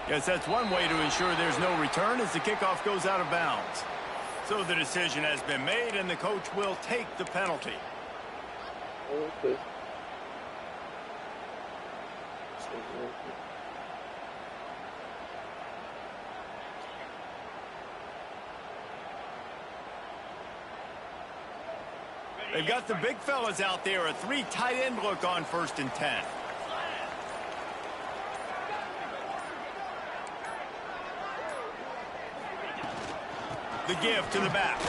Yes, that's one way to ensure there's no return as the kickoff goes out of bounds. So the decision has been made, and the coach will take the penalty. Okay. They've got the big fellas out there. A 3 tight end look on 1st and 10. The give to the back.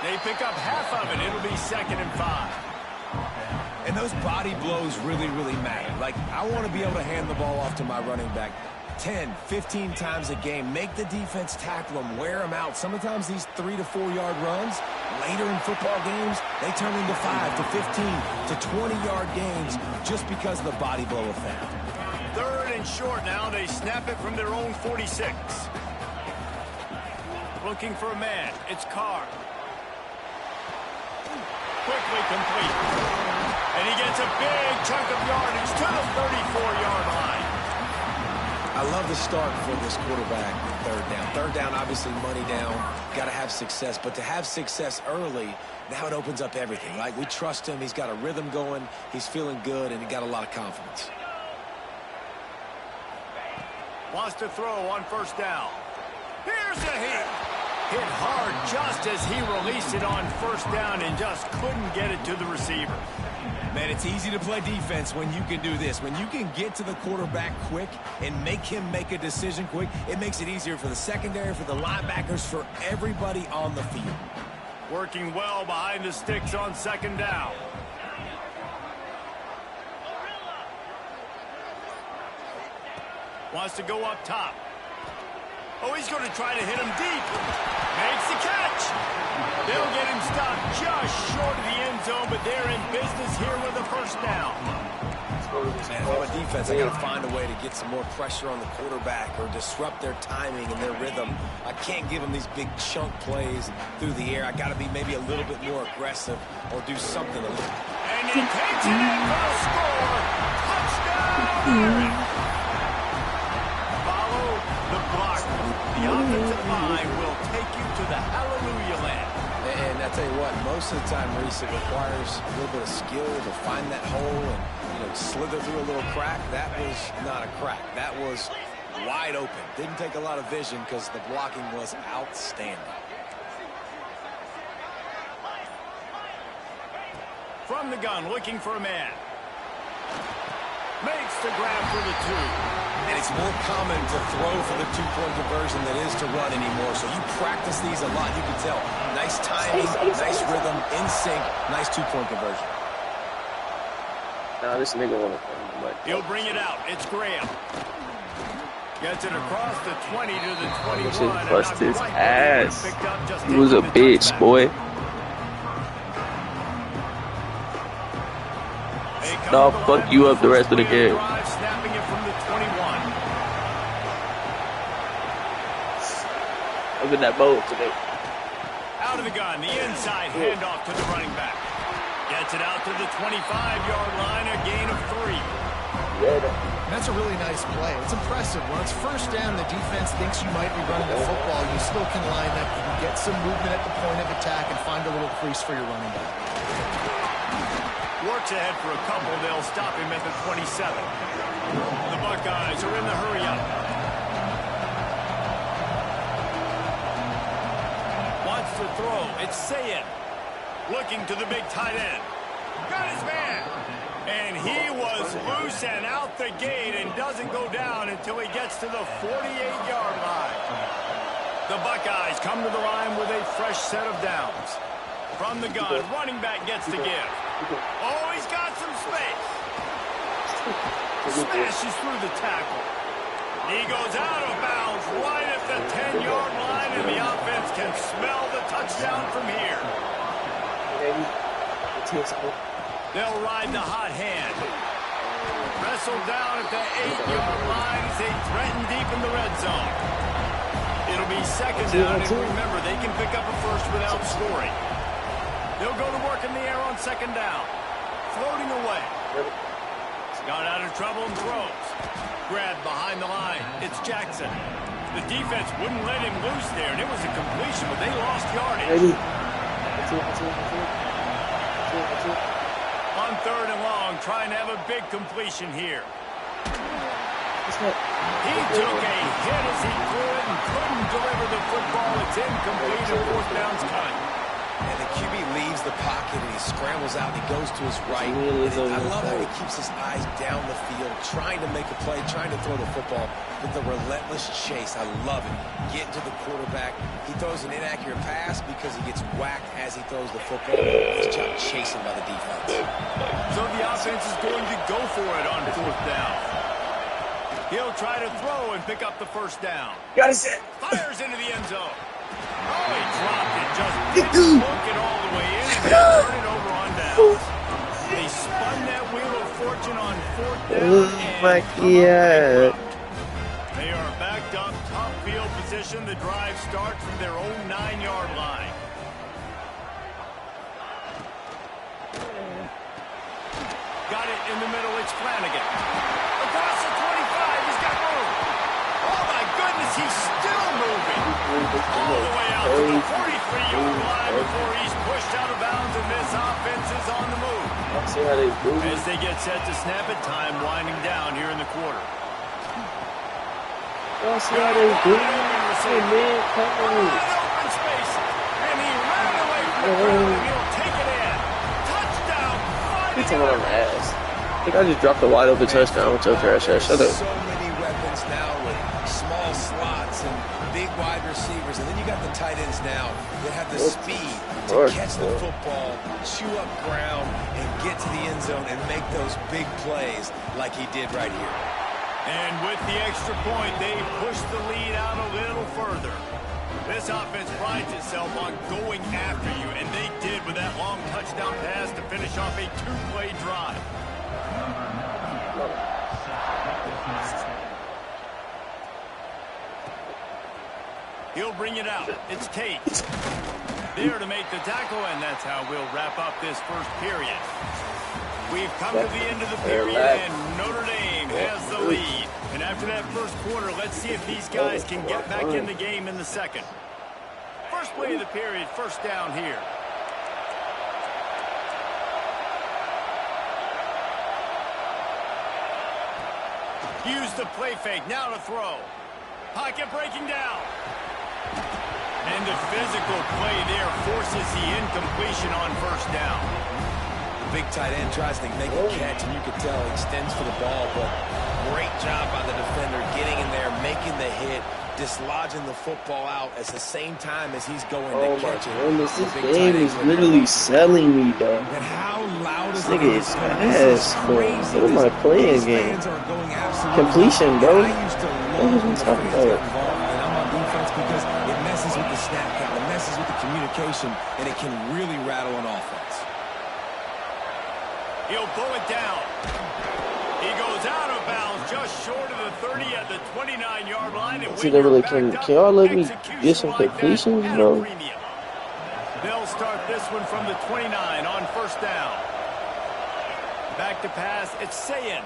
They pick up half of it. It'll be 2nd and 5. And those body blows really, really matter. Like, I want to be able to hand the ball off to my running back 10, 15 times a game. Make the defense tackle them, wear them out. Sometimes these 3 to 4 yard runs, later in football games, they turn into 5 to 15 to 20 yard games just because of the body blow effect. 3rd and short now. They snap it from their own 46. Looking for a man. It's Carr. Quickly complete. And he gets a big chunk of yardage to the 34-yard line. I love the start for this quarterback with 3rd down. 3rd down, obviously money down. Got to have success. But to have success early, now it opens up everything. Like, we trust him. He's got a rhythm going. He's feeling good, and he got a lot of confidence. Wants to throw on 1st down. Here's a hit. Hit hard just as he released it on 1st down and just couldn't get it to the receiver. Man, it's easy to play defense when you can do this. When you can get to the quarterback quick and make him make a decision quick, it makes it easier for the secondary, for the linebackers, for everybody on the field. Working well behind the sticks on 2nd down. Wants to go up top. Oh, he's going to try to hit him deep. Makes the catch. They'll get him stopped just short of the end zone, but they're in business here with a 1st down. Man, if I'm a defense, I got to find a way to get some more pressure on the quarterback or disrupt their timing and their rhythm. I can't give them these big chunk plays through the air. I got to be maybe a little bit more aggressive or do something. And he takes it in for a score. Touchdown! The offensive line will take you to the hallelujah land. And I tell you what, most of the time, Reese, it requires a little bit of skill to find that hole and, slither through a little crack. That was not a crack. That was wide open. Didn't take a lot of vision because the blocking was outstanding. From the gun, looking for a man. Makes the grab for the 2. And it's more common to throw for the 2-point conversion than it is to run anymore. So you practice these a lot, you can tell. Nice timing, nice rhythm, in sync, nice 2-point conversion. Nah, this nigga wanna come, but he'll bring it out. It's Graham. Gets it across the 20 to the 21. Shit bust his ass. He was a bitch, boy. I'll fuck you up the rest of the game. Snapping it from the 21. Look at that boat today. Out of the gun, the inside handoff to the running back. Gets it out to the 25-yard line, a gain of 3. That's a really nice play. It's impressive. When it's 1st down, the defense thinks you might be running the football. You still can line up. You can get some movement at the point of attack and find a little crease for your running back. Works ahead for a couple. They'll stop him at the 27. The Buckeyes are in the hurry-up. Wants to throw. It's Ncaa. Looking to the big tight end. Got his man. And he was loose and out the gate and doesn't go down until he gets to the 48-yard line. The Buckeyes come to the line with a fresh set of downs. From the gun, running back gets the give. Oh, he's got some space. Smashes through the tackle. He goes out of bounds right at the 10-yard line, and the offense can smell the touchdown from here. They'll ride the hot hand. Wrestled down at the 8-yard line as they threaten deep in the red zone. It'll be 2nd down, and remember, they can pick up a 1st without scoring. They'll go to work in the air on 2nd down. Floating away. Got out of trouble and throws. grab behind the line. It's Jackson. The defense wouldn't let him loose there, and it was a completion, but they lost yardage. On 3rd and long, trying to have a big completion here. He took a hit as he threw it and couldn't deliver the football. It's incomplete, and 4th down's cut. And the QB leaves the pocket and he scrambles out and he goes to his right. I love how he keeps his eyes down the field, trying to make a play, trying to throw the football with the relentless chase. I love it. Getting to the quarterback. He throws an inaccurate pass because he gets whacked as he throws the football. He's just chasing by the defense. So the offense is going to go for it on 4th down. He'll try to throw and pick up the 1st down. Got it set. Fires into the end zone. Oh, he dropped it. Just didn't hook it all the way in and then turn it over on downs. They spun that wheel of fortune on 4th down. Oh my God. They are backed up, top field position. The drive starts from their own 9-yard line. Got it in the middle. It's Flanagan. Across the 25. He's got room. Oh, my goodness. He's still moving. All the way out to the 43-yard line before he's pushed out of bounds, and this offense is on the move. See how they move. As they get set to snap it, time winding down here in the quarter. See how they do. Hey, man, come on. Open space, and he ran away from the ground, and he'll take it in. Touchdown. It's on my ass. I think I just dropped a wide open touchdown with your trash ass. Shut up. So many weapons now with small slots and big wide receivers, and then you got the tight ends now that have the speed to catch the football, chew up ground, and get to the end zone and make those big plays like he did right here. And with the extra point, they push the lead out a little further. This offense prides itself on going after you, and they did with that long touchdown pass to finish off a 2-play drive. He'll bring it out. It's Tate. There to make the tackle, and that's how we'll wrap up this first period. We've come to the end of the period, and Notre Dame has the lead. And after that first quarter, let's see if these guys can get back in the game in the second. First play of the period, 1st down here. Use the play fake, now to throw. Pocket breaking down. And the physical play there forces the incompletion on 1st down. Big tight end tries to make a catch, and you can tell he extends for the ball, but great job by the defender getting in there, making the hit, dislodging the football out at the same time as he's going to catch it. Oh my goodness, this game is literally selling me, though. And how loud is this nigga is ass, bro. What am I playing game? Completion, bro. What was we talking about? And I'm on defense because it messes with the snap count, it messes with the communication, and it can really rattle an offense. He'll pull it down. He goes out of bounds just short of the 30 at the 29-yard line. And see, they really can y'all let me get some completions, bro? They'll start this one from the 29 on 1st down. Back to pass. It's Ncaa.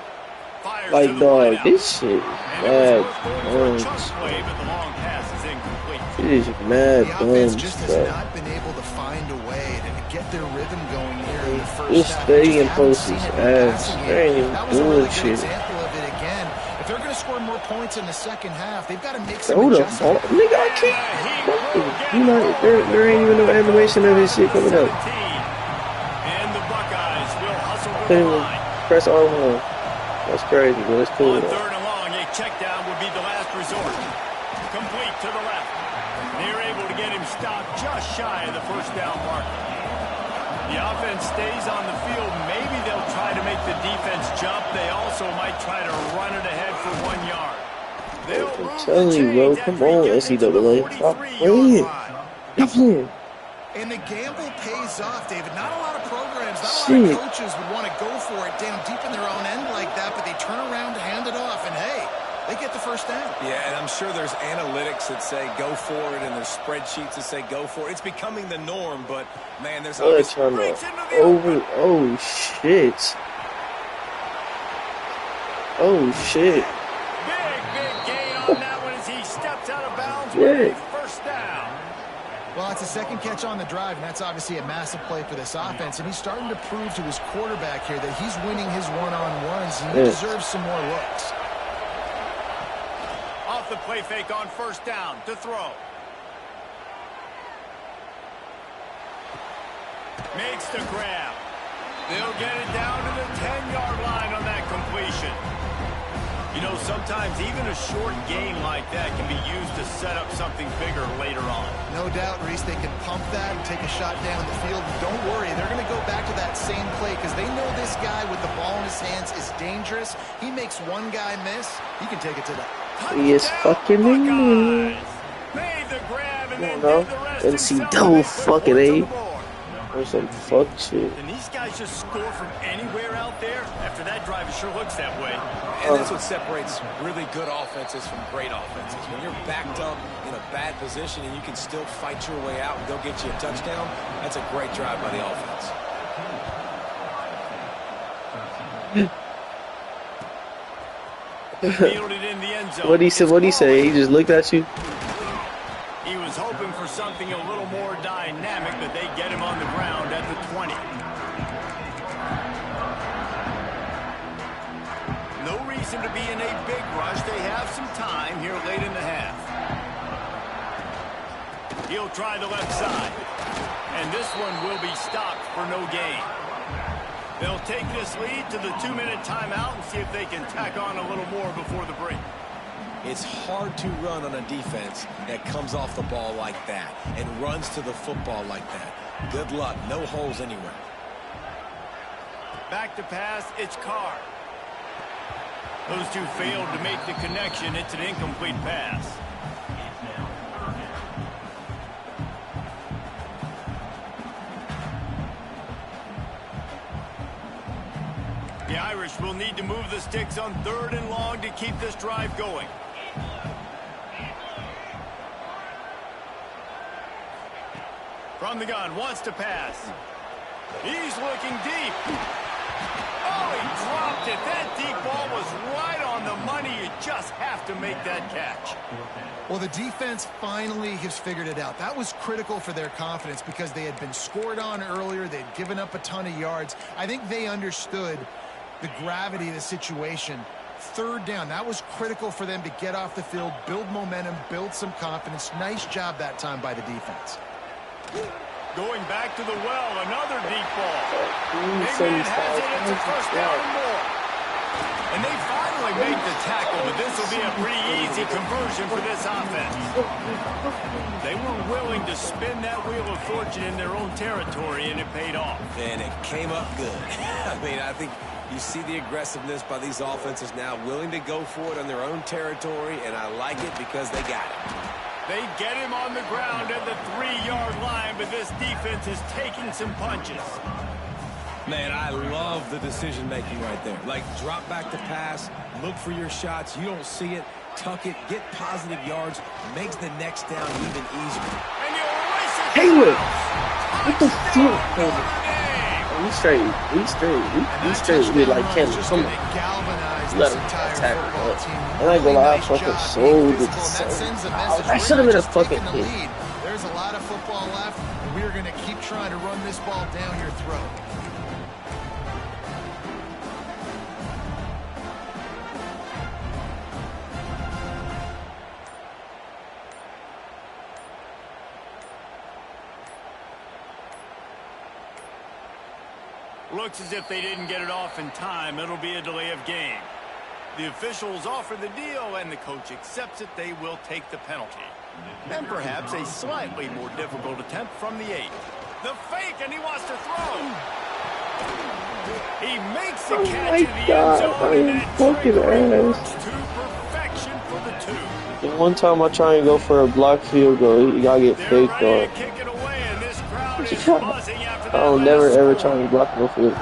Like, dog, this shit is mad. Play, but the long pass is incomplete. It is mad. The offense just has not been able to find a way to get their rhythm going here in the first this half. stadium post is ass. That ain't even That was a really good bullshit. example of it again. If they're going to score more points in the second half, they've got to make some Throw the ball. adjustments. Nigga, I can't. You know, there ain't even no animation of this shit coming up. And the Buckeyes will hustle to Couldn't the even line. press R1. That's crazy, but it's cool. On 3rd and long, a check down would be the last resort. Complete to the left. They're able to get him stopped just shy of the 1st down marker. The offense stays on the field. Maybe they'll try to make the defense jump. They also might try to run it ahead for 1 yard. I'm telling you, bro. Come on, NCAA. Stop playing. Stop playing. And the gamble pays off, David. Not a lot of programs, not a lot of coaches would want to go for it down deep in their own end like that, but they turn around to hand it off, and hey, they get the 1st down. Yeah, and I'm sure there's analytics that say go for it, and there's spreadsheets that say go for it. It's becoming the norm, but, man, there's always... Over. Oh, shit. Oh, shit. shit. First down. Well, it's a second catch on the drive, and that's obviously a massive play for this offense. And he's starting to prove to his quarterback here that he's winning his one-on-ones, and he deserves some more looks. Off the play fake on first down to throw. Makes the grab. They'll get it down to the 10-yard line on that completion. You know, sometimes even a short gain like that can be used to set up something bigger later on. No doubt, Reese, they can pump that and take a shot down the field. Don't worry, they're going to go back to that same play because they know this guy with the ball in his hands is dangerous. He makes one guy miss, he can take it to the... He is fucking me. Made the grab and then No, did the rest NC himself. double Makes the fucking points on A. the board. Or some fuck shit. Can these guys just score from anywhere out there? After that drive, it sure looks that way. And that's what separates really good offenses from great offenses. When you're backed up in a bad position and you can still fight your way out and go get you a touchdown, that's a great drive by the offense. Fielded in the end zone. What'd he say? He just looked at you? He was hoping for something a little more dynamic, but they get him on the ground at the 20. No reason to be in a big rush. They have some time here late in the half. He'll try the left side. And this one will be stopped for no gain. They'll take this lead to the 2-minute timeout and see if they can tack on a little more before the break. It's hard to run on a defense that comes off the ball like that and runs to the football like that. Good luck. No holes anywhere. Back to pass, it's Carr. Those two failed to make the connection. It's an incomplete pass. The Irish will need to move the sticks on 3rd and long to keep this drive going. From the gun, wants to pass. He's looking deep. Oh, he dropped it. That deep ball was right on the money. You just have to make that catch. Well, the defense finally has figured it out. That was critical for their confidence because they had been scored on earlier. They'd given up a ton of yards. I think they understood the gravity of the situation. 3rd down, that was critical for them to get off the field, build momentum, build some confidence. Nice job that time by the defense. Going back to the well, another deep ball. Big man has it. It's a first down and more. And they finally make the tackle, but this will be a pretty easy conversion for this offense. They were willing to spin that wheel of fortune in their own territory, and it paid off. And it came up good. I mean, I think you see the aggressiveness by these offenses now, willing to go for it on their own territory, and I like it because they got it. They get him on the ground at the 3-yard line, but this defense is taking some punches. Man, I love the decision-making right there. Like, drop back to pass, look for your shots. You don't see it, tuck it, get positive yards, makes the next down even easier. And you erase it. Hayward! What the fuck? We straight. We like Kendall. Come on. Let him attack. And I go lie, fucking sold it. That should have been a fucking hit. There's a lot of football left, and we're going to keep trying to run this ball down your throat. Looks as if they didn't get it off in time. It'll be a delay of game. The officials offer the deal, and the coach accepts it. They will take the penalty. And perhaps a slightly more difficult attempt from the 8. The fake, and he wants to throw. He makes the catch in the end zone, and that fucking works ass. to perfection for the 2. The one time I try and go for a block field goal, you gotta get They're faked ready off. to kick it away, and this crowd is buzzing after that I'll last never ever score. try and block no field.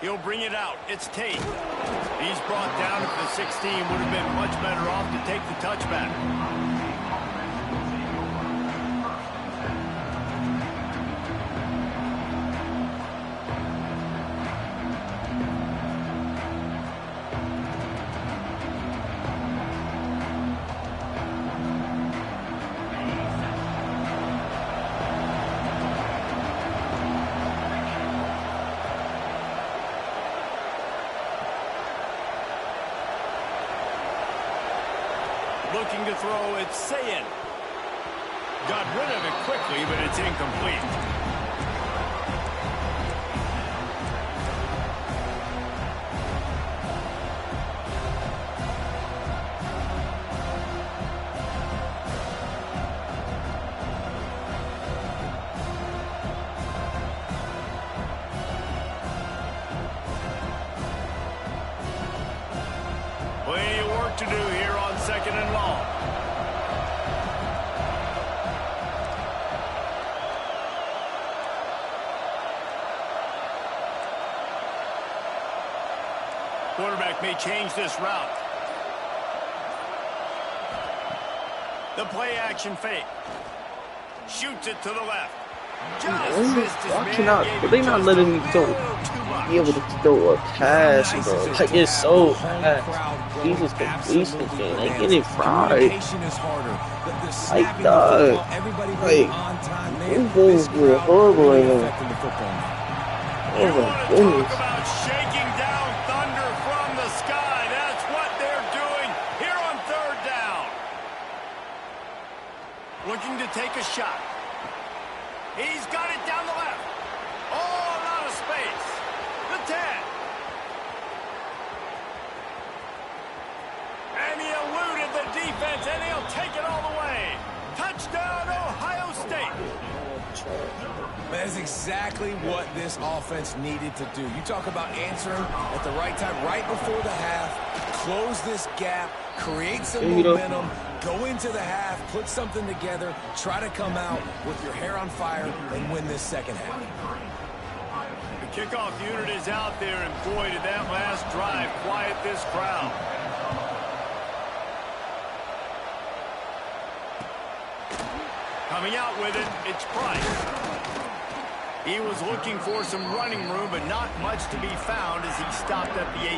He'll bring it out. It's Tate. He's brought down at the 16. Would have been much better off to take the touchback. Looking to throw, it's Ncaa. Got rid of it quickly, but it's incomplete. Plenty of work to do here on 2nd and long. Quarterback may change this route. The play action fake. Shoots it to the left. Just missed his man. But they not letting me be able to throw a pass, bro. Like, it's so fast. Jesus, completion thing. Like, get it fried. Like, dog. Like, these games are horrible right now. Oh my goodness. About shaking down thunder from the sky. That's what they're doing here on 3rd down. Looking to take a shot. He's got it down the left. Oh, out of space. The 10. And he eluded the defense, and he'll take it all the way. Touchdown, Ohio State. That's exactly what this offense needed to do. You talk about answering at the right time, right before the half, close this gap, create some momentum, go into the half, put something together, try to come out with your hair on fire and win this second half. The kickoff unit is out there, and boy, did that last drive quiet this crowd. Coming out with it, it's Price. He was looking for some running room, but not much to be found as he stopped at the 18.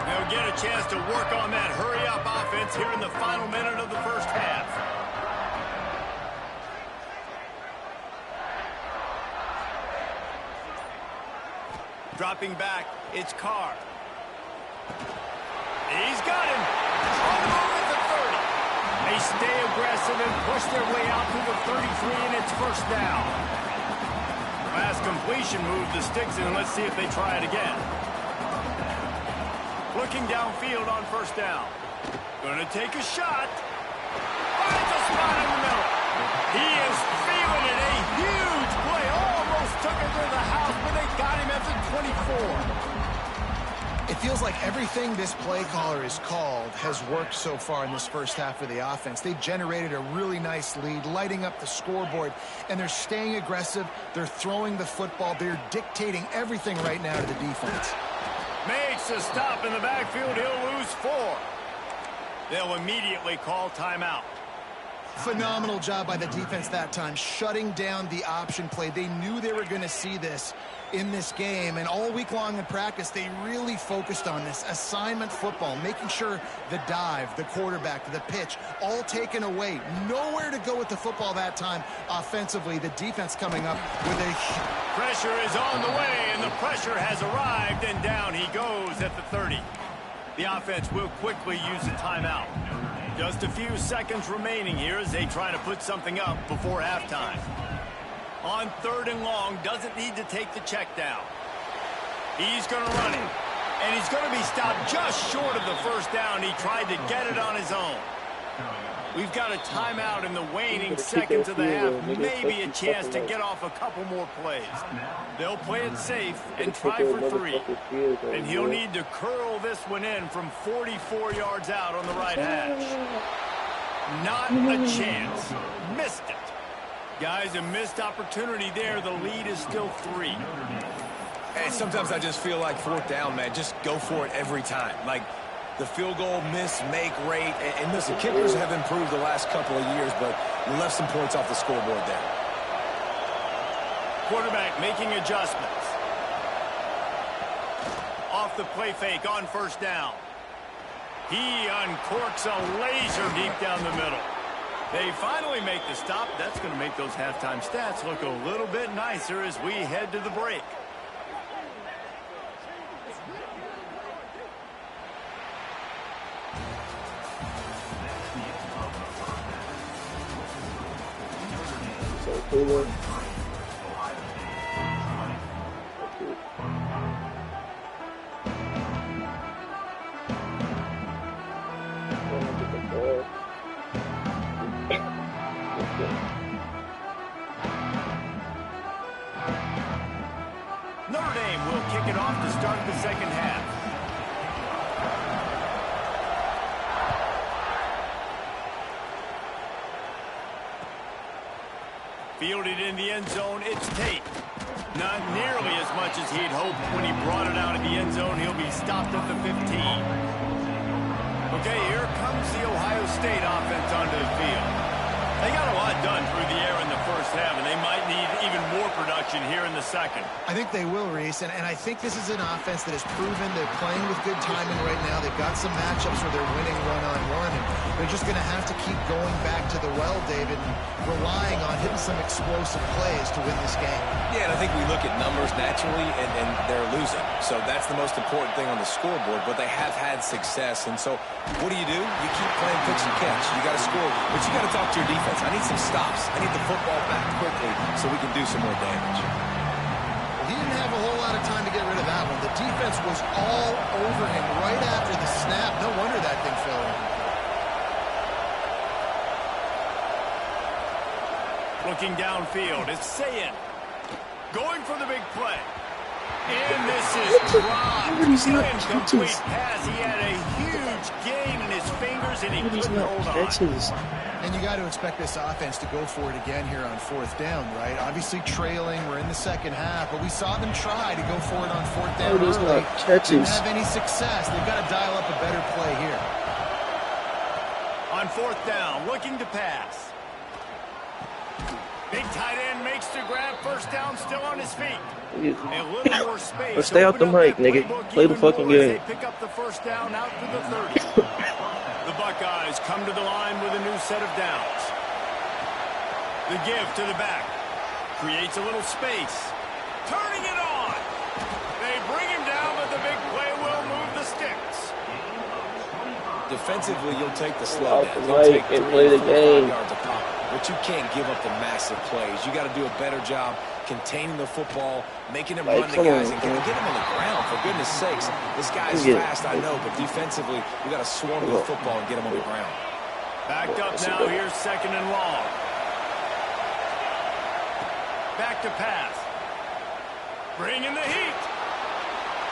They'll get a chance to work on that hurry-up offense here in the final minute of the first half. Dropping back, it's Carr. He's got him. On the move at the 30. They stay aggressive and push their way out to the 33, and it's 1st down. Last completion moved the sticks in. Let's see if they try it again. Looking downfield on 1st down. Gonna take a shot. Finds a spot in the middle. He is feeling it. A huge play. Almost took it to the house, but they got him at the 24. It feels like everything this play caller has called has worked so far in this first half of the offense. They've generated a really nice lead, lighting up the scoreboard, and they're staying aggressive. They're throwing the football. They're dictating everything right now to the defense. Makes a stop in the backfield. He'll lose 4. They'll immediately call timeout. Phenomenal job by the defense that time, shutting down the option play. They knew they were going to see this in this game, and all week long in practice, they really focused on this assignment football, making sure the dive, the quarterback, the pitch, all taken away. Nowhere to go with the football that time offensively. The defense coming up with a... Pressure is on the way, and the pressure has arrived, and down he goes at the 30. The offense will quickly use a timeout. Just a few seconds remaining here as they try to put something up before halftime. On 3rd and long, doesn't need to take the check down. He's going to run it, and he's going to be stopped just short of the 1st down. He tried to get it on his own. We've got a timeout in the waning seconds of the half. Maybe a chance to get off a couple more plays. They'll play it safe and try for 3. And he'll need to curl this one in from 44 yards out on the right hash. Not a chance. Missed it. Guys, a missed opportunity there. The lead is still 3. Hey, sometimes I just feel like 4th down, man. Just go for it every time. Like, the field goal miss-make rate. And listen, kickers have improved the last couple of years, but we left some points off the scoreboard there. Quarterback making adjustments. Off the play fake on 1st down. He uncorks a laser deep down the middle. They finally make the stop. That's going to make those halftime stats look a little bit nicer as we head to the break. So cool. Notre Dame will kick it off to start the second half. Fielded in the end zone, it's Tate. Not nearly as much as he'd hoped when he brought it out of the end zone. He'll be stopped at the 15. Okay, here comes the Ohio State offense onto the field. They got a lot done through the air in the first half, and they might need even more production here in the second. I think they will, Reese, and I think this is an offense that has proven they're playing with good timing right now. They've got some matchups where they're winning one-on-one, and they're just going to have to keep going back to the well, David, and relying on hitting some explosive plays to win this game. Yeah, and I think we look at numbers naturally, and they're losing. So that's the most important thing on the scoreboard, but they have had success. And so what do? You keep playing pitch and catch. You got to score, but you got to talk to your defense. I need some stops. I need the football back quickly so we can do some more damage. He didn't have a whole lot of time to get rid of that one. The defense was all over him right after the snap. No wonder that thing fell in. Looking downfield, it's Ncaa going for the big play. And this is dropped. Incomplete pass. He had a huge gain in his fingers, and he couldn't hold on. And you got to expect this offense to go for it again here on fourth down, right? Obviously trailing. We're in the second half, but we saw them try to go for it on fourth down early. Didn't have any success. They've got to dial up a better play here. On fourth down, looking to pass. Big tight end makes the grab. First down, still on his feet. A little more space. But stay out the mic, nigga. Play the fucking game. They pick up the first down out to the 30. The Buckeyes come to the line with a new set of downs. The give to the back. Creates a little space. Turning it on. They bring him down, but the big play will move the sticks. Defensively, you'll take the slow down. You'll take 3 or 4 yards of pop. But you can't give up the massive plays. You got to do a better job containing the football, making them run the guys, and get them on the ground. For goodness sakes, this guy's fast, I know, but defensively, you got to swarm the football and get him on the ground. Backed up now. Here's second and long. Back to pass. Bringing the heat.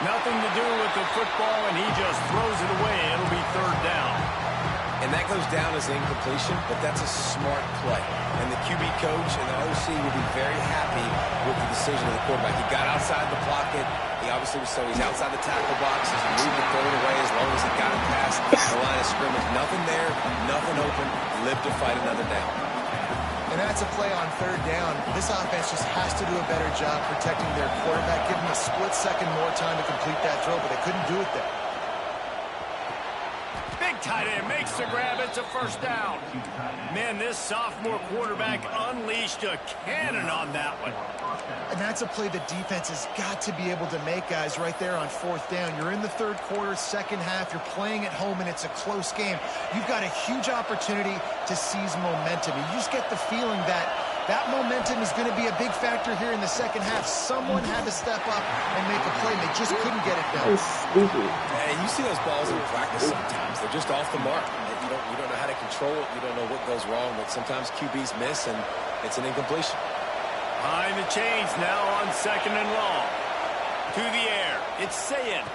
Nothing to do with the football, and he just throws it away. It'll be third down. And that goes down as incompletion, but that's a smart play. And the QB coach and the OC will be very happy with the decision of the quarterback. He got outside the pocket. He obviously was he's outside the tackle box. He's moved to throw it away as long as he got it past the line of scrimmage. Nothing there, nothing open. Live to fight another down. And that's a play on third down. This offense just has to do a better job protecting their quarterback, give him a split second more time to complete that throw, but they couldn't do it there. Tight end makes the grab. It's a first down. Man, this sophomore quarterback unleashed a cannon on that one. And that's a play the defense has got to be able to make, guys, right there on fourth down. You're in the third quarter, second half. You're playing at home, and it's a close game. You've got a huge opportunity to seize momentum. You just get the feeling that that momentum is going to be a big factor here in the second half. Someone had to step up and make a play. They just couldn't get it done. And you see those balls in practice sometimes. They're just off the mark. You don't know how to control it. You don't know what goes wrong. But sometimes QBs miss, and it's an incompletion. Behind the chains now on second and long. To the air. It's Ncaa.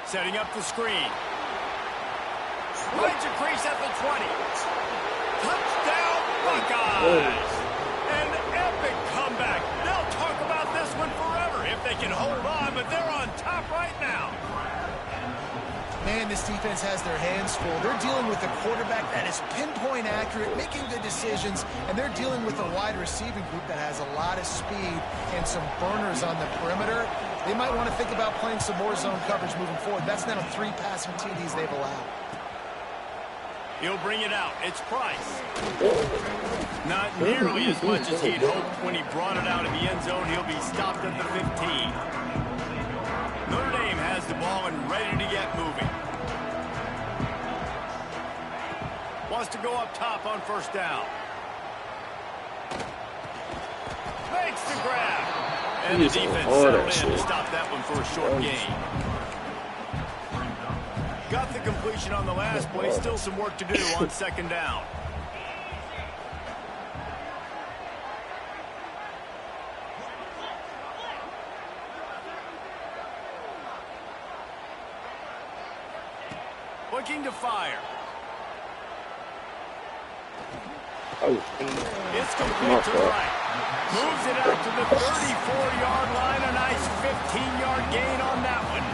Setting up the screen. Finds a crease at the 20. Touchdown, Buckeyes. An epic comeback. They'll talk about this one forever if they can hold on, but they're on top right now. Man, this defense has their hands full. They're dealing with a quarterback that is pinpoint accurate, making good decisions, and they're dealing with a wide receiving group that has a lot of speed and some burners on the perimeter. They might want to think about playing some more zone coverage moving forward. That's now 3 passing TDs they've allowed. He'll bring it out. It's Price. Not nearly as much as he'd hoped when he brought it out of the end zone. He'll be stopped at the 15. Notre Dame has the ball and ready to get moving. Wants to go up top on first down. Makes the grab. And the defense settled in to stop that one for a short gain. Got the completion on the last play. Still some work to do on second down. Looking to fire. It's complete to the right. Moves it out to the 34-yard line. A nice 15-yard gain on that one.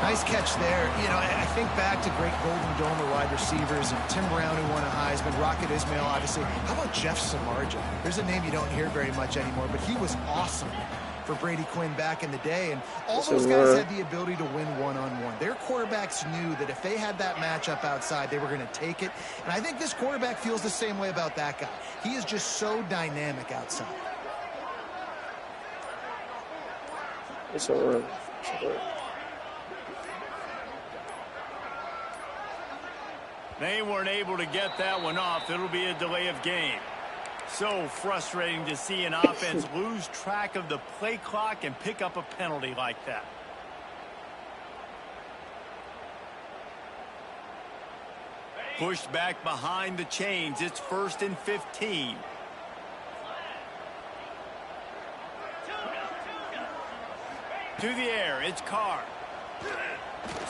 Nice catch there. You know, I think back to great Golden Dome wide receivers and Tim Brown, who won a Heisman, Rocket Ismail, obviously. How about Jeff Samardzija? There's a name you don't hear very much anymore, but he was awesome for Brady Quinn back in the day, and all those guys had the ability to win one-on-one. Their quarterbacks knew that if they had that matchup outside, they were going to take it, and I think this quarterback feels the same way about that guy. He is just so dynamic outside. It's a run. They weren't able to get that one off. It'll be a delay of game. So frustrating to see an offense lose track of the play clock and pick up a penalty like that. Pushed back behind the chains. It's 1st and 15. To the air. It's Carr.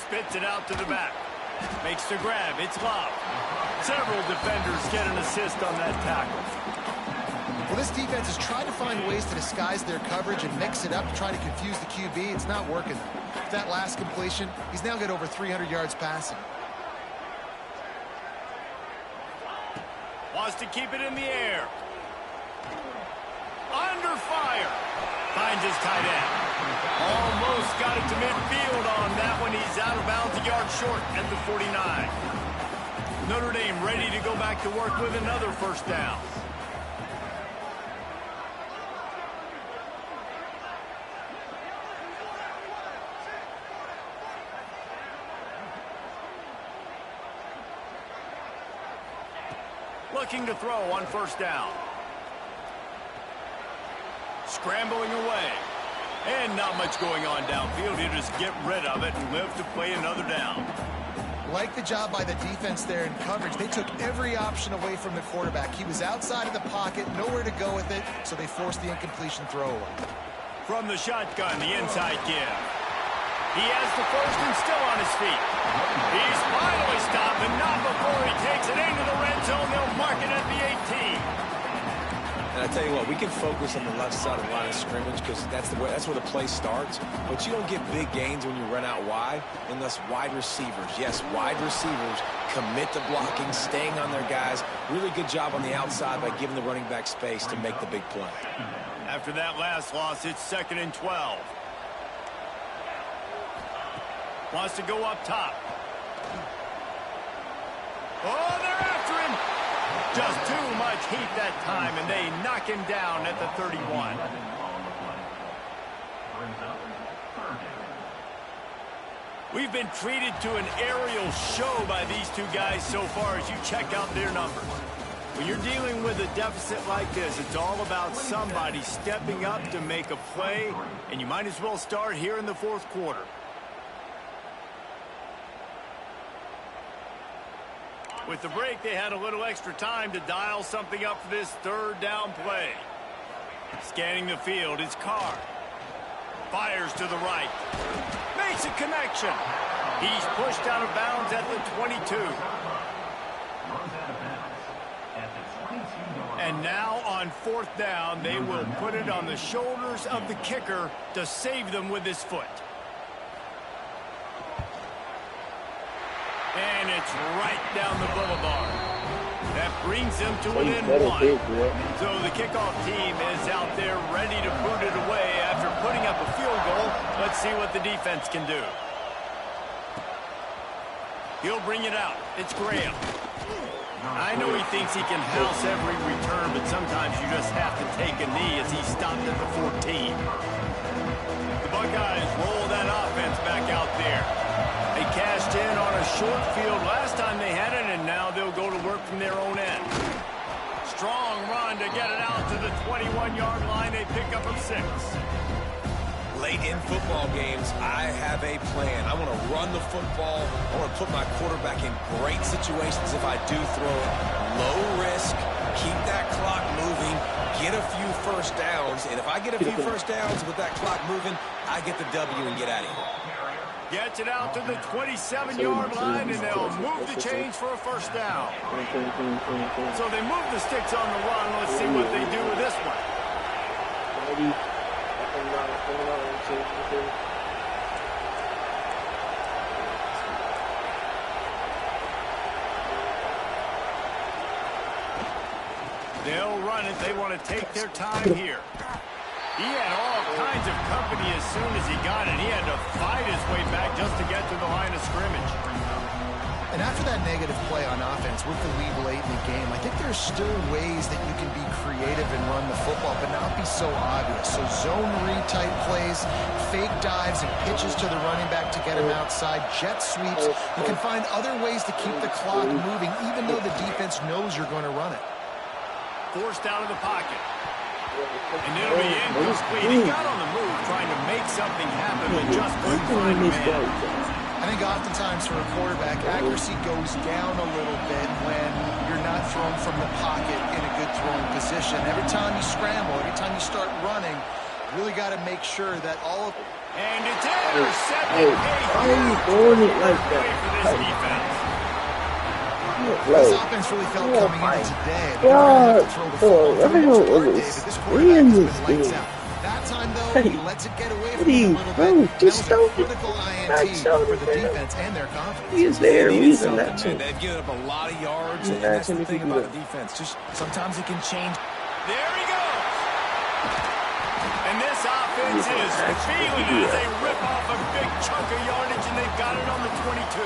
Spits it out to the back. Makes the grab. It's Love. Several defenders get an assist on that tackle. Well, this defense has tried to find ways to disguise their coverage and mix it up to try to confuse the QB. It's not working. With that last completion, he's now got over 300 yards passing. Wants to keep it in the air. Under fire. Finds his tight end. Almost got it to midfield on that one. He's out of bounds, a yard short at the 49. Notre Dame ready to go back to work with another first down. Looking to throw on first down. Scrambling away. And not much going on downfield. He'll just get rid of it and live to play another down. Like the job by the defense there in coverage. They took every option away from the quarterback. He was outside of the pocket, nowhere to go with it, so they forced the incompletion throw away. From the shotgun, the inside give. He has the first and still on his feet. He's finally stopped, and not before he takes it into the red zone. They'll mark it at the 18. And I tell you what, we can focus on the left side of the line of scrimmage because that's where the play starts. But you don't get big gains when you run out wide unless wide receivers, yes, wide receivers commit to blocking, staying on their guys. Really good job on the outside by giving the running back space to make the big play. After that last loss, it's 2nd and 12. Wants to go up top. Oh, they're after him. Just too much heat that time, and they knock him down at the 31. We've been treated to an aerial show by these two guys so far as you check out their numbers. When you're dealing with a deficit like this, it's all about somebody stepping up to make a play, and you might as well start here in the 4th quarter. With the break, they had a little extra time to dial something up for this 3rd down play. Scanning the field, it's Carr. Fires to the right. Makes a connection. He's pushed out of bounds at the 22. And now on 4th down, they will put it on the shoulders of the kicker to save them with his foot. And it's right down the boulevard. That brings them to within 1. So the kickoff team is out there ready to boot it away after putting up a field goal. Let's see what the defense can do. He'll bring it out. It's Graham. I know he thinks he can house every return, but sometimes you just have to take a knee as he stopped at the 14. The Buckeyes roll that offense back out there. They cashed in on a short field last time they had it, and now they'll go to work from their own end. Strong run to get it out to the 21-yard line. They pick up a 6. Late in football games, I have a plan. I want to run the football. I want to put my quarterback in great situations if I do throw it. Low risk, keep that clock moving, get a few first downs. And if I get a few first downs with that clock moving, I get the W and get out of here. Gets it out to the 27-yard line, and they'll move the chains for a first down. So they move the sticks on the run. Let's see what they do with this one. They'll run it. They want to take their time here. He had all kinds of company as soon as he got it. He had to fight his way back just to get to the line of scrimmage. And after that negative play on offense with the lead late in the game, I think there's still ways that you can be creative and run the football, but not be so obvious. So zone read type plays, fake dives and pitches to the running back to get him outside, jet sweeps. You can find other ways to keep the clock moving, even though the defense knows you're going to run it. Forced out of the pocket. And it'll be incomplete. He got on the move trying to make something happen, but just couldn't find a man. I think oftentimes for a quarterback, accuracy goes down a little bit when you're not thrown from the pocket in a good throwing position. Every time you scramble, every time you start running, you really got to make sure that all of... And it's intercepted. Why are you doing it like that? For this defense. This offense really felt coming into today. God, That time, though, he lets it get away from him a little bit. Just that was a critical INT for the defense and their confidence. He is there reason that too. They've given up a lot of yards, and that's the thing about the defense. Just sometimes it can change. There he goes. And this offense is feeling it as they rip off a big chunk of yardage, and they've got it on the 22.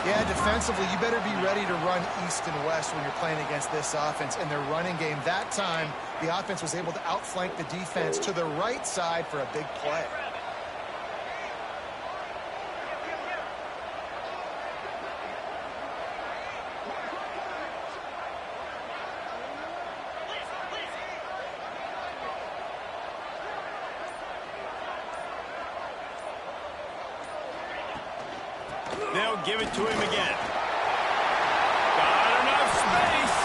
Yeah, defensively, you better be ready to run east and west when you're playing against this offense and their running game. That time, the offense was able to outflank the defense to the right side for a big play. They'll give it to him again. Got enough space.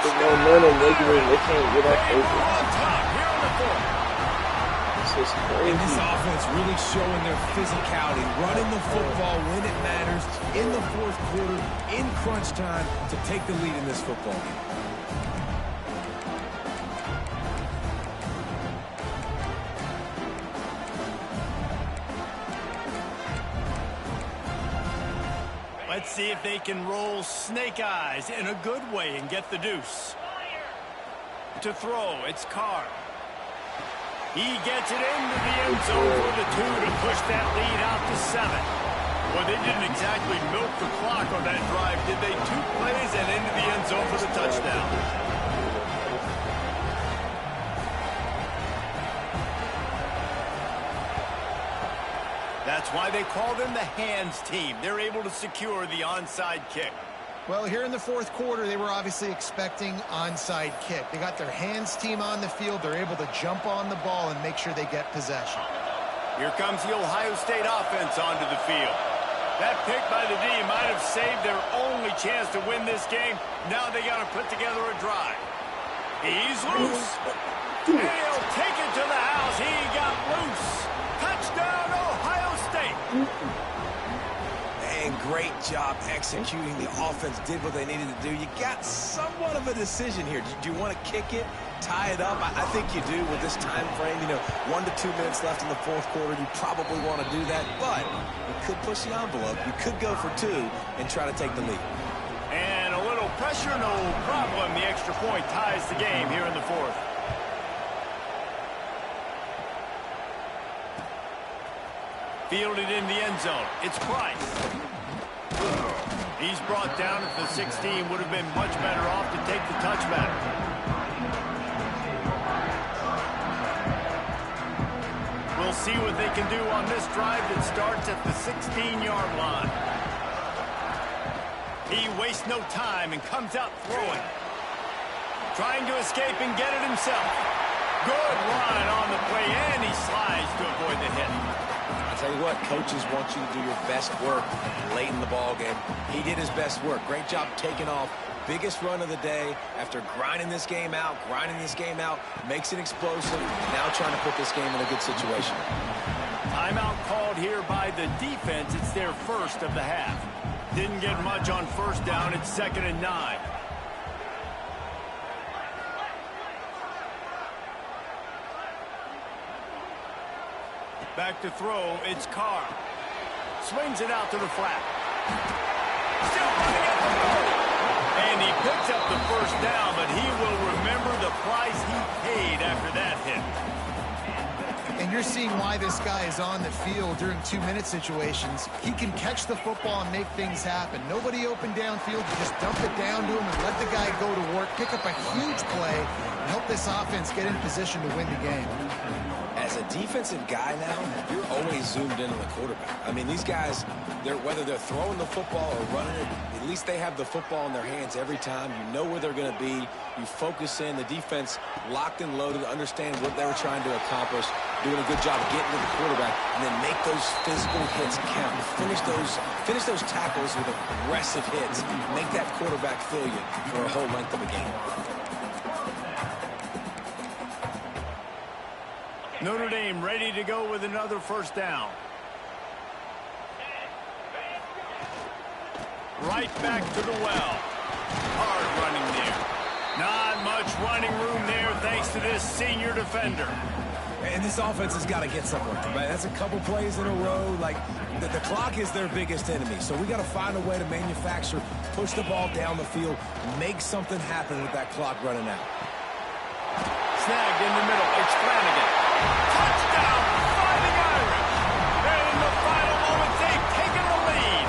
There's no momentum. They can't get off open. On top here on the 4th. This is crazy. And this offense really showing their physicality, running the football when it matters, in the fourth quarter, in crunch time, to take the lead in this football game. Let's see if they can roll snake eyes in a good way and get the deuce. To throw, it's Carr. He gets it into the end zone for the 2 to push that lead out to 7. Well, they didn't exactly milk the clock on that drive, did they? 2 plays and into the end zone for the touchdown. That's why they call them the hands team. They're able to secure the onside kick. Well, here in the fourth quarter, they were obviously expecting onside kick. They got their hands team on the field. They're able to jump on the ball and make sure they get possession. Here comes the Ohio State offense onto the field. That pick by the D might have saved their only chance to win this game. Now they got to put together a drive. He's loose. And he'll take it to the house. He got loose. Touchdown, Ohio State. And great job executing. The offense did what they needed to do. You got somewhat of a decision here. Do you want to kick it, tie it up? I think you do with this time frame. 1 to 2 minutes left in the fourth quarter. You probably want to do that, but you could push the envelope. You could go for 2 and try to take the lead. And a little pressure, no problem. The extra point ties the game here in the fourth. Fielded in the end zone. It's Price. He's brought down at the 16. Would have been much better off to take the touchback. We'll see what they can do on this drive that starts at the 16-yard line. He wastes no time and comes out throwing. Trying to escape and get it himself. Good run on the play, and he slides to avoid the hit. I'll tell you what, coaches want you to do your best work late in the ball game. He did his best work. Great job taking off. Biggest run of the day after grinding this game out, makes it explosive, now trying to put this game in a good situation. Timeout called here by the defense. It's their first of the half. Didn't get much on first down. It's 2nd and 9. Back to throw, it's Carr. Swings it out to the flat. Still running at the 30. And he picks up the first down, but he will remember the price he paid after that hit. And you're seeing why this guy is on the field during 2-minute situations. He can catch the football and make things happen. Nobody open downfield. You just dump it down to him and let the guy go to work, pick up a huge play, and help this offense get in position to win the game. As a defensive guy now, you're always zoomed in on the quarterback. I mean, these guys, whether they're throwing the football or running it, at least they have the football in their hands every time. You know where they're going to be. You focus in. The defense locked and loaded, understand what they were trying to accomplish, doing a good job of getting to the quarterback, and then make those physical hits count. Finish those tackles with aggressive hits. Make that quarterback feel you for a whole length of a game. Notre Dame ready to go with another first down. Right back to the well. Hard running there. Not much running room there thanks to this senior defender. And this offense has got to get somewhere, right? That's a couple plays in a row. Like, the clock is their biggest enemy. So we got to find a way to manufacture, push the ball down the field, make something happen with that clock running out. Snagged in the middle. It's Flanagan. Touchdown, Fighting Irish. And in the final moments, they've taken the lead.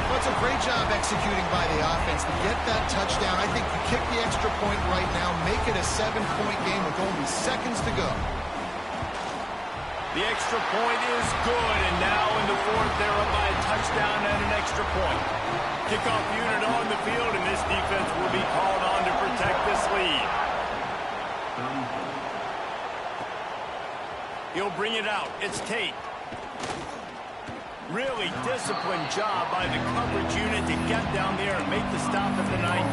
Well, it's a great job executing by the offense to get that touchdown. I think you kick the extra point right now, make it a 7-point game with only seconds to go. The extra point is good, and now in the fourth, they're up by a touchdown and an extra point. Kickoff unit on the field, and this defense will be called on to protect this lead. He'll bring it out. It's Tate. Really disciplined job by the coverage unit to get down there and make the stop at the 19.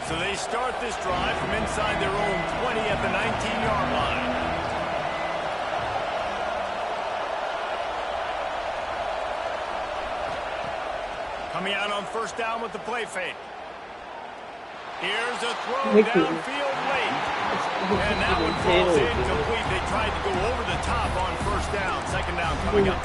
So they start this drive from inside their own 20 at the 19-yard line. Coming out on first down with the play fake. Here's a throw downfield late. And that one falls incomplete. They tried to go over the top on first down. Second down coming up.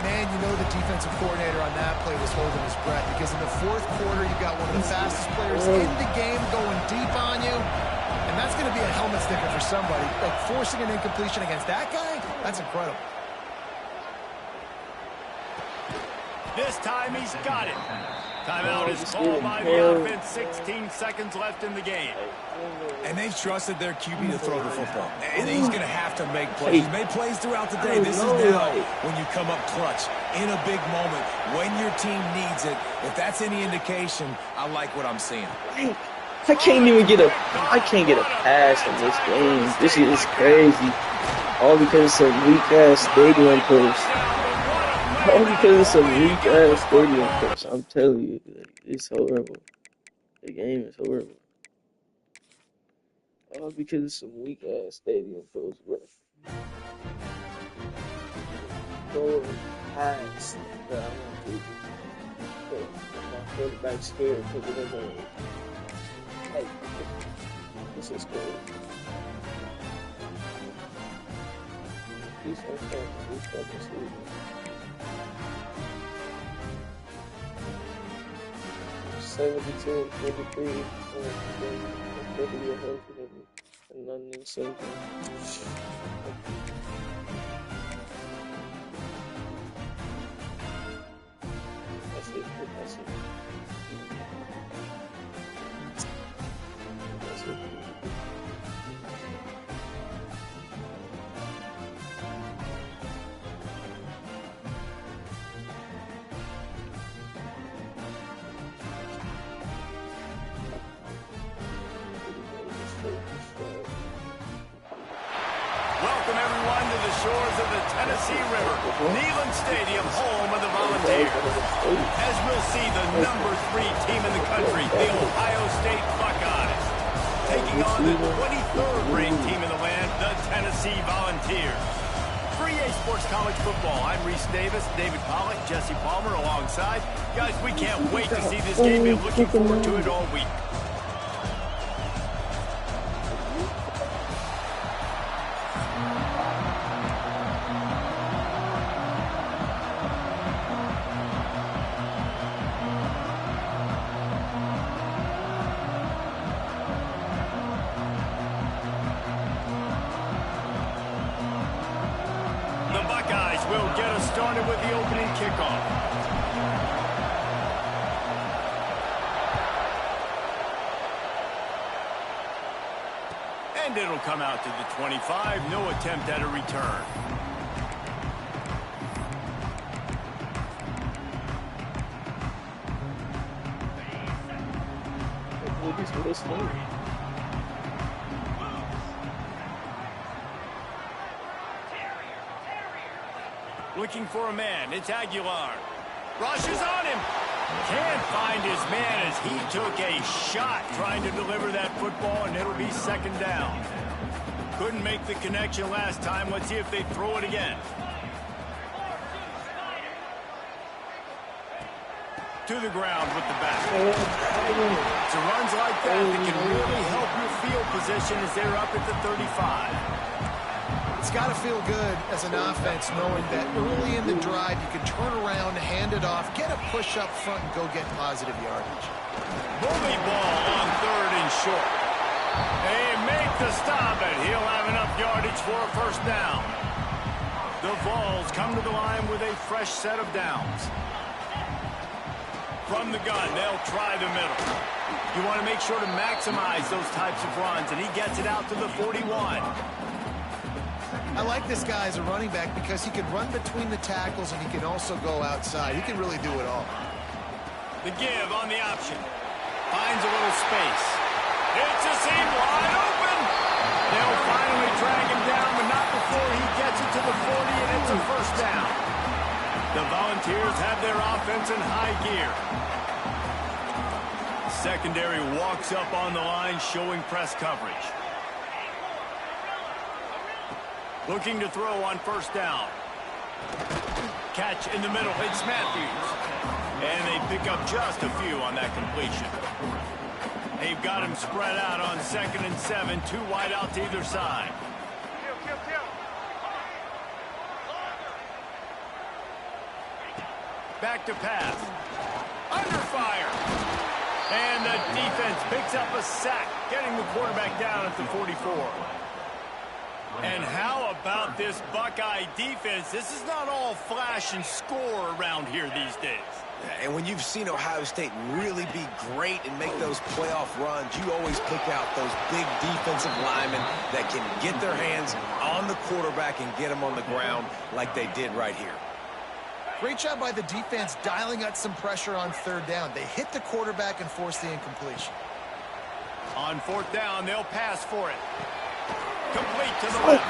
Man, you know the defensive coordinator on that play was holding his breath because in the fourth quarter, you got one of the fastest players in the game going deep on you. And that's going to be a helmet sticker for somebody. Like forcing an incompletion against that guy, that's incredible. This time he's got it. Timeout is called by the offense. 16 seconds left in the game. And they've trusted their QB to throw the football. And he's going to have to make plays. He's made plays throughout the day. This is now when you come up clutch in a big moment when your team needs it. If that's any indication, I like what I'm seeing. I can't even get a pass in this game. This is crazy. All because of some weak-ass stadium push. All because of some weak-ass stadium push. I'm telling you, it's horrible. The game is horrible. All because of some weak-ass stadium push, bro. Go pass that I want to. My quarterback scared because of the game. Hey, this is cool. He's so fast. He's fucking stupid. $72, $43, $30, $100, and none in something. shores of the Tennessee River. Neyland Stadium, home of the Volunteers. As we'll see, the number 3 team in the country, the Ohio State Buckeyes, taking on the 23rd ranked team in the land, the Tennessee Volunteers. For EA Sports College Football, I'm Reese Davis, David Pollack, Jesse Palmer alongside. Guys, we can't wait to see this game and looking forward to it all week. Will get us started with the opening kickoff. And it'll come out to the 25. No attempt at a return. Looking for a man. It's Aguilar. Rushes on him. Can't find his man as he took a shot trying to deliver that football, and it'll be second down. Couldn't make the connection last time. Let's see if they throw it again. To the ground with the back. So runs like that can really help your field position as they're up at the 35. It's got to feel good as an offense knowing that early in the drive you can turn around, hand it off, get a push up front, and go get positive yardage. Bully ball on 3rd and short. They make the stop, and he'll have enough yardage for a first down. The Vols come to the line with a fresh set of downs. From the gun, they'll try the middle. You want to make sure to maximize those types of runs, and he gets it out to the 41. I like this guy as a running back because he can run between the tackles and he can also go outside. He can really do it all. The give on the option. Finds a little space. It's a seam wide open. They'll finally drag him down, but not before he gets it to the 40, and it's a first down. The Volunteers have their offense in high gear. Secondary walks up on the line, showing press coverage. Looking to throw on first down. Catch in the middle. It's Matthews. And they pick up just a few on that completion. They've got him spread out on 2nd and 7. 2 wide out to either side. Back to pass. Under fire. And the defense picks up a sack, getting the quarterback down at the 44. And how about this Buckeye defense? This is not all flash and score around here these days. And when you've seen Ohio State really be great and make those playoff runs, you always pick out those big defensive linemen that can get their hands on the quarterback and get him on the ground like they did right here. Great job by the defense dialing up some pressure on 3rd down. They hit the quarterback and forced the incompletion. On 4th down, they'll pass for it. Complete to the left.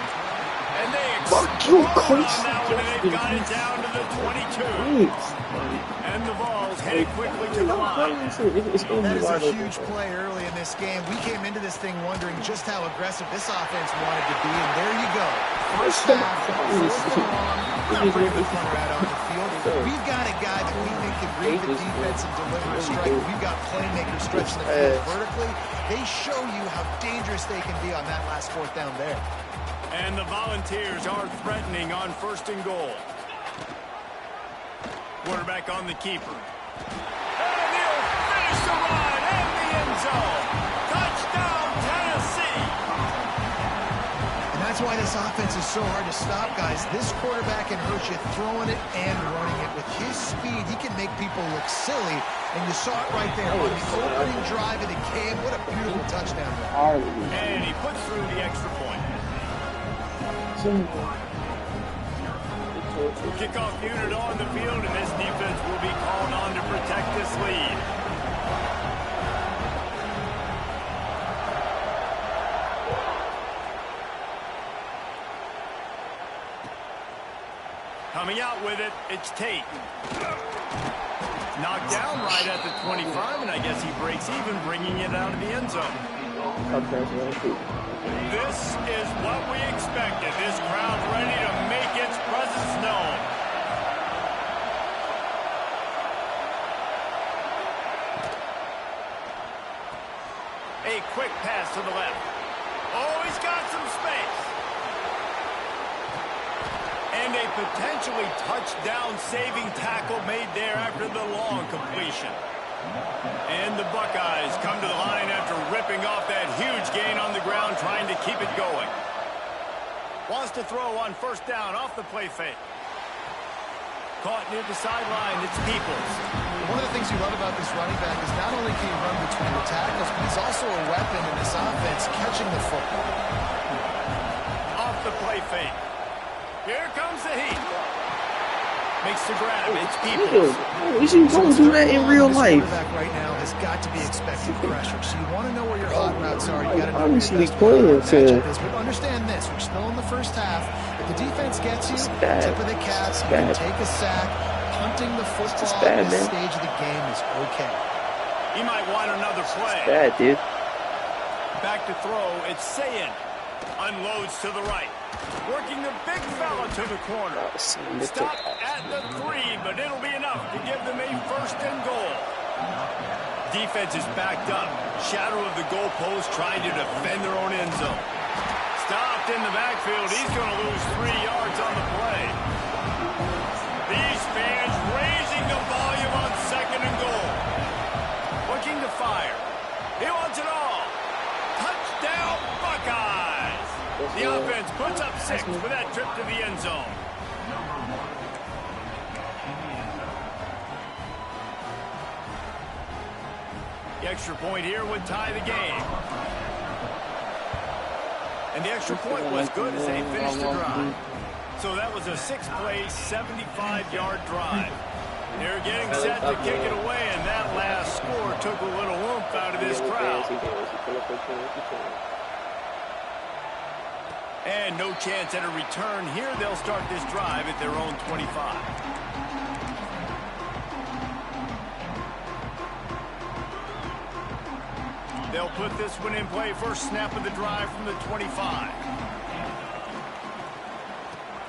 And they explode on that one, and they've got it down to the 22. And the Vols headed quickly to the line. That is a huge play early in this game. We came into this thing wondering just how aggressive this offense wanted to be, and there you go. First half, 4th and long, not bringing the punter out on the field. We've got a guy that we think can read the defense and deliver a strike. We've got playmakers stretching the field vertically. They show you how dangerous they can be on that last 4th down there. And the Volunteers are threatening on 1st and goal. Quarterback on the keeper. And he'll finish the run in the end zone. Touchdown, Tennessee. And that's why this offense is so hard to stop, guys. This quarterback can hurt you throwing it and running it. With his speed, he can make people look silly. And you saw it right there on the opening drive of the game. What a beautiful touchdown there. And he puts through the extra point. Kickoff unit on the field, and this defense will be called on to protect this lead. Coming out with it, it's Tate. Knocked down right at the 25, and I guess he breaks even, bringing it out of the end zone. This is what we expected. This crowd ready to make its presence known. A quick pass to the left. Oh, he's got some space. And a potentially touchdown-saving tackle made there after the long completion. And the Buckeyes come to the line after ripping off that huge gain on the ground, trying to keep it going. Wants to throw on first down off the play fake. Caught near the sideline, it's Peoples. One of the things you love about this running back is not only can he run between the tackles, but he's also a weapon in this offense, catching the football. Off the play fake. Here comes the heat. Makes the grab. It's Peoples. We should go do that in real life. Right now has got to be expected pressure. So you want to know where your hot routes are. You got to know obviously playing to. But understand this: we're still in the first half. If the defense gets you, tip of the cap, you can take a sack. Punting the football at this stage of the game is okay. He might want another play. It's bad, dude. Back to throw. It's Ncaa. Unloads to the right. Working the big fella to the corner. Stop at the 3, but it'll be enough to give them a first and goal. Defense is backed up. Shadow of the goalpost trying to defend their own end zone. Stopped in the backfield. He's going to lose 3 yards on the play. These fans raising the volume on second and goal. Looking to fire. He wants it all. Touchdown, Buckeyes. The offense puts up 6 for that trip to the end zone. The extra point here would tie the game. And the extra point was good as they finished the drive. So that was a 6-play, 75-yard drive. They're getting set to kick it away, and that last score took a little oomph out of this crowd. And no chance at a return here. They'll start this drive at their own 25. They'll put this one in play. First snap of the drive from the 25.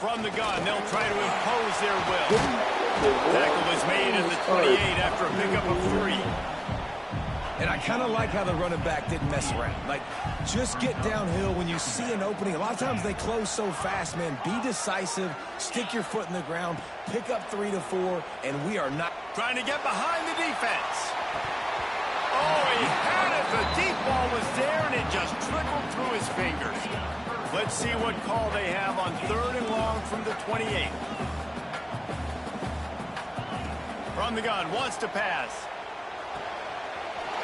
From the gun, they'll try to impose their will. Tackle is made at the 28 after a pickup of 3. And I kind of like how the running back didn't mess around. Like, just get downhill when you see an opening. A lot of times they close so fast, man. Be decisive, stick your foot in the ground, pick up 3 to 4, and we are not trying to get behind the defense. Oh, he had it. The deep ball was there, and it just trickled through his fingers. Let's see what call they have on 3rd and long from the 28. From the gun, wants to pass.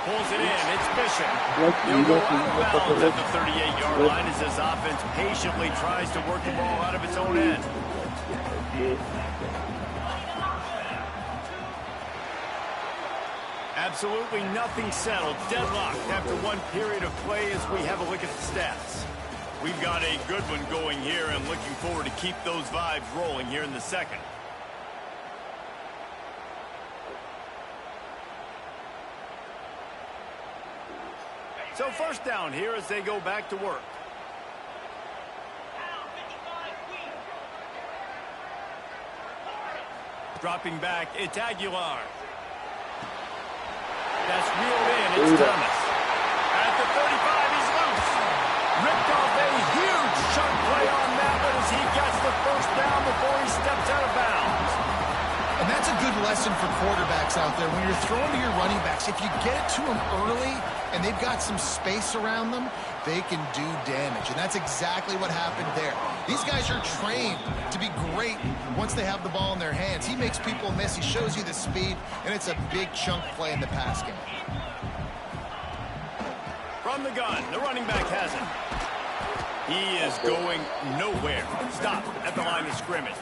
Pulls it in. It's Bishop. He'll go out of bounds at the 38-yard line as this offense patiently tries to work the ball out of its own end. Absolutely nothing settled. Deadlocked after one period of play as we have a look at the stats. We've got a good one going here and looking forward to keep those vibes rolling here in the second. So first down here as they go back to work. Dropping back, it's Aguilar. That's reeled in, it's Thomas. At the 35, he's loose. Ripped off a huge chunk play on that one as he gets the first down before he steps out of bounds. And that's a good lesson for quarterbacks out there. When you're throwing to your running backs, if you get it to them early and they've got some space around them, they can do damage. And that's exactly what happened there. These guys are trained to be great once they have the ball in their hands. He makes people miss. He shows you the speed, and it's a big chunk play in the pass game. From the gun, the running back has it. He is going nowhere. Stop at the line of scrimmage.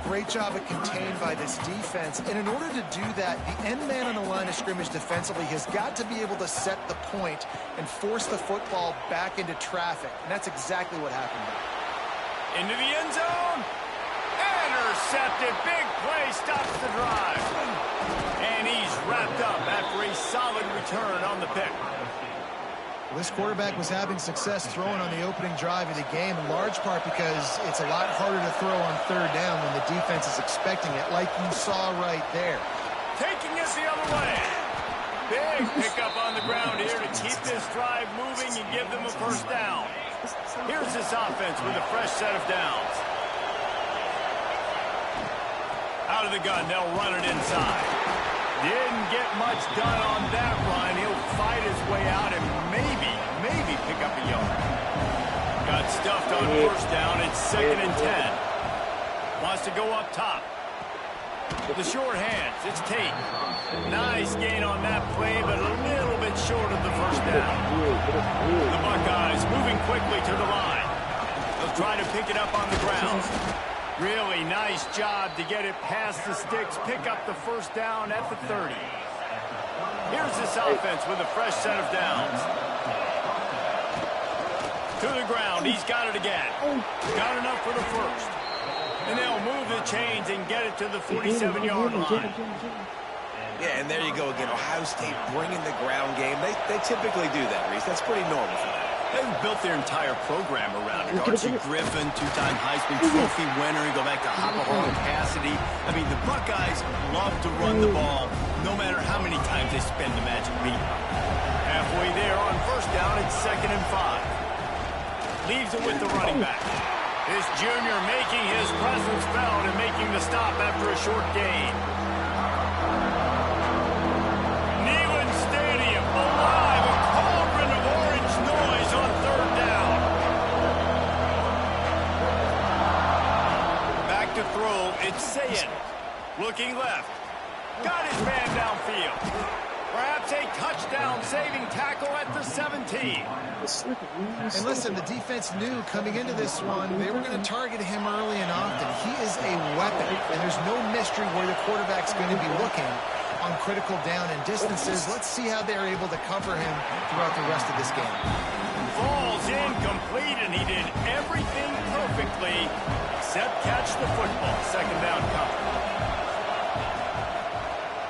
Great job at contained by this defense. And in order to do that, the end man on the line of scrimmage defensively has got to be able to set the point and force the football back into traffic. And that's exactly what happened there. Into the end zone. And intercepted. Big play stops the drive. And he's wrapped up after a solid return on the pick. Well, this quarterback was having success throwing on the opening drive of the game, in large part because it's a lot harder to throw on third down when the defense is expecting it, like you saw right there. Taking it the other way. Big pickup on the ground here to keep this drive moving and give them a first down. Here's this offense with a fresh set of downs. Out of the gun, they'll run it inside. Didn't get much done on that run. He'll fight his way out and maybe pick up a yard. Got stuffed on first down. It's 2nd and 10. Wants to go up top. The short hands. It's Tate. Nice gain on that play, but a little bit short of the first down. The Buckeyes moving quickly to the line. They'll try to pick it up on the ground. Really nice job to get it past the sticks, pick up the first down at the 30. Here's this offense with a fresh set of downs. To the ground, he's got it again. Got enough for the first. And they'll move the chains and get it to the 47-yard line. Yeah, and there you go again. Ohio State bringing the ground game. They typically do that, Reese. That's pretty normal for them. They've built their entire program around it. Archie Griffin, two-time Heisman Trophy winner. You go back to Hopper Cassidy. I mean, the Buckeyes love to run the ball, no matter how many times they spend the magic beat. Halfway there on first down, it's 2nd and 5. Leaves it with the running back. This junior making his presence felt and making the stop after a short gain. Neyland Stadium alive, a cauldron of orange noise on third down. Back to throw, it's Ncaa. Looking left. Got his man downfield. Perhaps a touchdown-saving tackle at the 17. And listen, the defense knew coming into this one, they were going to target him early and often. He is a weapon, and there's no mystery where the quarterback's going to be looking on critical down and distances. Let's see how they're able to cover him throughout the rest of this game. Falls incomplete, and he did everything perfectly except catch the football. 2nd down cover.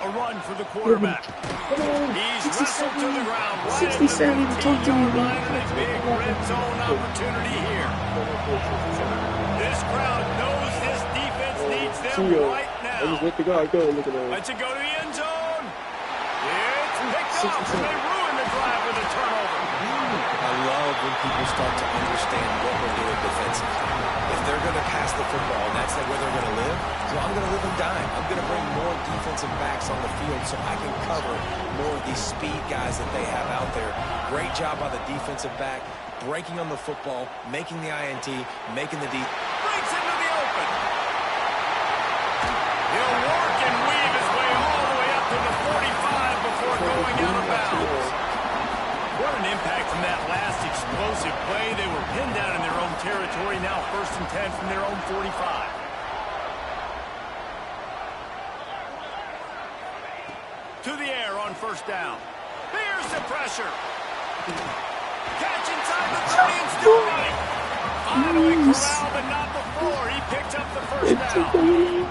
A run for the quarterback. He's wrestled to the ground right at the 15-yard line, and a big red zone opportunity here. This crowd knows this defense needs them right now. Let's go to the end zone. It's picked off, and they ruin the drive with a turnover. I love when people start to understand what we're doing defensively. If they're going to pass the football, and that's where they're going to live, so I'm going to live and dime. I'm going to bring more defensive backs on the field so I can cover more of these speed guys that they have out there. Great job by the defensive back, breaking on the football, making the INT, making the deep. Breaks into the open. He'll work and weave his way all the way up to the 45 before going out of bounds. What an impact from that last explosive play. They were pinned down in their own territory. Now 1st and 10 from their own 45. To the air on first down. Here's the pressure. Catch inside the 30 and still running. Finally corralled, but not before. He picked up the first down.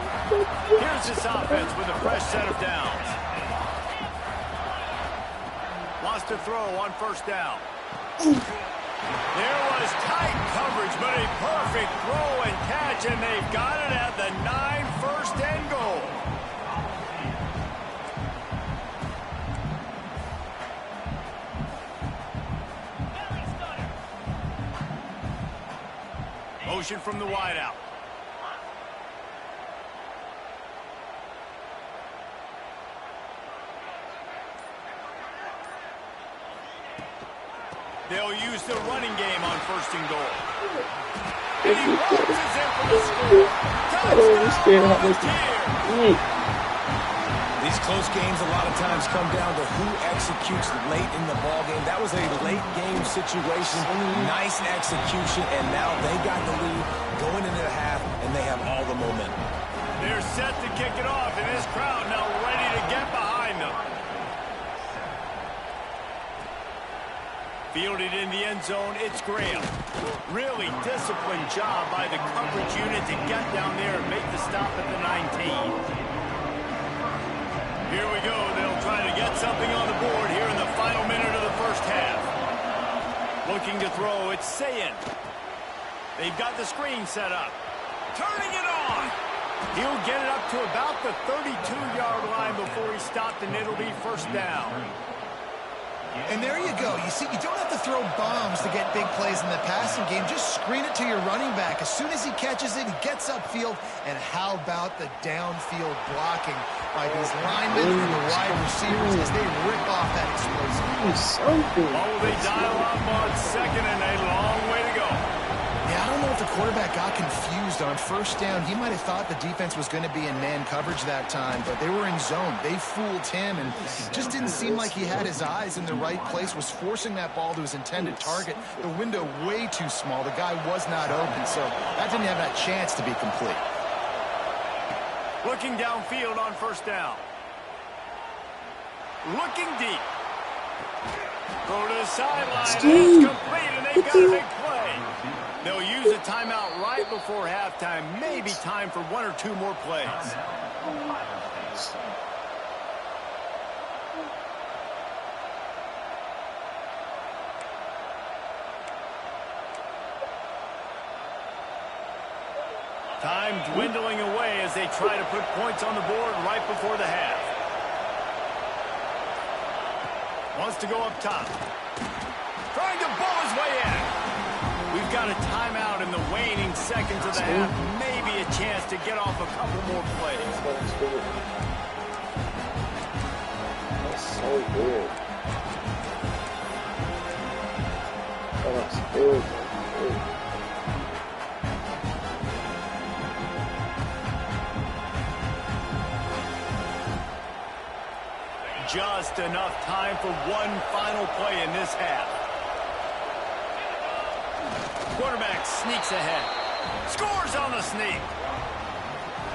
Here's this offense with a fresh set of downs. Lost to throw on first down. There was tight coverage, but a perfect throw and catch, and they've got it at the 9, 1st and goal. Motion from the wideout. They'll use the running game on 1st and goal. And he boxes in for the score. Touchdown! These close games a lot of times come down to who executes late in the ball game. That was a late game situation. Nice execution, and now they got the lead going into the half, and they have all the momentum. They're set to kick it off, and this crowd now ready to get behind them. Fielded in the end zone, it's Graham. Really disciplined job by the coverage unit to get down there and make the stop at the 19. Here we go. They'll try to get something on the board here in the final minute of the first half. Looking to throw, it's Ncaa. They've got the screen set up. Turning it on. He'll get it up to about the 32-yard line before he stopped, and it'll be first down. And there you go. You see, you don't have to throw bombs to get big plays in the passing game. Just screen it to your running back. As soon as he catches it, he gets upfield. And how about the downfield blocking by these linemen and the wide receivers as they rip off that explosive. Oh, they dial up on second, and a long way to go. Yeah, I don't know if the quarterback got confused on first down. He might have thought the defense was going to be in man coverage that time, but they were in zone. They fooled him, and just didn't seem like he had his eyes in the right place, was forcing that ball to his intended target. The window way too small. The guy was not open, so that didn't have that chance to be complete. Looking downfield on first down. Looking deep. Go to the sideline, and it's complete, and they've got a big play. They'll use a timeout right before halftime. Maybe time for one or two more plays. Time dwindling away as they try to put points on the board right before the half. Wants to go up top. Trying to bowl his way in. We've got a timeout in the waning seconds of the half. Maybe a chance to get off a couple more plays. That's so good. That's good. Just enough time for one final play in this half. Quarterback sneaks ahead. Scores on the sneak.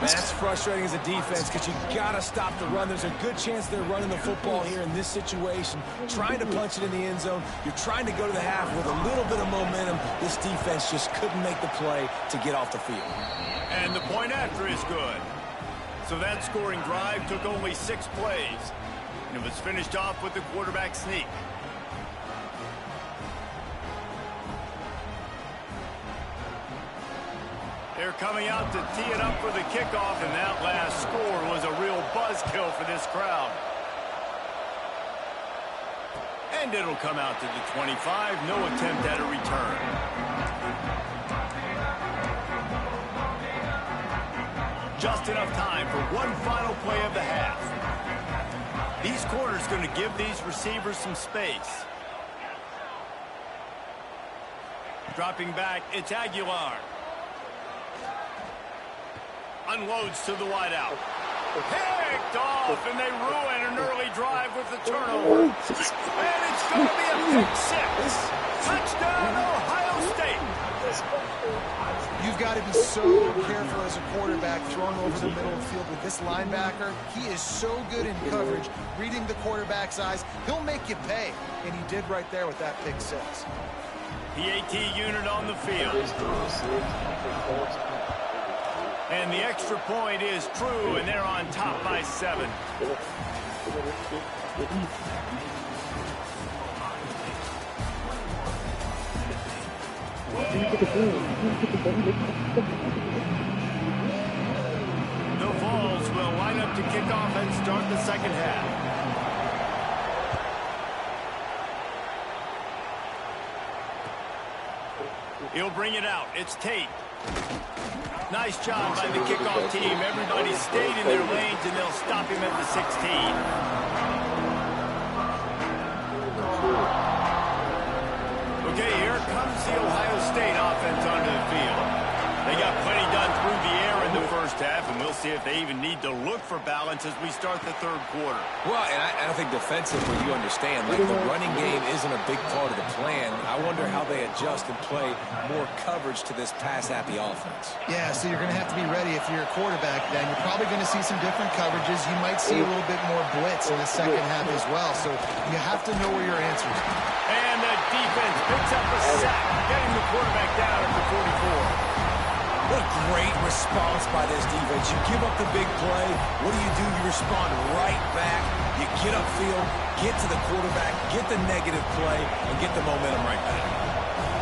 That's frustrating as a defense because you got to stop the run. There's a good chance they're running the football here in this situation, trying to punch it in the end zone. You're trying to go to the half with a little bit of momentum. This defense just couldn't make the play to get off the field. And the point after is good. So that scoring drive took only 6 plays. And it was finished off with the quarterback sneak. They're coming out to tee it up for the kickoff, and that last score was a real buzzkill for this crowd. And it'll come out to the 25. No attempt at a return. Just enough time for one final play of the half. These quarters going to give these receivers some space. Dropping back, it's Aguilar. Unloads to the wideout. Picked off, and they ruin an early drive with the turnover. And it's going to be a pick six. Touchdown, Ohio State. You've got to be so careful as a quarterback throwing over the middle of the field with this linebacker. He is so good in coverage, reading the quarterback's eyes. He'll make you pay, and he did right there with that pick six. PAT unit on the field. And the extra point is true, and they're on top by 7. The Vols will line up to kick off and start the second half. He'll bring it out. It's Tate. Nice job by the kickoff team. Everybody stayed in their lanes, and they'll stop him at the 16. Okay, here comes the Ohio State offense onto the field. They got plenty done through the air in the first half, and we'll see if they even need to look for balance as we start the third quarter. Well, and I think defensively, you understand, like the running game isn't a big part of the plan. I wonder how they adjust and play more coverage to this pass-happy offense. Yeah, so you're going to have to be ready if you're a quarterback then. You're probably going to see some different coverages. You might see a little bit more blitz in the second half as well. So you have to know where your answers are. And the defense picks up a sack, getting the quarterback down at the 44. What a great response by this defense. You give up the big play. What do? You respond right back. You get upfield, get to the quarterback, get the negative play, and get the momentum right back.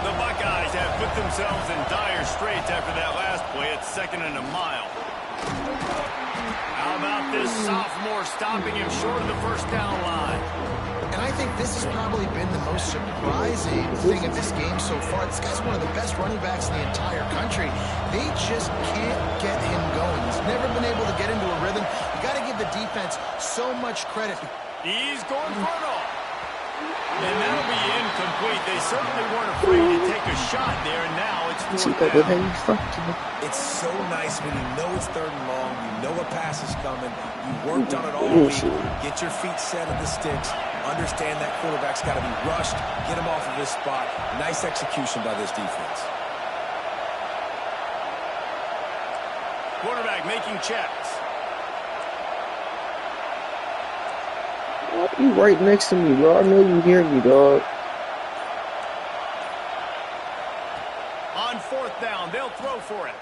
The Buckeyes have put themselves in dire straits after that last play. It's 2nd and a mile. How about this sophomore stopping him short of the first down line? And I think this has probably been the most surprising thing of this game so far. This guy's one of the best running backs in the entire country. They just can't get him going. He's never been able to get into a rhythm. You got to give the defense so much credit. He's going for it all. And that'll be incomplete. They certainly weren't afraid to take a shot there, and now it's 4th down. It's so nice when you know it's 3rd and long, you know a pass is coming, you worked on it all week, get your feet set at the sticks, understand that quarterback's got to be rushed, get him off of his spot. Nice execution by this defense. Quarterback making checks. You right next to me, bro. I know you hear me, dog. On 4th down, they'll throw for it.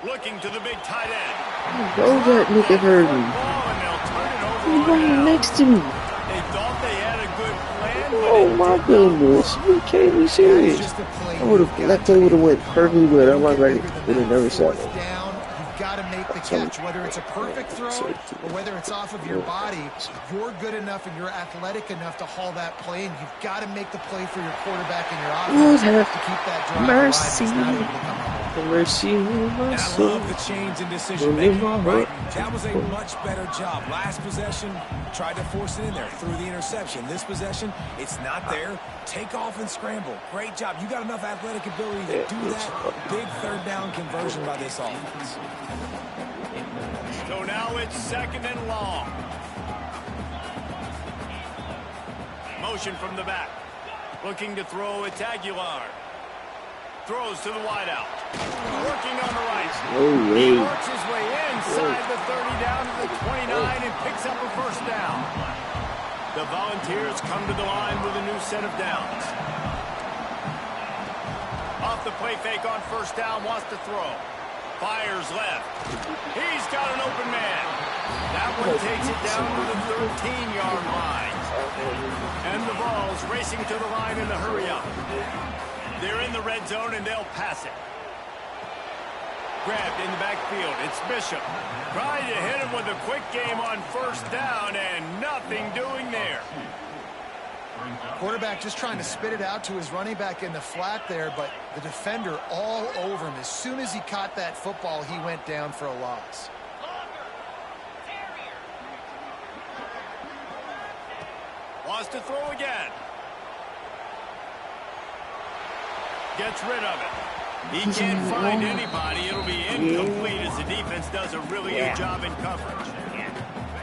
Looking to the big tight end. Bro, that nigga heard me. You right next to me. They thought they had a good plan, but oh my goodness, you can't be serious. That play would have went perfectly good. I was ready. Would have never said it. Got to make the catch, whether it's a perfect throw or whether it's off of your body. You're good enough and you're athletic enough to haul that play, and you've got to make the play for your quarterback and your offense to keep that drive mercy. Mercy, and I love the change in decision making. Right? That was a much better job. Last possession, tried to force it in there through the interception. This possession, it's not there. Take off and scramble. Great job. You got enough athletic ability to do that. Big 3rd down conversion by this offense. So now it's 2nd and long. Motion from the back. Looking to throw, it's Aguilar. Throws to the wideout. Working on the right. He works his way inside the 30 down to the 29 and picks up a 1st down. The Volunteers come to the line with a new set of downs. Off the play fake on 1st down, wants to throw. Fires left. He's got an open man. That one takes it down to the 13-yard line. And the ball's racing to the line in the hurry-up. They're in the red zone, and they'll pass it. Grabbed in the backfield. It's Bishop. Trying to hit him with a quick game on 1st down, and nothing doing there. Quarterback just trying to spit it out to his running back in the flat there, but the defender all over him. As soon as he caught that football, he went down for a loss. Wants to throw again. Gets rid of it. He can't find anybody. It'll be incomplete as the defense does a really good job in coverage.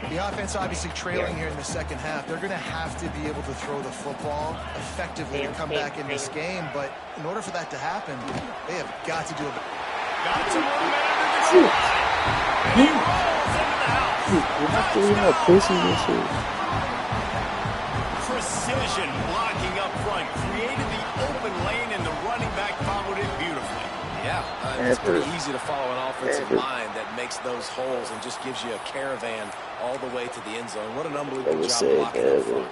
The offense obviously trailing here in the second half. They're going to have to be able to throw the football effectively to come back in this game. But in order for that to happen, they have got to do it. Got some momentum to the goal line. And he rolls into the house. Precision blocking up front. Created the open lane, and the running back followed it beautifully. Yeah, it's pretty easy to follow an offensive line that makes those holes and just gives you a caravan all the way to the end zone. What an unbelievable job blocking up front.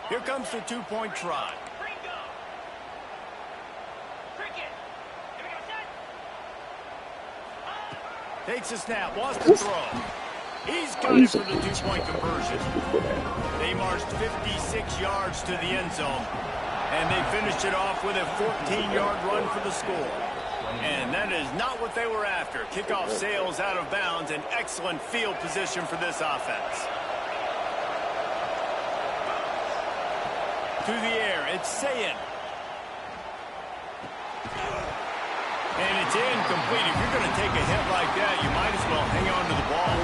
Here comes the two-point try. Takes a snap, wants to throw. He's got it for the two-point conversion. They marched 56 yards to the end zone, and they finished it off with a 14-yard run for the score. And that is not what they were after. Kickoff sails out of bounds, an excellent field position for this offense. To the air, it's Ncaa. And it's incomplete. If you're going to take a hit like that, you might as well hang on to the ball.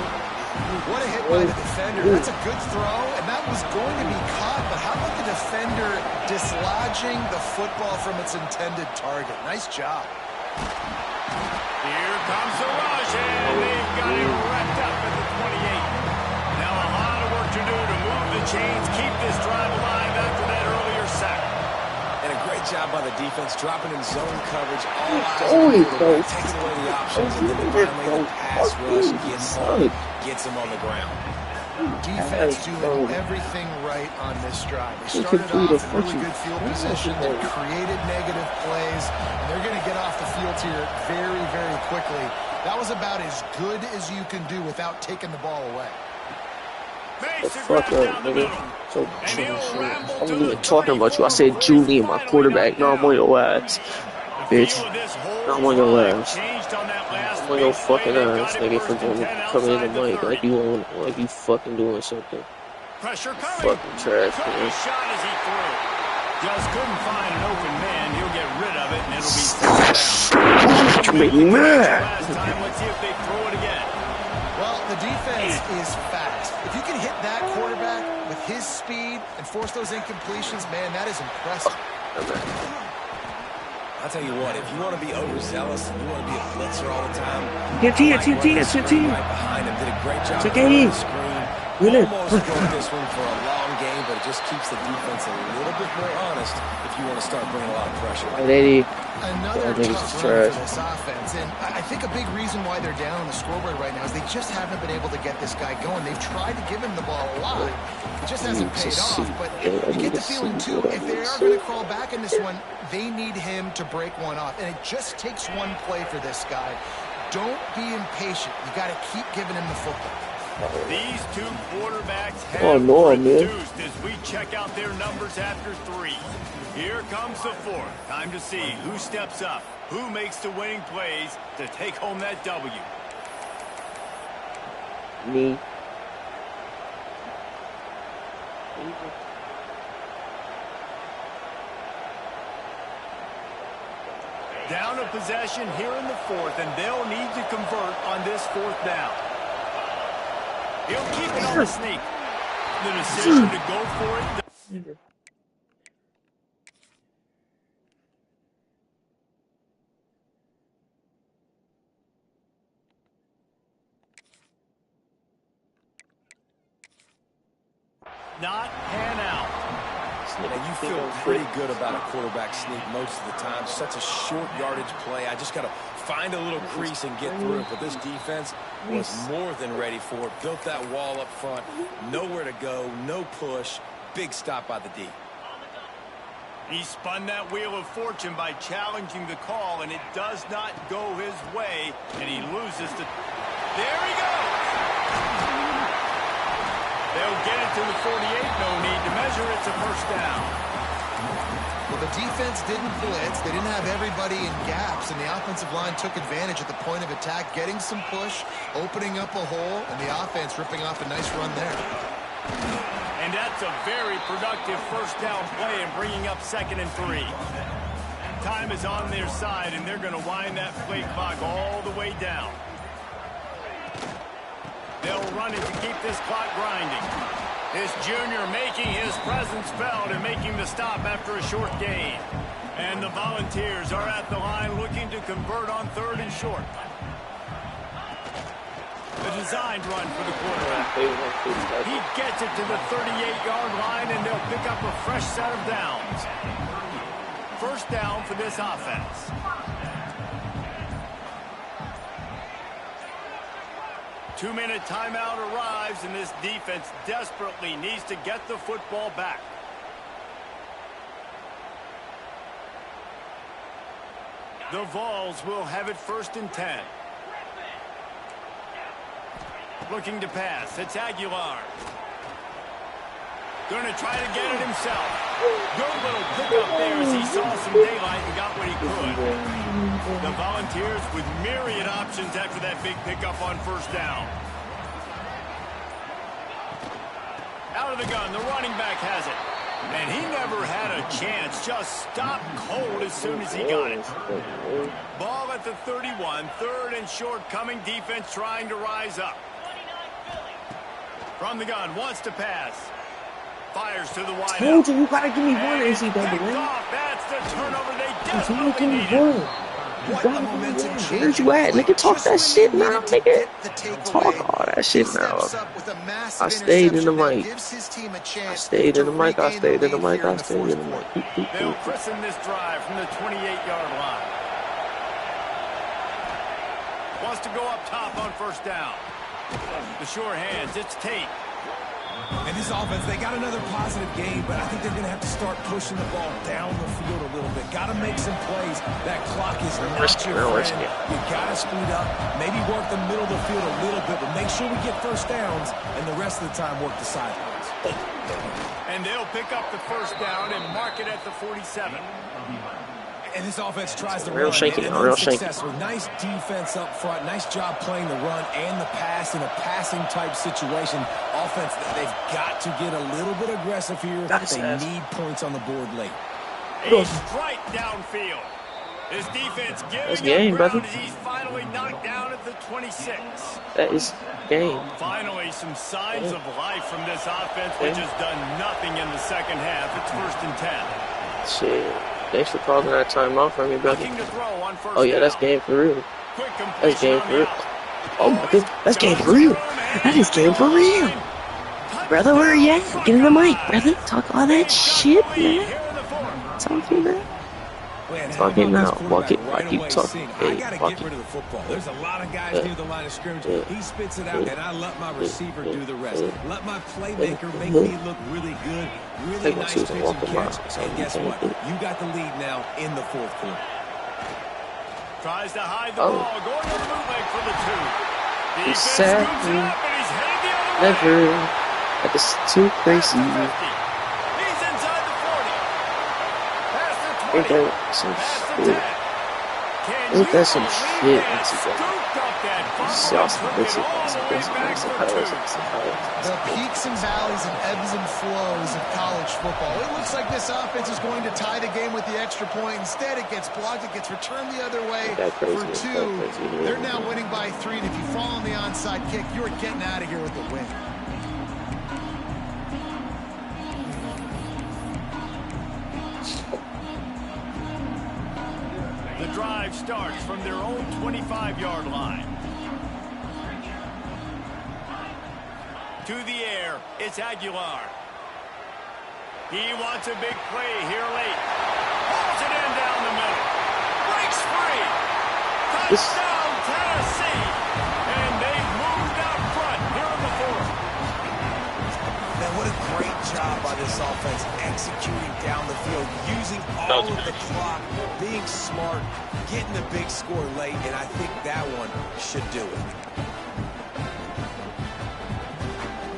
What a hit by the defender. That's a good throw, and that was going to be caught, but how about the defender dislodging the football from its intended target? Nice job. Here comes the rush, and they've got him wrapped up at the 28. Now a lot of work to do to move the chains, keep this drive alive after that earlier sack. And a great job by the defense, dropping in zone coverage, all eyes on the quarterback, taking away the options, and then finally the pass rush gets him on the ground. Defense doing everything right on this drive. They started off in really good field position. They created negative plays, and they're going to get off the field here very, very quickly. That was about as good as you can do without taking the ball away. The fuck up, nigga. So, I wasn't even talking about you. I said Julian, my quarterback. No, I'm on your ass, bitch. No, I'm on your ass. I'm on your fucking ass, nigga, for coming in the mic like you fucking doing something. Fucking trash, man. Just couldn't find an open man. He'll get rid of it, and it'll be third down. You make me mad. Let's see if they throw it again. Well, the defense is fast. If you can hit that quarterback with his speed and force those incompletions, man, that is impressive. I'll tell you what, if you want to be overzealous and you want to be a blitzer all the time, it's your team. Right behind him, did a great job on the screen. Almost going this one for a long game, but it just keeps the defense a little bit more honest if you want to start bringing a lot of pressure. Another tough run for this offense, and I think a big reason why they're down on the scoreboard right now is they just haven't been able to get this guy going. They've tried to give him the ball a lot. It just hasn't paid off, but you get the feeling, too, if they are going to crawl back in this one, they need him to break one off, and it just takes one play for this guy. Don't be impatient. You got to keep giving him the football. These two quarterbacks have reduced as we check out their numbers after 3. Here comes the 4th. Time to see who steps up, who makes the winning plays to take home that W. Me. Down a possession here in the 4th, and they'll need to convert on this 4th down. He'll keep it on the sneak. The decision to go for it. Not pan out. Now, you feel pretty good about a quarterback sneak most of the time. Such a short yardage play. I just got to find a little crease and get through it. But this defense was more than ready for it. Built that wall up front. Nowhere to go. No push. Big stop by the D. He spun that wheel of fortune by challenging the call, and it does not go his way, and he loses the... There he goes! They'll get it to the 48. No need to measure. It's a first down. Well, the defense didn't blitz. They didn't have everybody in gaps, and the offensive line took advantage at the point of attack, getting some push, opening up a hole, and the offense ripping off a nice run there. And that's a very productive first down play and bringing up 2nd and 3. Time is on their side, and they're going to wind that play clock all the way down. They'll run it to keep this clock grinding. This junior making his presence felt and making the stop after a short gain. And the Volunteers are at the line looking to convert on 3rd and short. The designed run for the quarterback. He gets it to the 38-yard line, and they'll pick up a fresh set of downs. First down for this offense. Two-minute timeout arrives, and this defense desperately needs to get the football back. The Vols will have it 1st and 10. Looking to pass. It's Aguilar. Going to try to get it himself. Good little pickup there as he saw some daylight and got what he could. The Volunteers with myriad options after that big pickup on first down. Out of the gun, the running back has it. And he never had a chance. Just stopped cold as soon as he got it. Ball at the 31. Third and short coming. Defense trying to rise up. From the gun. Wants to pass. Fires to the wide. Told you gotta give me one, NCAA. That's the turnover they desperately needed. Where's you at? Nigga, talk that shit now, nigga. Talk all that shit now. I stayed in the mic. I stayed in the mic. I stayed in the mic. I stayed in the mic. They'll christen this drive from the 28-yard line. Wants to go up top on first down. The sure hands. It's Tate. And this offense, they got another positive game, but I think they're going to have to start pushing the ball down the field a little bit. Got to make some plays. That clock is not your friend. You got to speed up, maybe work the middle of the field a little bit, but make sure we get first downs, and the rest of the time work the sidelines. And they'll pick up the first down and mark it at the 47. And this offense tries to real run. shaky, and real shaky. Nice defense up front. Nice job playing the run and the pass in a passing type situation. Offense, they've got to get a little bit aggressive here. They need points on the board late. A strike downfield. His defense giving game, brother. As he's finally knocked down at the 26. That is game. Finally, some signs of life from this offense, which has done nothing in the second half. It's 1st and 10. Shit. Thanks for calling that timeout for me, brother. Oh, yeah, that's game for real. That's game for real. Oh, my goodness. That's game for real. That is game for real. Brother, where are you at? Get in the mic, brother. Talk all that shit, man. Talking now. Talking now. Walk it. I keep talking. Hey, walk it. There's a lot of guys near the line of scrimmage. He spits it out, and I let my receiver do the rest. Let my playmaker make me look really good. Really nice pitch and catch. And guess what? You got the lead now in the fourth quarter. Tries to hide the ball. Going to the bootleg for the 2. It's sad. Never. That is too crazy. He's inside the 40. Past the 20. Ain't that some shit? Ain't that some shit? The peaks and valleys and ebbs and flows of college football. It looks like this offense is going to tie the game with the extra point. Instead, it gets blocked. It gets returned the other way for 2. They're now winning by 3. And if you fall on the onside kick, you're getting out of here with the win. The drive starts from their own 25-yard line. To the air, it's Aguilar. He wants a big play here late. Pulls it in down the middle. Breaks free. Touchdown, Tennessee. And they've moved out front here in the 4th. Man, what a great job by this offense executing down the field, using all of the clock, being smart, getting the big score late, and I think that one should do it.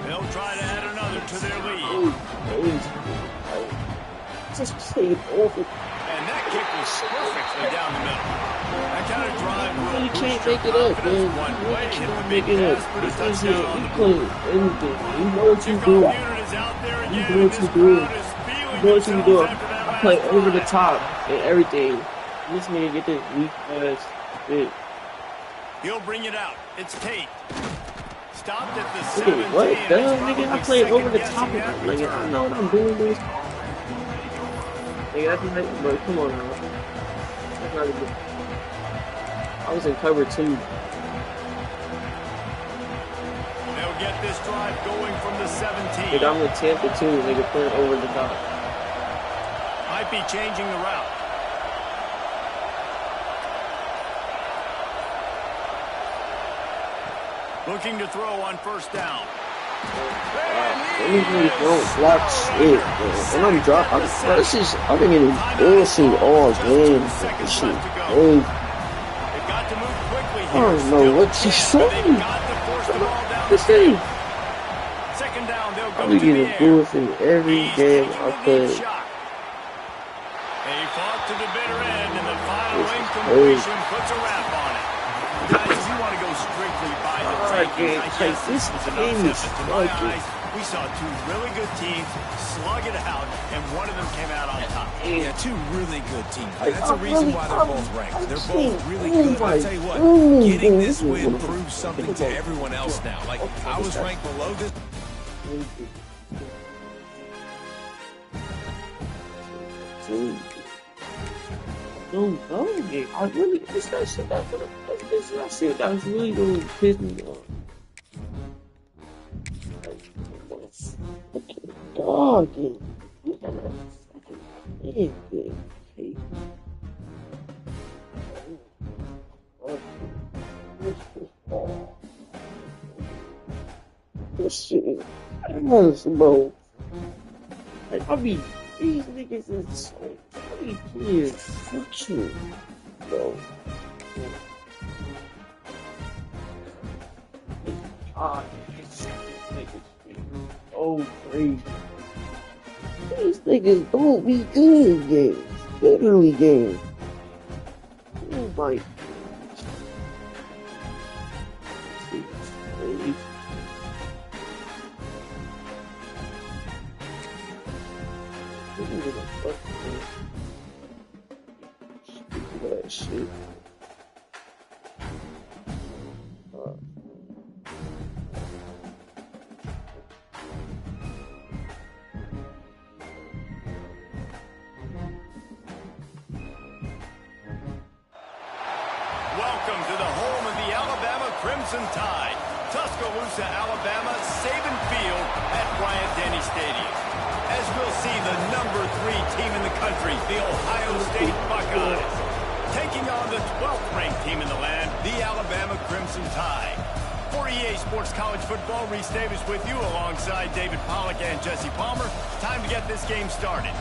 They'll try to add another to their lead. Just played over. And that kick was perfectly down the middle. That kind of drive You can't make it up, man. You can't make it up. Because you play anything. You know what you do. You know what you do. You know what you do. I play over the top and everything. This nigga get this weak ass shit. He'll bring it out. It's Tate. Stopped at the 17. What? Damn, nigga, I played over the top of it. Nigga, I know what I'm doing, dude. Nigga, that's not, bro, come on now. That's not good. I was in cover 2. They'll get this drive going from the 17. Nigga, I'm in Tampa 2, nigga, playing over the top. Might be changing the route. Looking to throw on first down. Anything don't block shit, man. And I'm dropping. I've been getting bullshit all game. This shit, man. I don't know what you're saying. This thing. I've been getting bullshit every game I play. They fought to the bitter end, and the final incompletion puts a wrap on it. Guys, if you want to go strictly by the this game is fucking We saw two really good teams slug it out, and one of them came out on top. Yeah, two really good teams. That's the reason why they're both ranked. They're both really good. I'll tell you what, getting this win proves something to everyone else now. Like, I was ranked below this. No, I really, it's that shit that was really going to piss me off. Dog, dude. This shit is bro. Like, I mean, these niggas is so funny kids. Fuck you, bro. God, these niggas so crazy. These niggas don't be good in games. Literally games. Oh my. That shit. Welcome to the home of the Alabama Crimson Tide. Tuscaloosa, Alabama, Saban Field at Bryant-Denny Stadium. As we'll see, the number 3 team in the country, the Ohio State Buckeyes, taking on the 12th ranked team in the land, the Alabama Crimson Tide. For EA Sports College Football, Reese Davis with you alongside David Pollack and Jesse Palmer. Time to get this game started.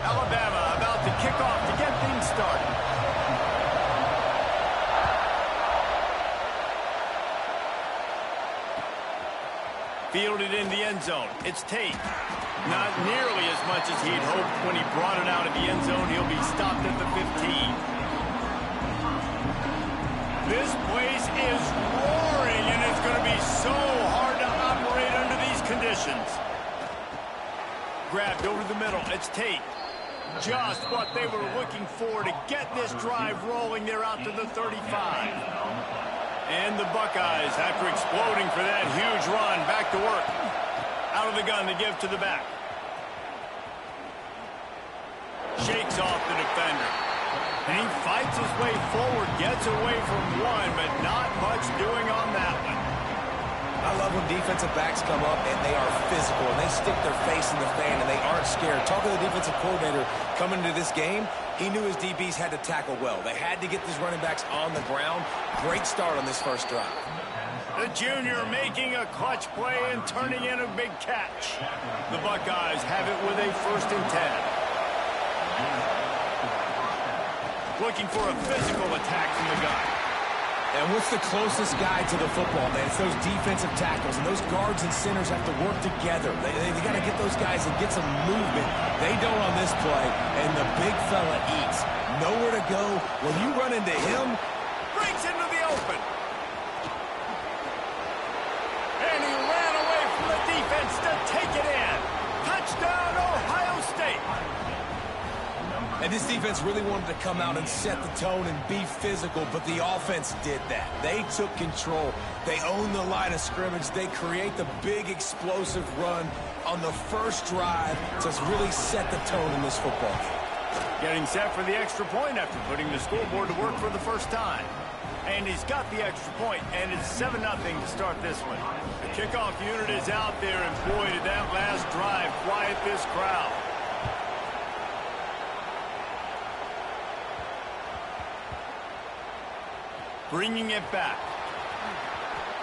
Alabama about to kick off to get things started. Fielded in the end zone. It's Tate. Not nearly as much as he'd hoped when he brought it out of the end zone. He'll be stopped at the 15. This place is roaring, and it's going to be so hard to operate under these conditions. Grabbed over the middle. It's Tate. Just what they were looking for to get this drive rolling. They're out to the 35. And the Buckeyes, after exploding for that huge run, back to work. Out of the gun to give to the back. Shakes off the defender. And he fights his way forward, gets away from one, but not much doing on that one. I love when defensive backs come up and they are physical and they stick their face in the fan and they aren't scared. Talking to the defensive coordinator coming into this game, he knew his DBs had to tackle well. They had to get these running backs on the ground. Great start on this first drive. The junior making a clutch play and turning in a big catch. The Buckeyes have it with a 1st and 10. Looking for a physical attack from the gun. And what's the closest guy to the football, man? It's those defensive tackles, and those guards and centers have to work together. They got to get those guys and get some movement. They don't on this play, and the big fella eats. Nowhere to go. When you run into him, breaks into the open. And he ran away from the defense to take it in. Touchdown, Ohio State. And this defense really wanted to come out and set the tone and be physical, but the offense did that. They took control. They owned the line of scrimmage. They create the big explosive run on the first drive to really set the tone in this football game. Getting set for the extra point after putting the scoreboard to work for the first time. And he's got the extra point, and it's 7-0 to start this one. The kickoff unit is out there, and boy, did that last drive quiet this crowd. Bringing it back.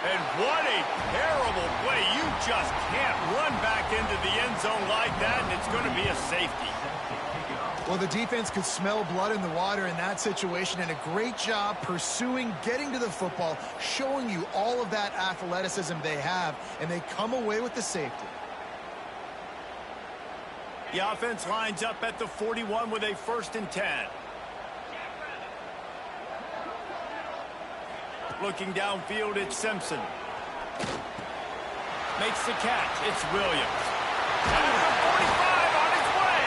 And what a terrible play. You just can't run back into the end zone like that, and it's going to be a safety. Well, the defense could smell blood in the water in that situation, and a great job pursuing, getting to the football, showing you all of that athleticism they have, and they come away with the safety. The offense lines up at the 41 with a 1st and 10. Looking downfield, it's Simpson. Makes the catch. It's Williams. At the 45 on his way.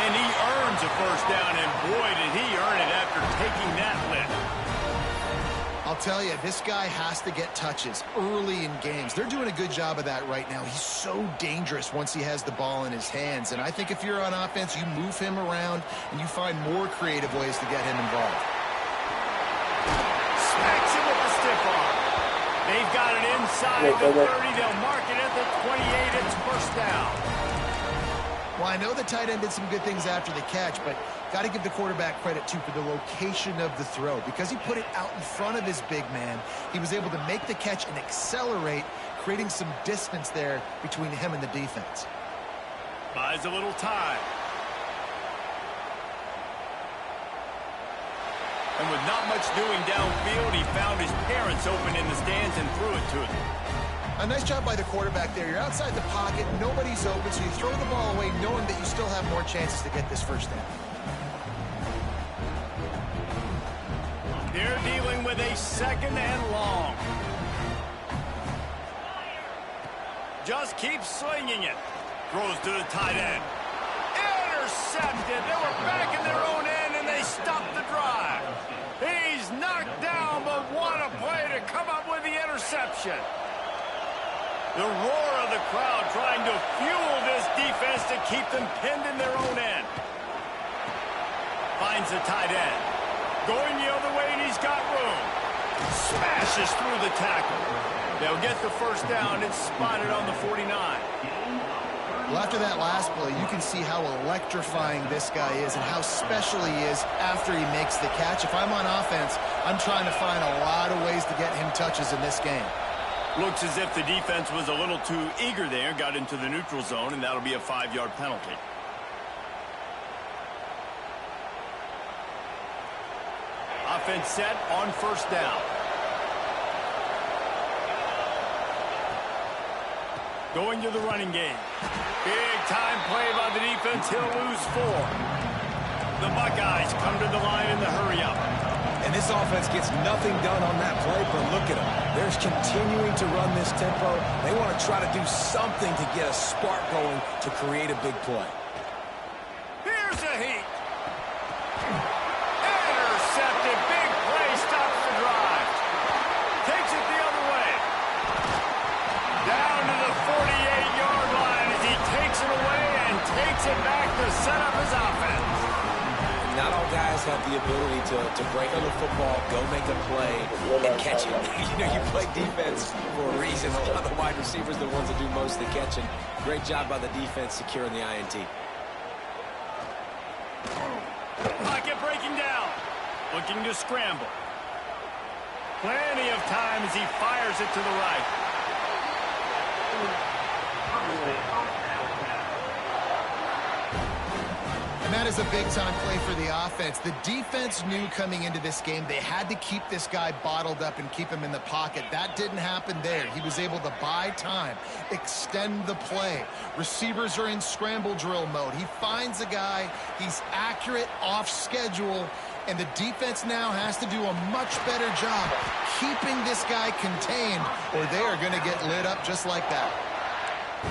And he earns a 1st down, and boy, did he earn it after taking that lift. I'll tell you, this guy has to get touches early in games. They're doing a good job of that right now. He's so dangerous once he has the ball in his hands. And I think if you're on offense, you move him around and you find more creative ways to get him involved. Smacks him with the stiff arm. They've got it inside the 30. They'll mark it at the 28. It's 1st down. Well, I know the tight end did some good things after the catch, but got to give the quarterback credit, too, for the location of the throw. Because he put it out in front of his big man, he was able to make the catch and accelerate, creating some distance there between him and the defense. Buys a little time. And with not much doing downfield, he found his parents open in the stands and threw it to them. A nice job by the quarterback there. You're outside the pocket, nobody's open, so you throw the ball away knowing that you still have more chances to get this 1st down. They're dealing with a 2nd and long. Just keeps slinging it. Throws to the tight end. Intercepted. They were back in their own end, and they stopped the drive. He's knocked down, but what a play to come up with the interception. The roar of the crowd trying to fuel this defense to keep them pinned in their own end. Finds the tight end. Going the other way, and he's got room. Smashes through the tackle. They'll get the 1st down. It's spotted on the 49. Well, after that last play, you can see how electrifying this guy is and how special he is after he makes the catch. If I'm on offense, I'm trying to find a lot of ways to get him touches in this game. Looks as if the defense was a little too eager there, got into the neutral zone, and that'll be a 5-yard penalty. Offense set on 1st down. Going to the running game. Big time play by the defense. He'll lose 4. The Buckeyes come to the line in the hurry-up. And this offense gets nothing done on that play, but look at them. They're continuing to run this tempo. They want to try to do something to get a spark going to create a big play. Here's a heat. Intercepted. Big play. Stops the drive. Takes it the other way. Down to the 48-yard line as he takes it away and takes it back to set up his offense. Not all guys have the ability to break on the football, go make a play, and catch it. You play defense for a reason. A lot of the wide receivers are the ones that do most of the catching. Great job by the defense securing the INT. Pocket breaking down. Looking to scramble. Plenty of time as he fires it to the right. And that is a big-time play for the offense. The defense knew coming into this game they had to keep this guy bottled up and keep him in the pocket. That didn't happen there. He was able to buy time, extend the play. Receivers are in scramble drill mode. He finds a guy. He's accurate, off schedule, and the defense now has to do a much better job keeping this guy contained, or they are going to get lit up just like that.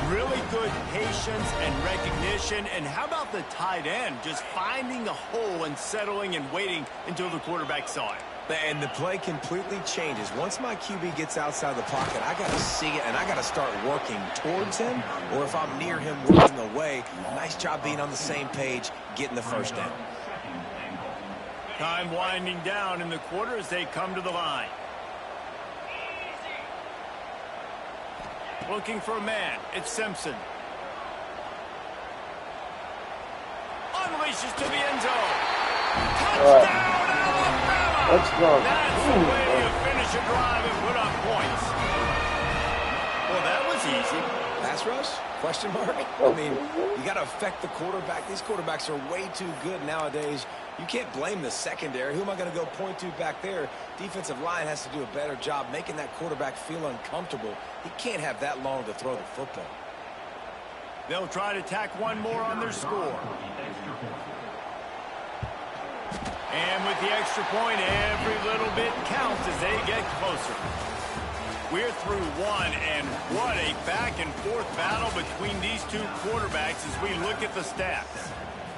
Really good patience and recognition. And how about the tight end just finding the hole and settling and waiting until the quarterback saw it? And the play completely changes. Once my QB gets outside the pocket, I got to see it, and I got to start working towards him, or if I'm near him, working away. Nice job being on the same page, getting the 1st down. Time winding down in the quarter as they come to the line. Looking for a man. It's Simpson. Unleashes to the end zone. Touchdown, Alabama! That's the way to finish a drive and put up points. Well, that was easy. Pass rush? Question mark? I mean, you got to affect the quarterback. These quarterbacks are way too good nowadays. You can't blame the secondary. Who am I going to go point to back there? Defensive line has to do a better job making that quarterback feel uncomfortable. He can't have that long to throw the football. They'll try to tack one more on their score. And with the extra point, every little bit counts as they get closer. We're through one, and what a back-and-forth battle between these two quarterbacks as we look at the stats.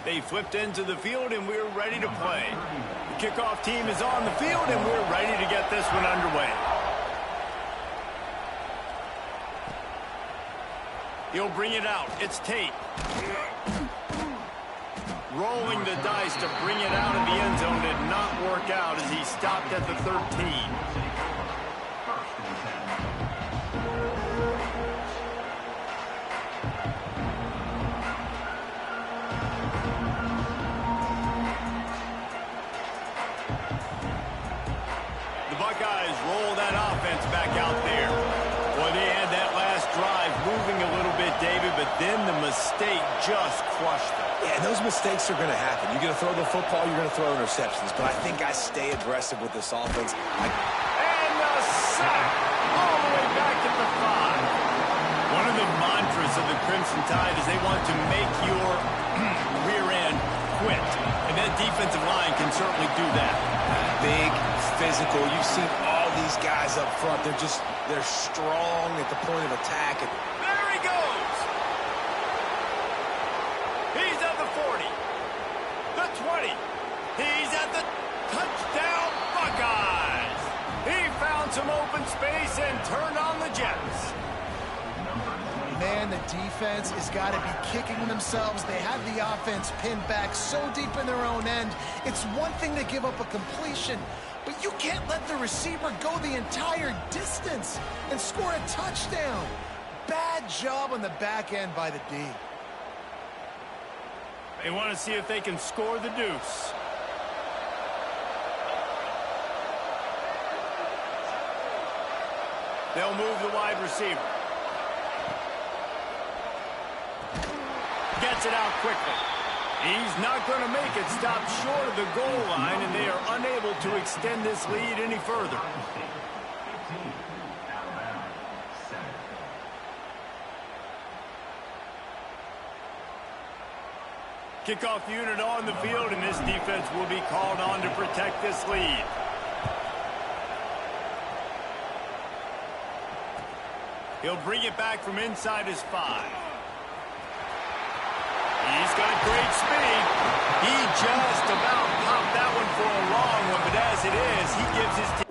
They flipped into the field, and we're ready to play. The kickoff team is on the field, and we're ready to get this one underway. He'll bring it out. It's Tate. Rolling the dice to bring it out of the end zone did not work out as he stopped at the 13. The Buckeyes roll that offense back out there. Well, they had that last drive moving a little bit, David, but then the mistake just crushed them. Yeah, and those mistakes are going to happen. You're going to throw the football, you're going to throw interceptions. But I think I stay aggressive with this offense. And the sack all the way back at the 5. One of the mantras of the Crimson Tide is they want to make your rear end quit. And that defensive line can certainly do that. Big, physical. You've seen all these guys up front. They're strong at the point of attack. And there he goes. He's at the 40. The 20. He's at the touchdown Buckeyes. He found some open space and turned on the Jets. Man, the defense has got to be kicking themselves. They have the offense pinned back so deep in their own end. It's one thing to give up a completion, but you can't let the receiver go the entire distance and score a touchdown. Bad job on the back end by the D. They want to see if they can score the deuce. They'll move the wide receiver. Gets it out quickly. He's not going to make it. Stop short of the goal line, and they are unable to extend this lead any further. Kickoff unit on the field, and this defense will be called on to protect this lead. He'll bring it back from inside his 5. He's got great speed. He just about popped that one for a long one, but as it is, he gives his team.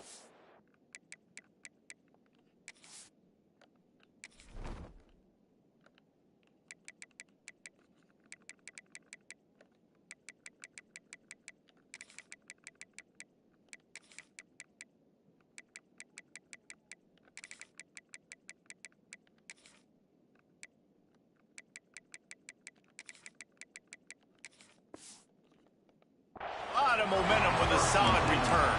A lot of momentum with a solid return.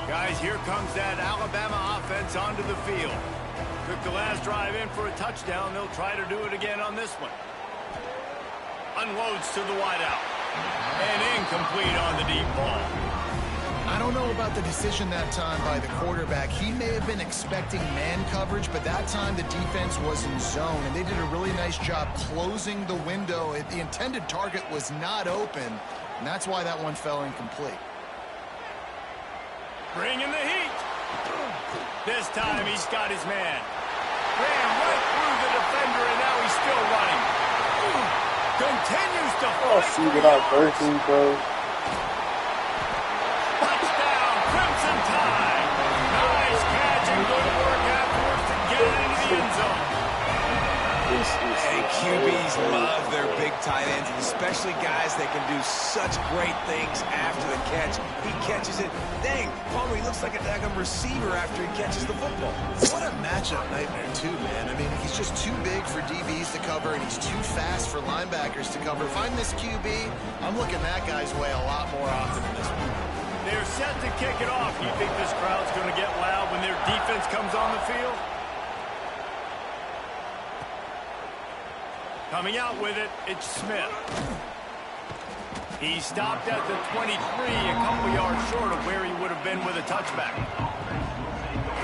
Guys, here comes that Alabama offense onto the field. Took the last drive in for a touchdown. They'll try to do it again on this one. Unloads to the wideout. And incomplete on the deep ball. I don't know about the decision that time by the quarterback. He may have been expecting man coverage, but that time the defense was in zone, and they did a really nice job closing the window. The intended target was not open, and that's why that one fell incomplete. Bringing the heat. This time he's got his man. Ran right through the defender, and now he's still running. Continues to fight. Oh, see without birthing, bro. Touchdown, Crimson Tide. Nice catch and good work afterwards to get it into the end zone. And QBs love their big tight ends, especially guys that can do such great things after the catch. He catches it. Dang, Palmer, he looks like a daggum receiver after he catches the football. What a matchup nightmare, too, man. I mean, he's just too big for DBs to cover, and he's too fast for linebackers to cover. If I'm this QB, I'm looking that guy's way a lot more often than this one. They're set to kick it off. You think this crowd's going to get loud when their defense comes on the field? Coming out with it, it's Smith. He stopped at the 23, a couple yards short of where he would have been with a touchback.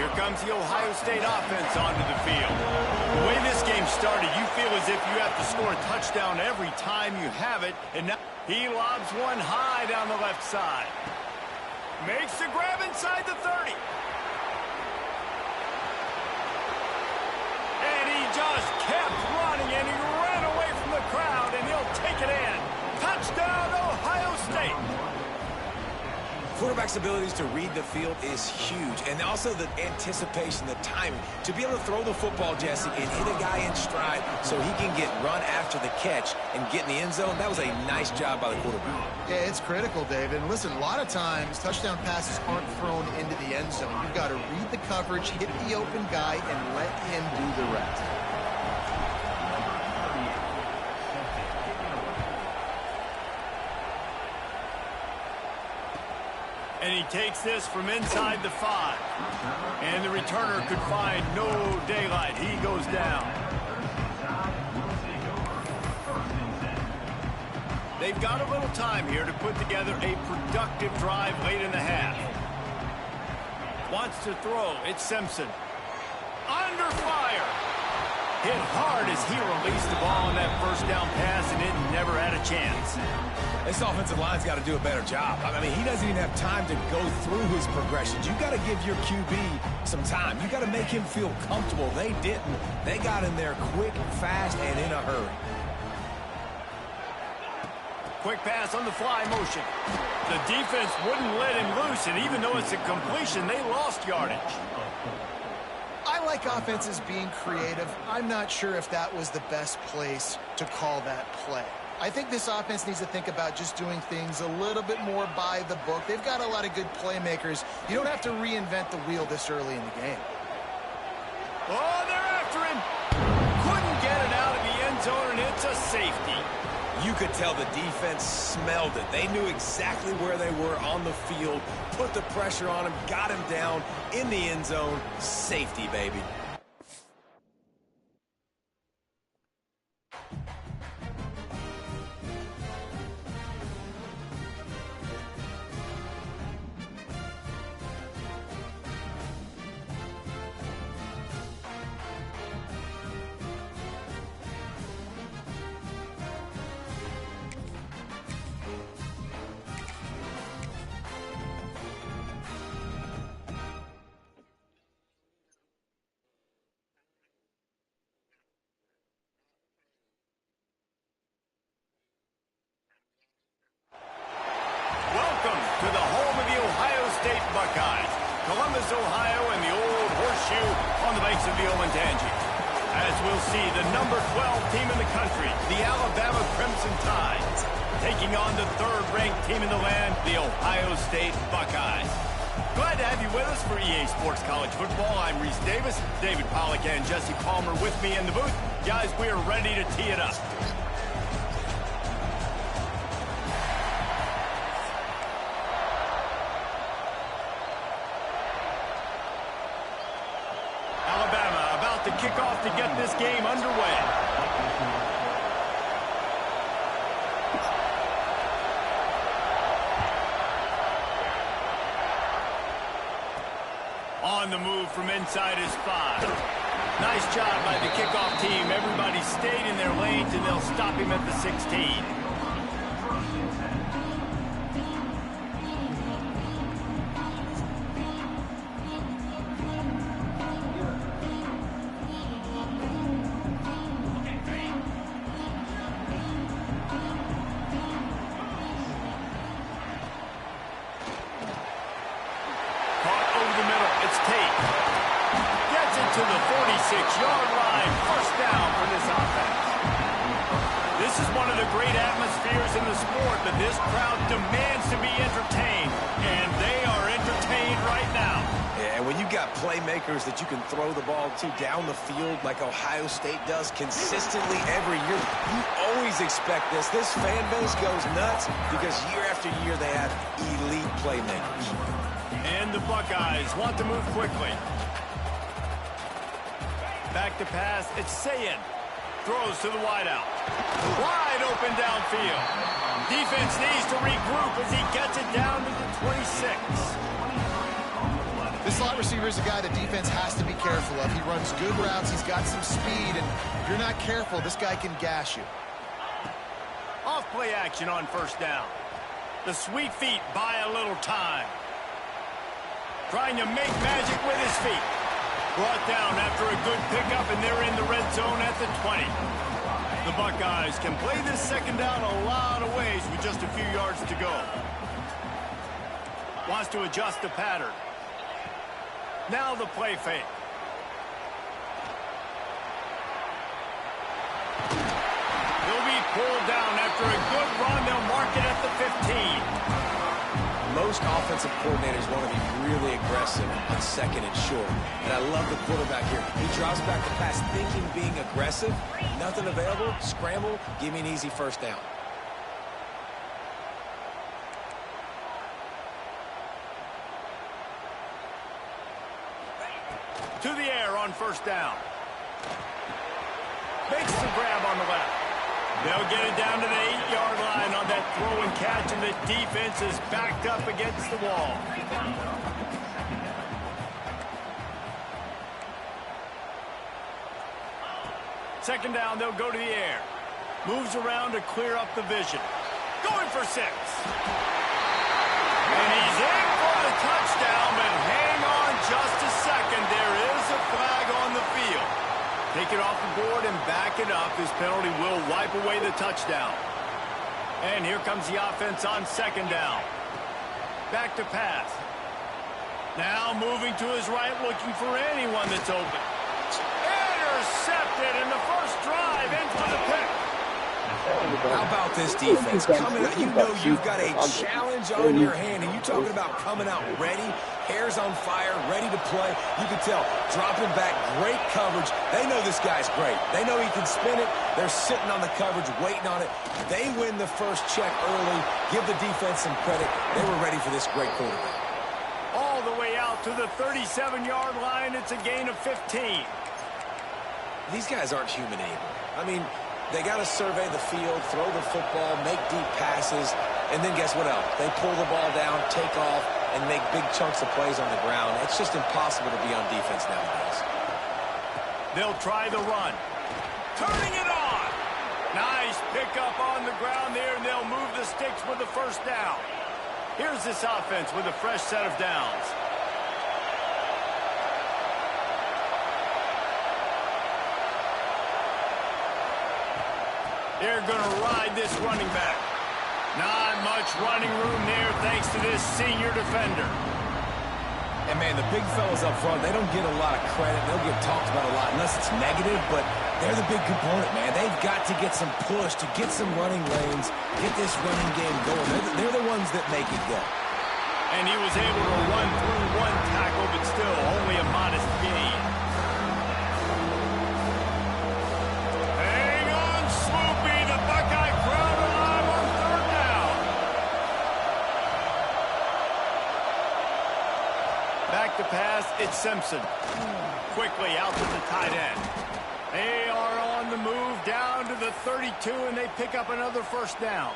Here comes the Ohio State offense onto the field. The way this game started, you feel as if you have to score a touchdown every time you have it. And now he lobs one high down the left side. Makes the grab inside the 30. And he just kept running, and he ran away from the crowd, and he'll take it in. Touchdown, Ohio State. Quarterback's abilities to read the field is huge, and also the anticipation, the timing. To be able to throw the football, Jesse, and hit a guy in stride so he can get run after the catch and get in the end zone, that was a nice job by the quarterback. Yeah, it's critical, David. And listen, a lot of times, touchdown passes aren't thrown into the end zone. You've got to read the coverage, hit the open guy, and let him do the rest. And he takes this from inside the 5. And the returner could find no daylight. He goes down. They've got a little time here to put together a productive drive late in the half. Wants to throw. It's Simpson. Under fire. Hit hard as he released the ball on that first down pass, and it never had a chance. This offensive line's got to do a better job. I mean, he doesn't even have time to go through his progressions. You got to give your QB some time. You got to make him feel comfortable. They didn't. They got in there quick, fast, and in a hurry. Quick pass on the fly motion. The defense wouldn't let him loose, and even though it's a completion, they lost yardage. I like offenses being creative. I'm not sure if that was the best place to call that play. I think this offense needs to think about just doing things a little bit more by the book. They've got a lot of good playmakers. You don't have to reinvent the wheel this early in the game. Oh, they're after him. Couldn't get it out of the end zone, and it's a safety. You could tell the defense smelled it. They knew exactly where they were on the field, put the pressure on him, got him down in the end zone. Safety, baby. Welcome to the home of the Ohio State Buckeyes. Columbus, Ohio, and the old horseshoe on the banks of the Ncaa. As we'll see, the number 12 team in the country, the Alabama Crimson Tide, taking on the third-ranked team in the land, the Ohio State Buckeyes. Glad to have you with us for EA Sports College Football. I'm Reese Davis, David Pollack, and Jesse Palmer with me in the booth. Guys, we are ready to tee it up. Alabama about to kick off to get this game underway. On the move from inside his 5. Nice job by the kickoff team. Everybody stayed in their lanes, and they'll stop him at the 16. To the 46-yard line, first down for this offense. This is one of the great atmospheres in the sport, but this crowd demands to be entertained, and they are entertained right now. Yeah, when you got playmakers that you can throw the ball to down the field like Ohio State does consistently every year, you always expect this. This fan base goes nuts because year after year they have elite playmakers. And the Buckeyes want to move quickly. Back to pass, it's Ncaa. Throws to the wideout. Wide open downfield. Defense needs to regroup as he gets it down to the 26. This slot receiver is a guy the defense has to be careful of. He runs good routes. He's got some speed, and if you're not careful, this guy can gash you. Off play action on first down. The sweet feet buy a little time. Trying to make magic with his feet. Brought down after a good pickup, and they're in the red zone at the 20. The Buckeyes can play this second down a lot of ways with just a few yards to go. Wants to adjust the pattern. Now the play fake. He'll be pulled down after a good run. They'll mark it at the 15. Most offensive coordinators want to be really aggressive on second and short. And I love the quarterback here. He drops back the pass thinking being aggressive. Nothing available. Scramble. Give me an easy first down. To the air on first down. Makes the grab on the left. They'll get it down to the 8-yard line on that throw and catch, and the defense is backed up against the wall. Second down, they'll go to the air. Moves around to clear up the vision. Going for 6. And he's in for the touchdown, but hang on just a second. There is a flag on the field. Take it off the board and back it up. His penalty will wipe away the touchdown. And here comes the offense on second down. Back to pass. Now moving to his right, looking for anyone that's open. Intercepted, and the first drive ends with a pick. How about this defense? Coming out, you know you've got a challenge on your hand, and you're talking about coming out ready, hairs on fire, ready to play. You can tell, dropping back, great coverage. They know this guy's great. They know he can spin it. They're sitting on the coverage, waiting on it. They win the first check early. Give the defense some credit. They were ready for this great quarterback. All the way out to the 37-yard line. It's a gain of 15. These guys aren't human anymore. I mean, they got to survey the field, throw the football, make deep passes, and then guess what else? They pull the ball down, take off, and make big chunks of plays on the ground. It's just impossible to be on defense nowadays. They'll try the run. Turning it on. Nice pickup on the ground there, and they'll move the sticks with the first down. Here's this offense with a fresh set of downs. They're going to ride this running back. Not much running room there thanks to this senior defender. And, man, the big fellas up front, they don't get a lot of credit. They'll get talked about a lot unless it's negative, but they're the big component, man. They've got to get some push, to get some running lanes, get this running game going. They're the ones that make it go. And he was able to run through one tackle, but still only a modest gain. Hang on, Swoopy. The Buckeye crowd alive on third down. Back to pass, it's Simpson. Quickly out to the tight end. They are on the move down to the 32, and they pick up another first down.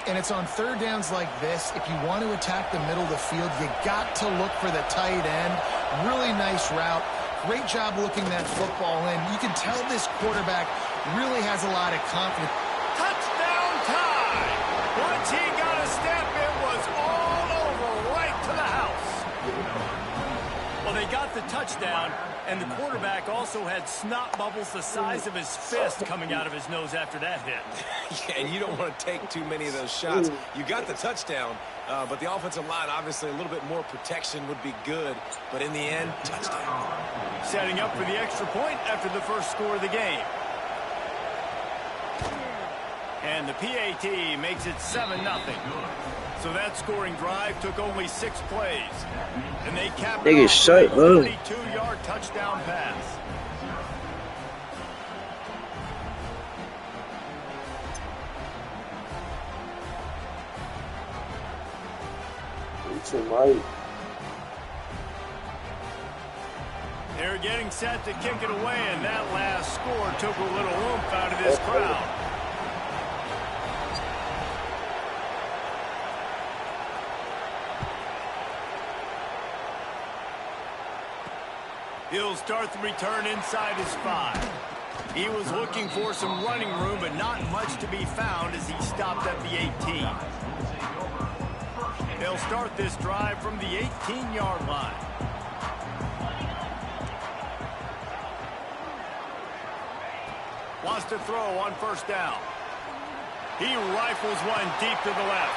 And it's on third downs like this. If you want to attack the middle of the field, you got to look for the tight end. Really nice route. Great job looking that football in. You can tell this quarterback really has a lot of confidence. Touchdown time! Once he got a step, it was all over right to the house. Well, they got the touchdown, and the quarterback also had snot bubbles the size of his fist coming out of his nose after that hit. Yeah, and you don't want to take too many of those shots. You got the touchdown, but the offensive line, obviously, a little bit more protection would be good. But in the end, touchdown. Setting up for the extra point after the first score of the game. And the PAT makes it 7-0. So that scoring drive took only 6 plays. And they capped it off with a 32-yard touchdown pass. They're getting set to kick it away, and that last score took a little oomph out of this crowd. He'll start the return inside his 5. He was looking for some running room, but not much to be found as he stopped at the 18. They'll start this drive from the 18-yard line. Wants to throw on first down. He rifles one deep to the left.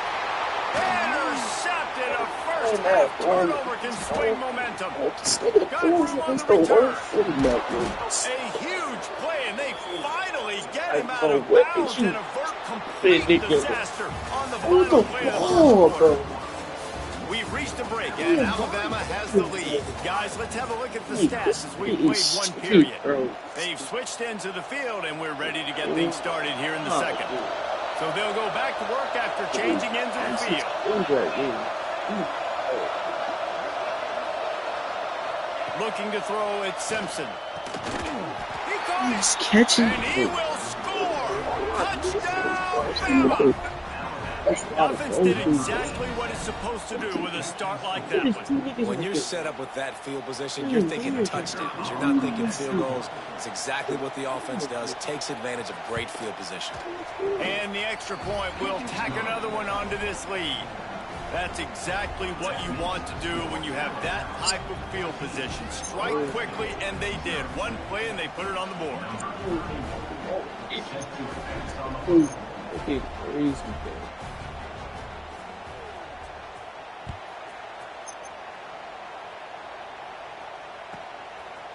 Intercepted. A first half turnover can swing momentum. Got room on the return. A huge play, and they finally get him out of bounds and avert complete disaster on the final play of the quarter. We've reached a break, and Alabama has the lead. Guys, let's have a look at the stats as we played one period. They've switched ends of the field, and we're ready to get things started here in the second. So they'll go back to work after changing ends of the field. Looking to throw at Simpson. He's catching. And he will score. Touchdown, Bama. Offense did exactly what it's supposed to do with a start like that one. When you're set up with that field position, you're thinking touchdowns. You're not thinking field goals. It's exactly what the offense does. Takes advantage of great field position. And the extra point will tack another one onto this lead. That's exactly what you want to do when you have that type of field position. Strike quickly, and they did. One play, and they put it on the board.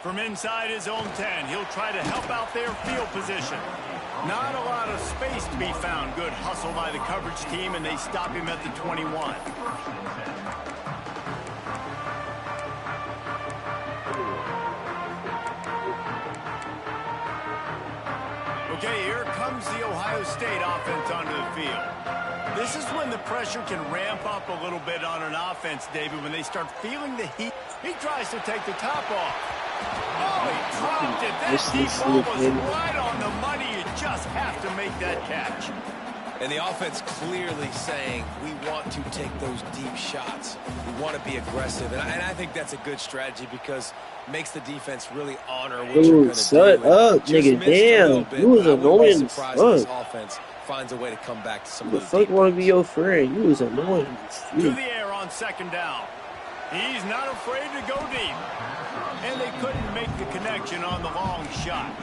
From inside his own 10, he'll try to help out their field position. Not a lot of space to be found. Good hustle by the coverage team, and they stop him at the 21. Okay, here comes the Ohio State offense onto the field. This is when the pressure can ramp up a little bit on an offense, David, when they start feeling the heat. He tries to take the top off. Oh, he dropped it. That deep ball was right on the money. You just have to make that catch. And the offense clearly saying, we want to take those deep shots. We want to be aggressive. And I think that's a good strategy because it makes the defense really honor what you're going to do. Shut up, nigga. Damn. You was annoying as fuck. This offense finds a way to come back to some of those. The fuck want to be your friend? You was annoying. To the air on second down. He's not afraid to go deep. And they couldn't make the connection on the long shot.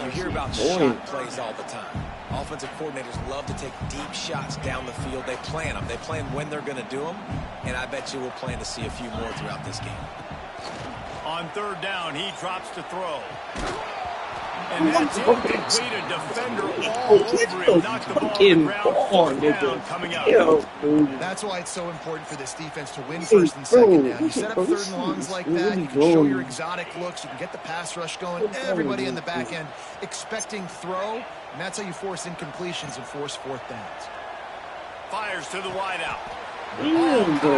You hear about shot plays all the time. Offensive coordinators love to take deep shots down the field. They plan them. They plan when they're going to do them. And I bet you we'll plan to see a few more throughout this game. On third down, he drops to throw. And that's incomplete. A defender all over him. Knocked the ball on the ground. Fourth down coming up. That's why it's so important for this defense to win first and second down. You set up third and longs like that, you can show your exotic looks, you can get the pass rush going, everybody in the back end expecting throw, and that's how you force incompletions and force fourth downs. Fires to the wideout. Damn, bro.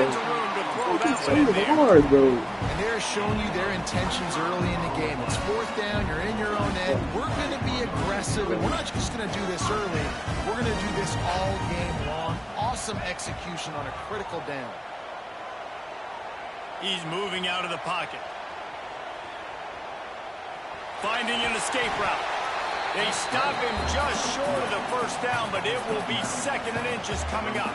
It's hard, bro. And they're showing you their intentions early in the game. It's fourth down, you're in your own end. We're going to be aggressive, and we're not just going to do this early. We're going to do this all game long. Awesome execution on a critical down. He's moving out of the pocket. Finding an escape route. They stop him just short of the first down, but it will be second and inches coming up.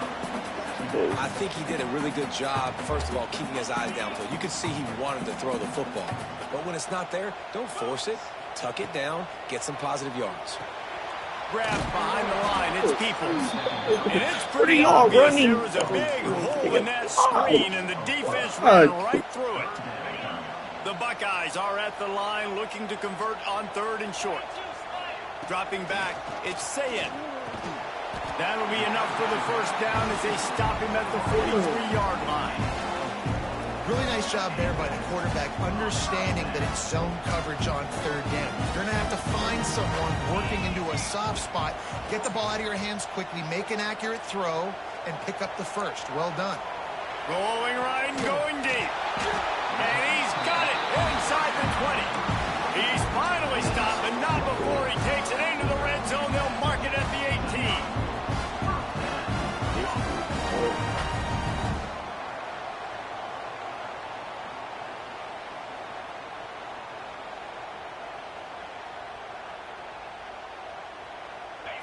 I think he did a really good job, first of all, keeping his eyes downfield. You could see he wanted to throw the football. But when it's not there, don't force it. Tuck it down. Get some positive yards. Grabbed behind the line. It's Peoples. And it's pretty obvious there was a big hole in that screen, and the defense ran right through it. The Buckeyes are at the line looking to convert on third and short. Dropping back, it's Ncaa. That'll be enough for the first down as they stop him at the 43-yard line. Really nice job there by the quarterback, understanding that it's zone coverage on third down. You're going to have to find someone working into a soft spot, get the ball out of your hands quickly, make an accurate throw, and pick up the first. Well done. Going right and going deep. And he's got it inside the 20. He's finally stopped, but not before he takes it into the red zone. They'll mark it at the 18.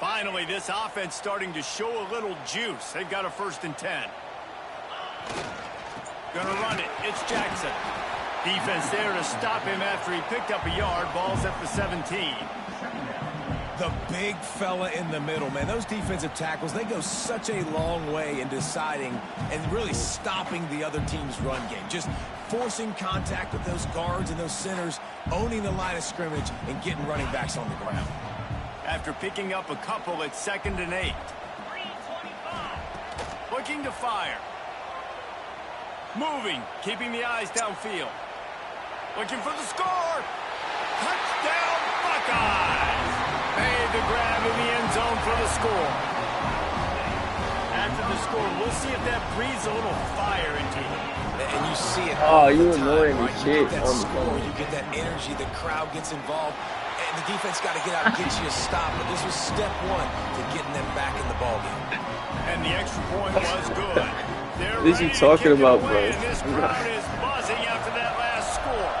Finally, this offense starting to show a little juice. They've got a 1st and 10. Gonna run it. It's Jackson. Defense there to stop him after he picked up a yard. Ball's at the 17. The big fella in the middle, man. Those defensive tackles, they go such a long way in deciding and really stopping the other team's run game. Just forcing contact with those guards and those centers, owning the line of scrimmage, and getting running backs on the ground. After picking up a couple at 2nd and 8. Looking to fire. Moving, keeping the eyes downfield. Looking for the score. Touchdown, Buckeyes! Made the grab in the end zone for the score. After the score, we'll see if that breathes a little fire into you. And you see it. Oh, you annoying me, shit. You get that score, you get that energy, the crowd gets involved, and the defense got to get out and get you a stop. But this was step 1 to getting them back in the ballgame. And the extra point was good. What is he talking about, bro? This crowd is buzzing after that last score.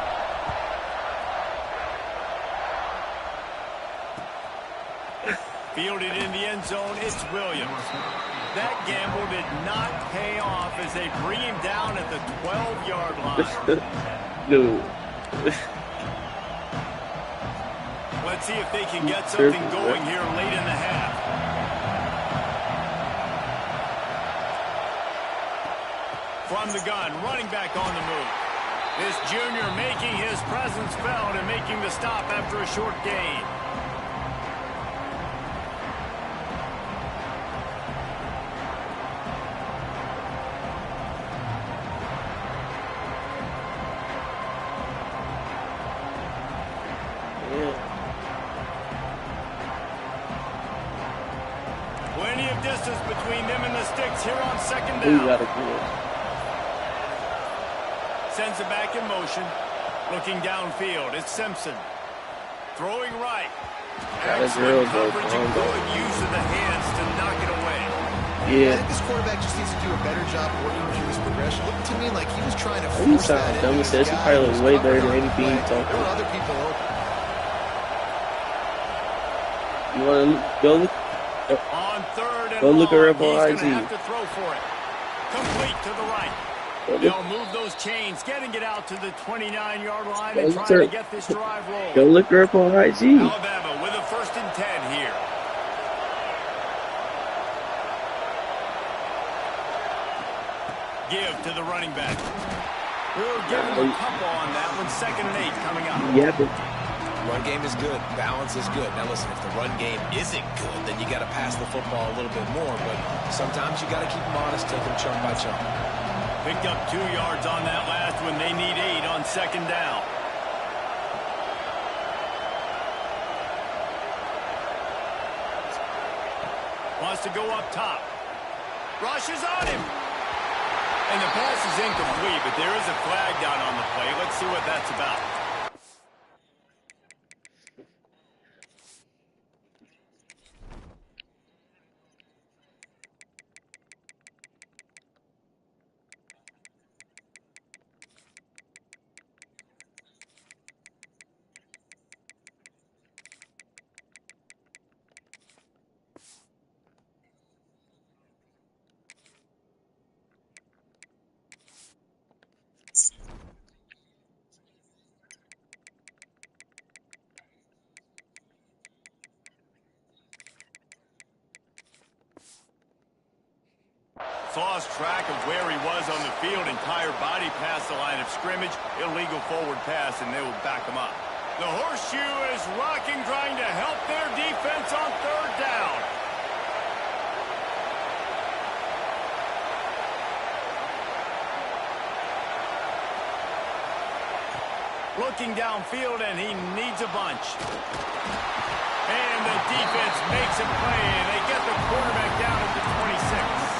Fielded in the end zone, it's Williams. That gamble did not pay off as they bring him down at the 12-yard line. Dude. Let's see if they can get something going here late in the half. From the gun, running back on the move. This junior making his presence felt and making the stop after a short gain. Plenty of distance between them and the sticks here on 2nd down. Sends it back in motion. Looking downfield, it's Simpson. Throwing right. Excellent coverage and good use of the hands to knock it away. Yeah. I think this quarterback just needs to do a better job working through his progression. Looked to me like he was trying to force that in. He says he probably looks way better than anything he talking. There were other people open. You want to go look? On 3rd and go look her up long, on he's IG. going to have to throw for it. Complete to the right. They'll move those chains, getting it out to the 29-yard line and trying to get this drive rolling. Go look her up on IG. Alabama with a 1st and 10 here. Give to the running back. We'll give him a couple on that one. 2nd and 8 coming up. Yeah, but Run game is good. Balance is good. Now listen, if the run game isn't good, then you got to pass the football a little bit more. But sometimes you got to keep them honest, take them chunk by chunk. Picked up 2 yards on that last one. They need 8 on 2nd down. Wants to go up top. Rushes on him. And the pass is incomplete, but there is a flag down on the play. Let's see what that's about. Lost track of where he was on the field. Entire body past the line of scrimmage. Illegal forward pass, and they will back him up. The horseshoe is rocking, trying to help their defense on 3rd down. Looking downfield, and he needs a bunch. And the defense makes a play. They get the quarterback down at the 26.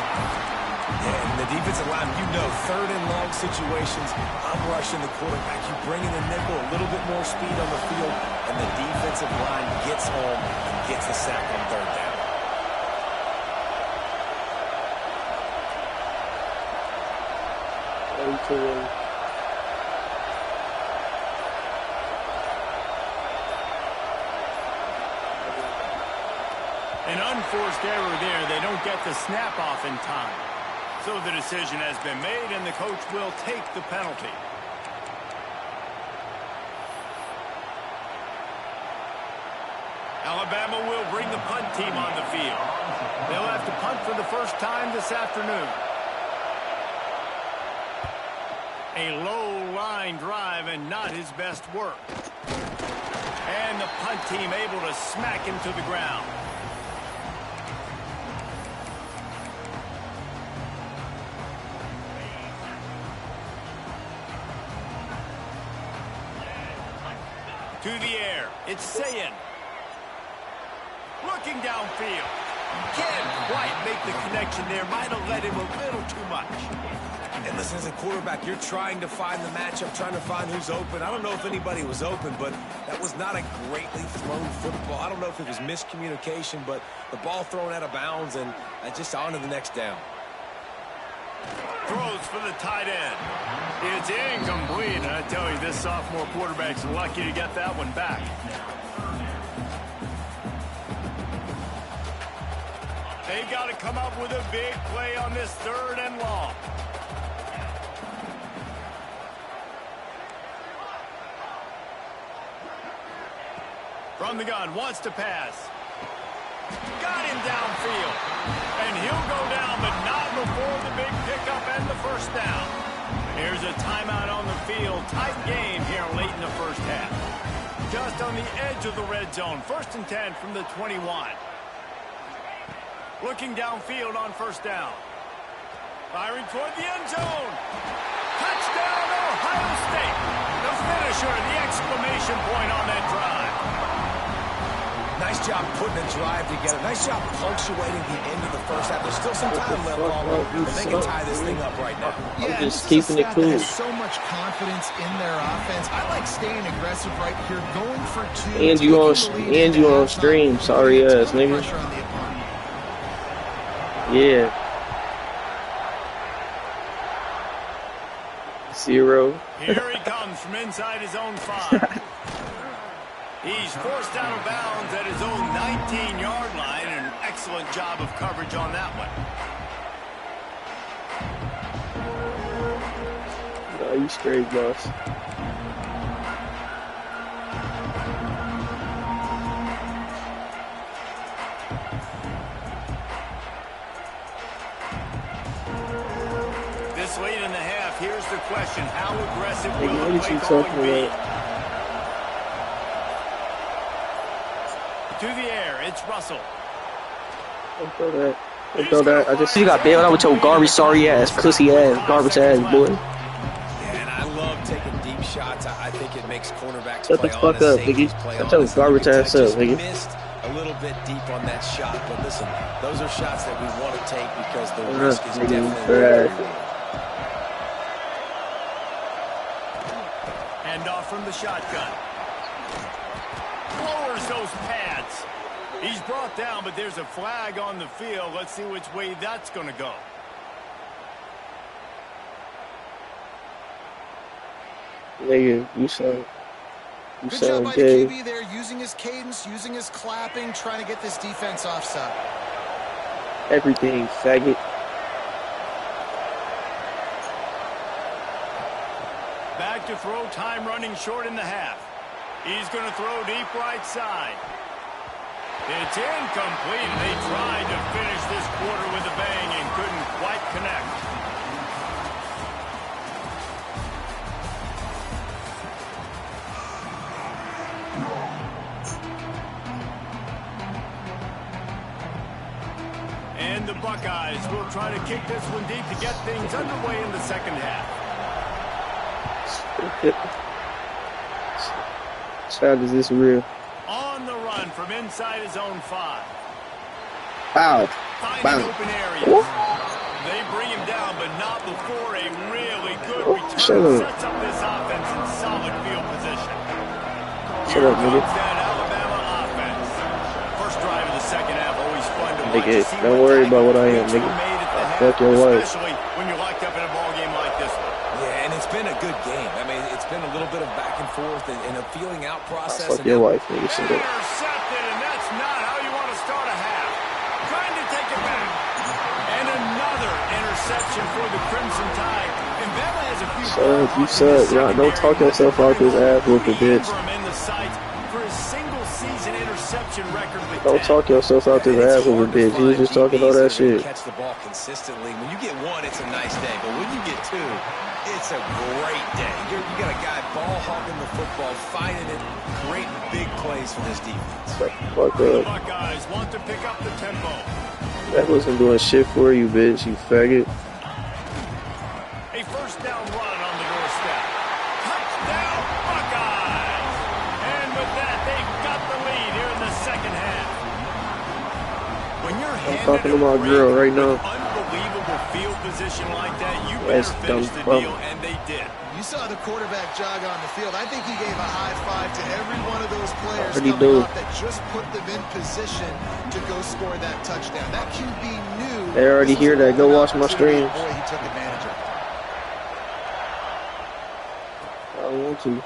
And the defensive line, you know, 3rd and long situations, I'm rushing the quarterback. You bring in the nickel, a little bit more speed on the field, and the defensive line gets home and gets the sack on 3rd down. An unforced error there. They don't get the snap off in time. So the decision has been made, and the coach will take the penalty. Alabama will bring the punt team on the field. They'll have to punt for the first time this afternoon. A low line drive and not his best work. And the punt team able to smack him to the ground. To the air, it's Ncaa. Looking downfield. Can't quite make the connection there. Might have let him a little too much. And listen, as a quarterback, you're trying to find the matchup, trying to find who's open. I don't know if anybody was open, but that was not a greatly thrown football. I don't know if it was miscommunication, but the ball thrown out of bounds and just on to the next down. Throws for the tight end. It's incomplete. And I tell you, this sophomore quarterback's lucky to get that one back. They've got to come up with a big play on this 3rd and long. From the gun, wants to pass. Got him downfield. And he'll go down, but not before the big pickup and the first down. Here's a timeout on the field. Tight game here late in the first half. Just on the edge of the red zone. 1st and 10 from the 21. Looking downfield on first down. Firing toward the end zone. Touchdown, Ohio State. The finisher, the exclamation point on that drive. Nice job putting a drive together. Nice job punctuating the end of the first half. There's still some time left, but they can tie this thing up right now. Yeah, just keeping it cool. Has so much confidence in their offense. I like staying aggressive right here, going for 2. And you on stream, sorry ass nigga. Yeah. 0. Here he comes from inside his own 5. He's forced out of bounds at his own 19-yard line. An excellent job of coverage on that one. No, you straight, boss. This late in the half, here's the question. How aggressive Hey, will what the is play you calling talking be? about? To the air, it's Russell. Don't throw that. Don't throw that. I just you got bailed out with your garbage, sorry ass, pussy ass, garbage ass boy. Yeah, and I love taking deep shots. I think it makes cornerbacks Shut the play fuck up, Biggie. Shut your garbage ass up, Biggie. Missed a little bit deep on that shot, but listen, those are shots that we want to take because the risk is definitely Hand off from the shotgun. Lowers those pads. He's brought down, but there's a flag on the field. Let's see which way that's going to go. Nigga, you sound Good job by the gay. QB there, using his cadence, using his clapping, trying to get this defense offside. Everything, faggot. Back to throw, time running short in the half. He's going to throw deep right side. It's incomplete. They tried to finish this quarter with a bang and couldn't quite connect. And the Buckeyes will try to kick this one deep to get things underway in the second half. Child, is this real? On the run from inside his own 5. Wow. Finding open areas. They bring him down, but not before a really good return. Sets up this offense in solid field position. Shut up, nigga. That Alabama offense. First drive of the second half, always fun to watch. Nigga, don't worry about what I am, nigga. Fuck your wife. Especially when you're locked up in a ball game like this one. Yeah, and it's been a good game. I mean, it's been a little bit of back and forth and a feeling out process. Fuck your wife, nigga. Shut up. Intercepted, and that's not how you want to start a half. for the Crimson Tide. And Bama has a few. You suck. Y'all don't talk yourself out this ass whooping, bitch. For his single season interception record with don't talk yourself out this ass whooping, bitch. You was just talking all that shit. Catch the ball consistently. When you get one, it's a nice day. But when you get two, it's a great day. You got a guy ball hogging the football, finding it, creating big plays for this defense. Fuck up. Buckeyes want to pick up the tempo. That wasn't doing shit for you, bitch. You faggot. A first down run on the doorstep. Touchdown, Buckeyes! And with that, they've got the lead here in the second half. When you're I'm talking to my girl right now. Unbelievable field position like that, you That's better finish the deal, and they did. You saw the quarterback jog on the field. I think he gave a high five to every one of those players What did he coming do? off that just put them in position to go score that touchdown. That QB knew. They already hear that. Go watch my streams. Boy, he took advantage of it. I don't want to.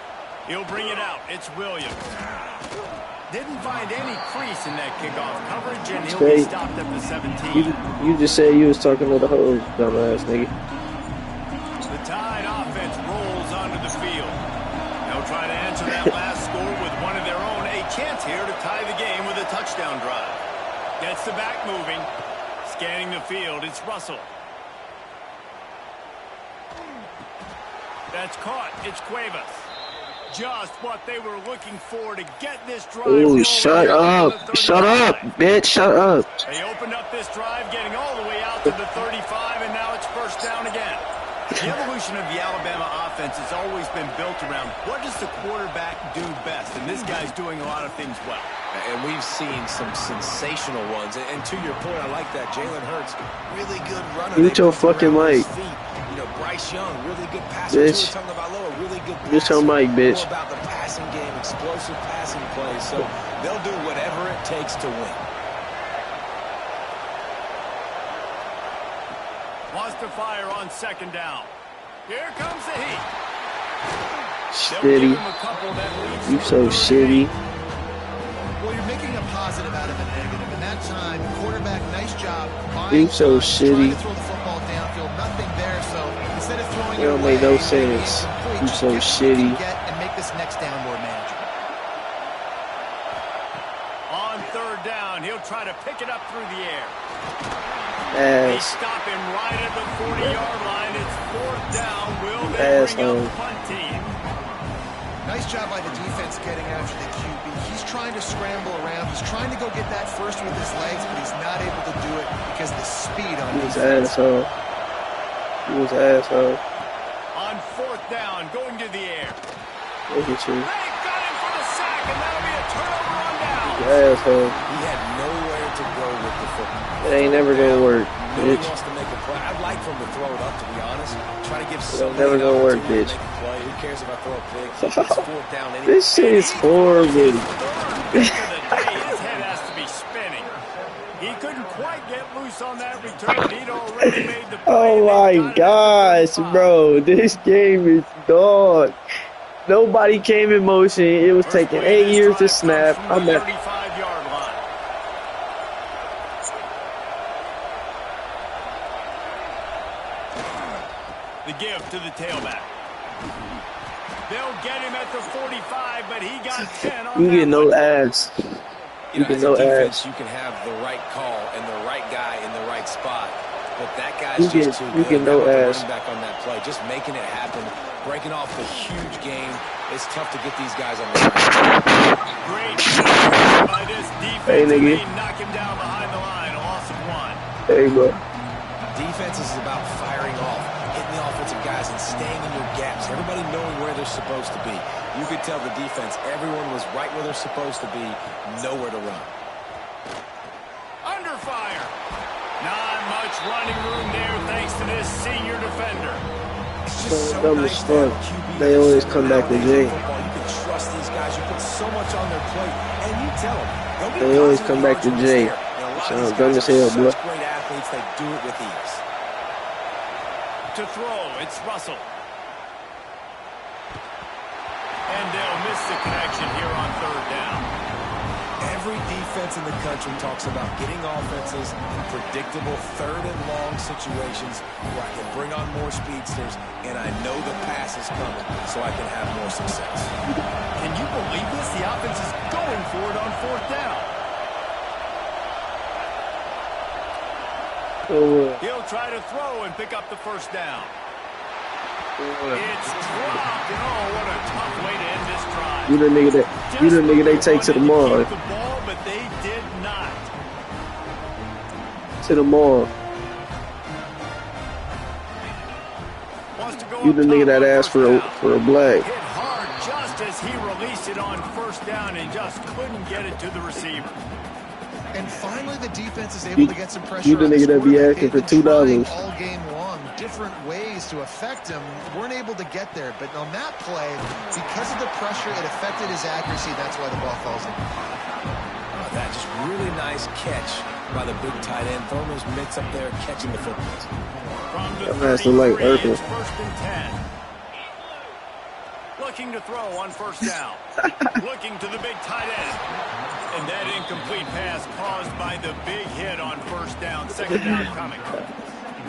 He'll bring it out. It's Williams. Didn't find any crease in that kickoff coverage, and he'll be stopped at the 17. You just said you was talking to the whole dumbass nigga. The Tide offense rolls onto the field. They'll try to answer that last score with one of their own. A chance here to tie the game with a touchdown drive. Gets the back moving. Scanning the field, it's Russell. That's caught. It's Cuevas. Just what they were looking for to get this drive. Ooh, shut up. Shut up, bitch. Shut up. They opened up this drive, getting all the way out to the 35, and now it's first down again. The evolution of the Alabama offense has always been built around what does the quarterback do best, and this guy's doing a lot of things well. And we've seen some sensational ones. And to your point, I like that. Jalen Hurts, really good runner. Mute your fucking mic. You know, Bryce Young, really good passer. Bitch. Really good passer. Mute your mic, bitch. More about the passing game, explosive passing plays. So they'll do whatever it takes to win. Wants to fire on second down. Here comes the heat. Shitty. You so shitty. Well, you're making a positive out of a negative. In that time, quarterback, nice job. You so shitty. Trying to throw the football downfield, nothing there. So instead of throwing It it don't away, make no sense. You so shitty. And make this next down more manageable. On third down, he'll try to pick it up through the air. They Ass. stop him right at the 40-yard line. It's fourth down. Will they bring up the punt team? Nice job by the defense getting after the QB. He's trying to scramble around. He's trying to go get that first with his legs, but he's not able to do it because of the speed on He was defense. asshole. He was asshole. On fourth down, going to the air. Look at you. They got him for the sack, and that'll be a turnover on down. You asshole. He had nowhere to go with the football. It ain't never gonna work, Nobody bitch. wants to make a play. I'd like for him to throw it up, to be honest. Try to give It somebody never an gonna work, opportunity bitch. to make a play. Who cares if I throw a pick? It's fourth down anyway. This shit is horrible. His head has to be spinning. He couldn't quite get loose on that return. He'd already made the play. Oh my gosh, bro. This game is dog. Nobody came in motion. It was taking 8 years to snap. I'm at 35-yard line. The give to the tailback. They'll get him at the 45, but he got 10 on you that get no one. ads. You know, get as no a defense, ads. you can have the right call and the right guy in the right spot. But that guy's You just get- too you good. get no How about the ads. running back on that play, just making it happen, breaking off the huge game. It's tough to get these guys on the right. Great job by this defense. Hey, nigga. They knock him down behind the line. A loss of 1. Hey, bro. Defense is about firing off, hitting the offensive guys, and staying in your gaps. Everybody knowing where they're supposed to be. You could tell the defense, everyone was right where they're supposed to be, nowhere to run. Under fire. Not much running room there thanks to this senior defender. It's just so Dumb nice as to have a fuck. QB They always come back to nowadays in Jay. football. You can trust these guys. You put so much on their plate, and you tell them. they'll get They always positive come back to yards when Jay. it's there. You know, a lot of Sounds these dumb guys as are hell, such boy. great athletes, they do it with ease. To throw, it's Russell. And they'll miss the connection here on third down. Every defense in the country talks about getting offenses in predictable third and long situations where I can bring on more speedsters and I know the pass is coming so I can have more success. Can you believe this? The offense is going for it on fourth down. He'll try to throw and pick up the first down. It's dropped, and oh, what a tough way to end this drive. You the nigga they take to the mall. The ball, but they did not. To the mall. You the nigga that asked for a black. Hit hard just as he released it on first down and just couldn't get it to the receiver. And finally, the defense is able to get some pressure. You the nigga that be asking for $2. All game long, different ways to affect him. Weren't able to get there, but on that play, because of the pressure, it affected his accuracy. That's why the ball falls in. Oh, that just really nice catch by the big tight end. Throwing those mitts up there, catching the football. From the That's the like Urkel. First and 10. Looking to throw on first down. Looking to the big tight end. And that incomplete pass caused by the big hit on first down. Second down coming.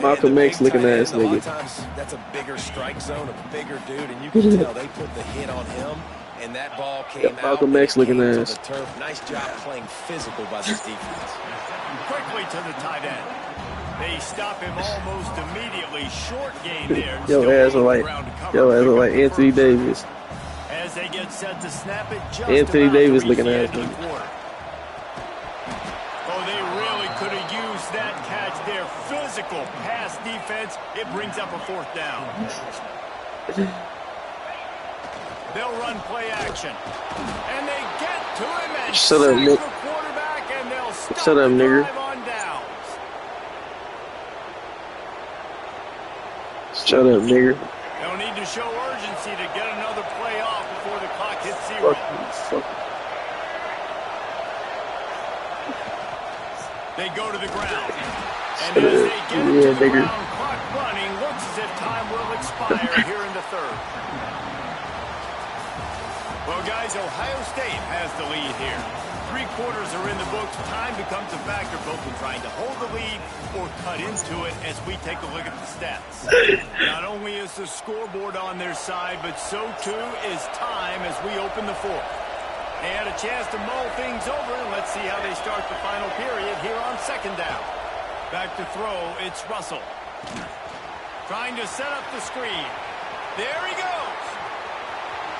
Malcolm X looking ass A lot nigga. of times that's a bigger strike zone, a bigger dude, and you can tell they put the hit on him, and that ball came out. Malcolm X looking to ass. the turf. Nice job playing physical by this defense. Quickly to the tight end. They stop him almost immediately. Short gain there. Yo ass are like Anthony Davis. As they get set to snap it, just Anthony Davis looking at ass the nigga. quarter. Oh, they really could have used that catch there. Physical pass defense. It brings up a fourth down. They'll run play action. And they get to him and Shut up, sack Nick. the quarterback, and they'll stop Shut up, the nigger. drive on downs. Shut up, nigger. They'll need to show urgency to get another play off before the clock hits zero. Fuck. They go to the ground. And as they get to the nigger. ground, clock running, looks as if time will expire here in the third. Well, guys, Ohio State has the lead here. 3 quarters are in the books. Time becomes a factor both in trying to hold the lead or cut into it as we take a look at the stats. Not only is the scoreboard on their side, but so too is time as we open the fourth. They had a chance to mull things over, and let's see how they start the final period here on second down. Back to throw, it's Russell. Trying to set up the screen. There he goes.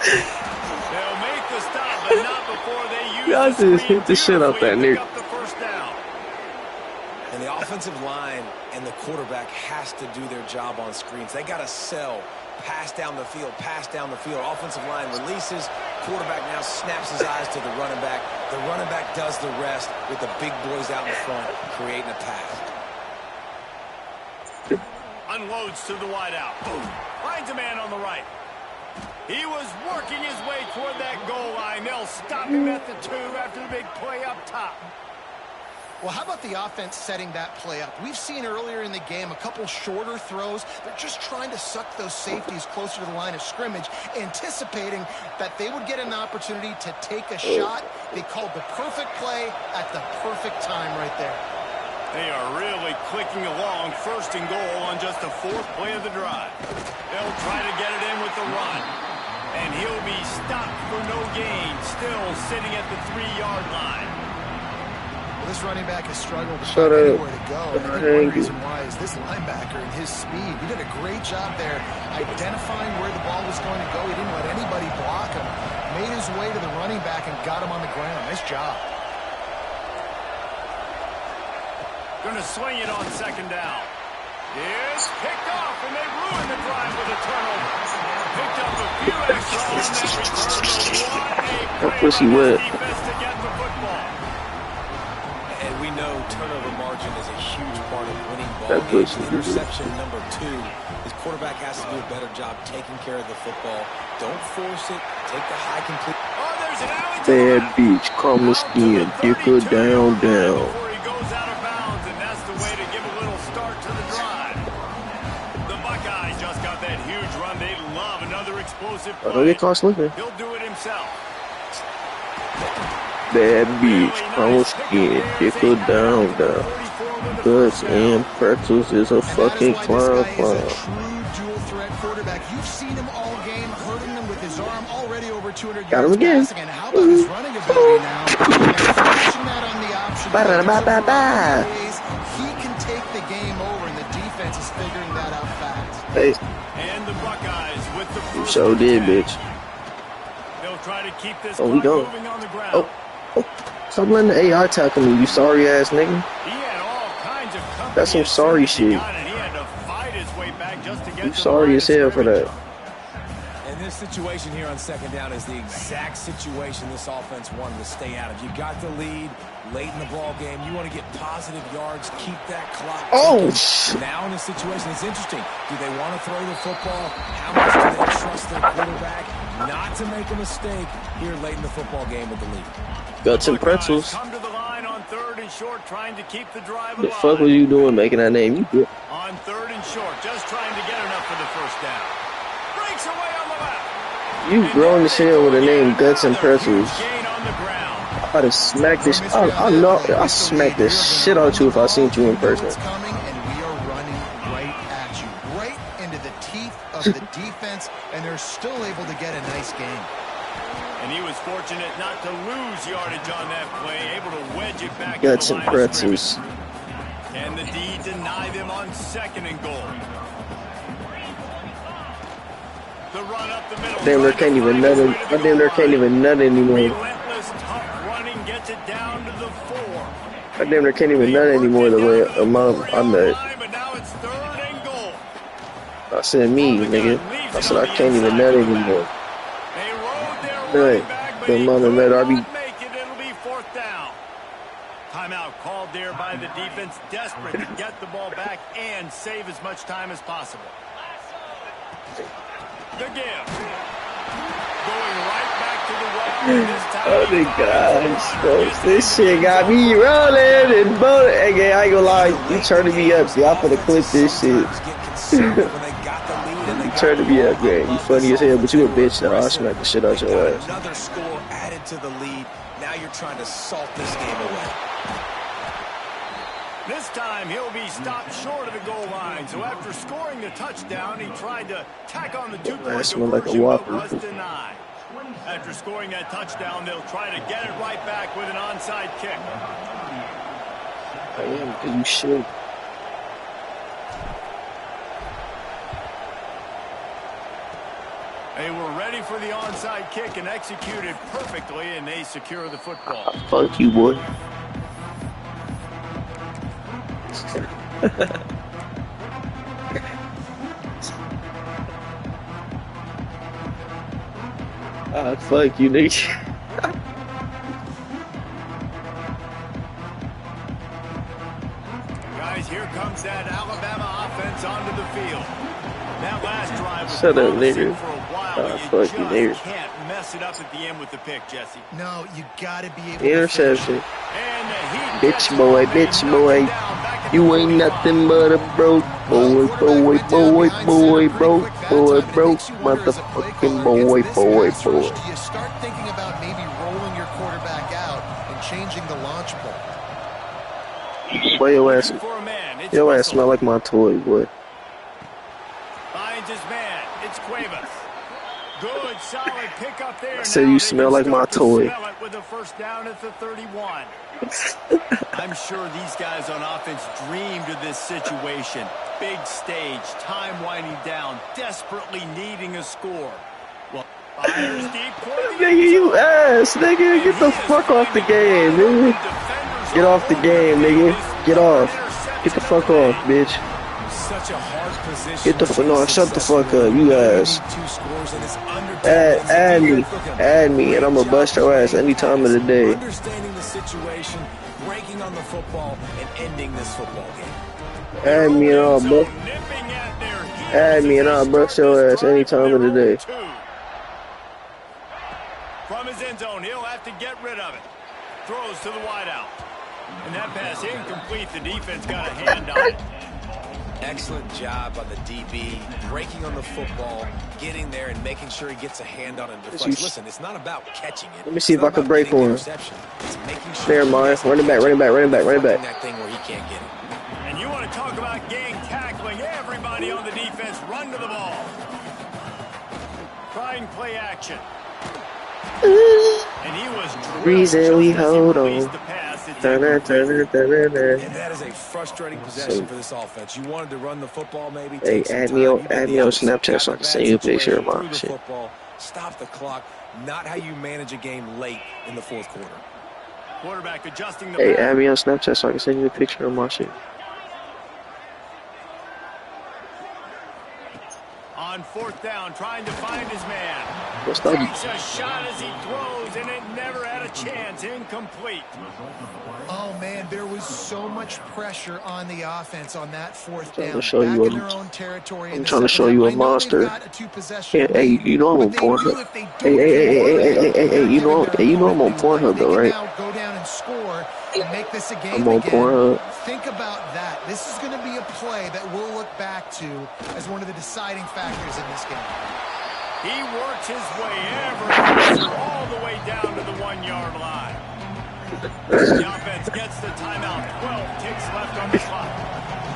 They'll make the stop, but not before they use Y'all the just screen hit the shit out that beautifully nigga. to pick up the first down. And the offensive line and the quarterback has to do their job on screens. They got to sell. Pass down the field, pass down the field. Offensive line releases. Quarterback now snaps his eyes to the running back. The running back does the rest with the big boys out in front, creating a pass. Unloads to the wideout. Finds a man on the right. He was working his way toward that goal line. They'll stop him at the 2 after the big play up top. Well, how about the offense setting that play up? We've seen earlier in the game a couple shorter throws. They're just trying to suck those safeties closer to the line of scrimmage, anticipating that they would get an opportunity to take a shot. They called the perfect play at the perfect time right there. They are really clicking along, first and goal on just the 4th play of the drive. They'll try to get it in with the run. And he'll be stopped for no gain, still sitting at the 3-yard line. Well, this running back has struggled to Shut find up. anywhere to go. I think one reason why is this linebacker and his speed. He did a great job there identifying where the ball was going to go. He didn't let anybody block him. Made his way to the running back and got him on the ground. Nice job. Going to swing it on second down. It's picked off, and they ruin the drive with a turnover. Picked up a few extra on that return. What a pussy play by wet. this defense to get the football. And we know turnover margin is a huge part of winning ball That games. pussy. Interception number 2. His quarterback has to do a better job taking care of the football. Don't force it. Take the high complete. Oh, there's an alley to Bad the left. beach, calm the skin, dicker down, down. Before he goes out of bounds, and that's the way to give a little start to the drive. The Buckeyes just got that huge run. They love another explosive Oh, don't play. get caught slipping. He'll do it himself. Bad bitch, brown skin, dickle down. Goods and pretzels is a fucking clown. True dual threat quarterback. You've seen him all game, hurting them with his arm, already over 200 Got him yards again. passing. And how about his running ability now? And flashing that on the option. He can take the game over, and the defense is figuring that out fast. Hey. And the Buckeyes with the first. So did, bitch. They'll try to keep this we go. moving on the ground. Oh. Stop letting the AI tackle me, you sorry ass nigga. He had all kinds of company. That's some sorry shit. He had to fight his way back just to get You sorry as hell for that. And this situation here on second down is the exact situation this offense wanted to stay out of. You got the lead late in the ball game. You want to get positive yards, keep that clock ticking. Now in this situation, it's interesting. Do they want to throw the football? How much do they trust their quarterback not to make a mistake here late in the football game with the lead? Guts and pretzels. Come to the line on 3rd and short, trying to keep the drive The alive. fuck was you doing making that name? You good. On 3rd and short, just trying to get enough for the first down. Breaks away on the left. You grown as hell with a name Guts and Pretzels. Gain on the ground. I'd have smacked this. I smacked the shit out you if I seen you in person. It's coming, and we are running right at you, right into the teeth of the defense, and they're still able to get a nice game. And he was fortunate not to lose yardage on that play, able to wedge it back. Guts and Pretzels. Can the D deny them on 2nd and goal? The run up the middle. Damn, there can't even nut. I damn, there can't even nut anymore. Relentless, tough running gets it down to the 4. I damn, there can't even nut anymore the way amount I nut. But now it's 3rd and goal. I said me, nigga. I said I can't even nut anymore. They rode their running back, but the he amount of nut I be. make it. It'll be 4th down. Timeout called there by the defense, desperate to get the ball back and save as much time as possible. The give. Going right back to the well. This time Oh my gosh, folks. This shit got me rolling and boating. Hey, I ain't gonna lie, you turning me up, y'all finna clip this shit. You turning me up, man. You funny as hell, but you a bitch though. I'll smack the shit out your ass. Another score added to the lead. Now you're trying to salt this game away. This time he'll be stopped short of the goal line. So after scoring the touchdown, he tried to tack on the 2-point smell like a conversion, but Whopper. was denied. After scoring that touchdown, they'll try to get it right back with an onside kick. I am, because you should. They were ready for the onside kick and executed perfectly, and they secure the football. Fuck you, boy. Fuck you, nigga. Guys, here comes that Alabama offense onto the field. That last drive was Shut up, promising nigga. for a while, but you Fuck you, nigga. just can't mess it up at the end with the pick, Jesse. No, you gotta be able Interception. And Bitch boy, bitch boy. You ain't nothing but a broke boy, boy, boy, boy, broke boy, broke motherfucking boy, boy, boy. Do you start thinking about maybe rolling your quarterback out and changing the launch point? Boy, your ass Your smell like my toy, boy. Finds his man. It's Cuevas. Good, solid pickup there. I said you smell like my toy. Smell it with a first down at the 31. I'm sure these guys on offense dreamed of this situation. Big stage, time winding down, desperately needing a score. Well, fires deep. Nigga, you ass, nigga. Get the fuck off the game, nigga. Get off the game, nigga. Get off. Get the fuck off, bitch. Such a hard position. Get the fuck, no, shut the fuck up, you ass. Add me, and I'm gonna bust your ass any time of the day. Understanding the situation, breaking on the football, and ending this football game. Add me, and I'll bust. Add me, and I'll bust your ass any time of the day. From his end zone, he'll have to get rid of it. Throws to the wideout. And that pass incomplete. The defense got a hand on it. excellent job on the DB, breaking on the football, getting there and making sure he gets a hand on it and deflects. Listen, it's not about catching it. Let me see if I can break for him. It's making sure Never mind. Run it back. that thing where he can't get it. And you want to talk about gang tackling. Everybody on the defense run to the ball. Trying play action. And he was reason we hold on. And that is a frustrating possession for this offense. You wanted to run the football, maybe. Hey, add me on Snapchat so I can send you a picture of my shit. Football, stop the clock. Not how you manage a game late in the fourth quarter. Quarterback adjusting the Hey, add me on Snapchat so I can send you a picture of my shit. On fourth down, trying to find his man. What's up? Takes a shot as he throws, and it never had a chance. Incomplete. Oh, man, there was so much pressure on the offense on that fourth down. I'm trying to show you a monster. Hey, you know I'm on Pornhub. Hey, you know I'm on Pornhub though, right? Go down and score and make this a game I'm on Pornhub. Think about that. This is going to be a play that we'll look back to as one of the deciding factors in this game. He works his way ever closer all the way down to the 1 yard line. The offense gets the timeout. 12 ticks left on the clock.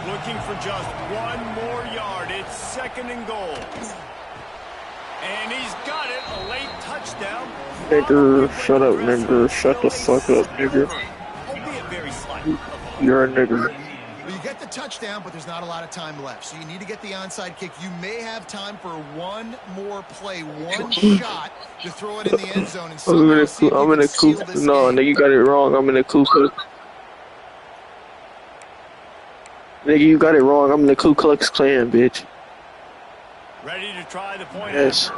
Looking for just one more yard. It's second and goal. And he's got it. A late touchdown. Nigger, shut up, nigger. Shut the fuck up, nigger. Albeit very slight. You're a nigger. Well, you get the touchdown, but there's not a lot of time left. So you need to get the onside kick. You may have time for one more play, one shot to throw it in the end zone. And I'm in a coup. No, nigga, you got it wrong. I'm in a Ku Klux. Nigga, you got it wrong. I'm in the Ku Klux Klan, bitch. Ready to try the point. Yes.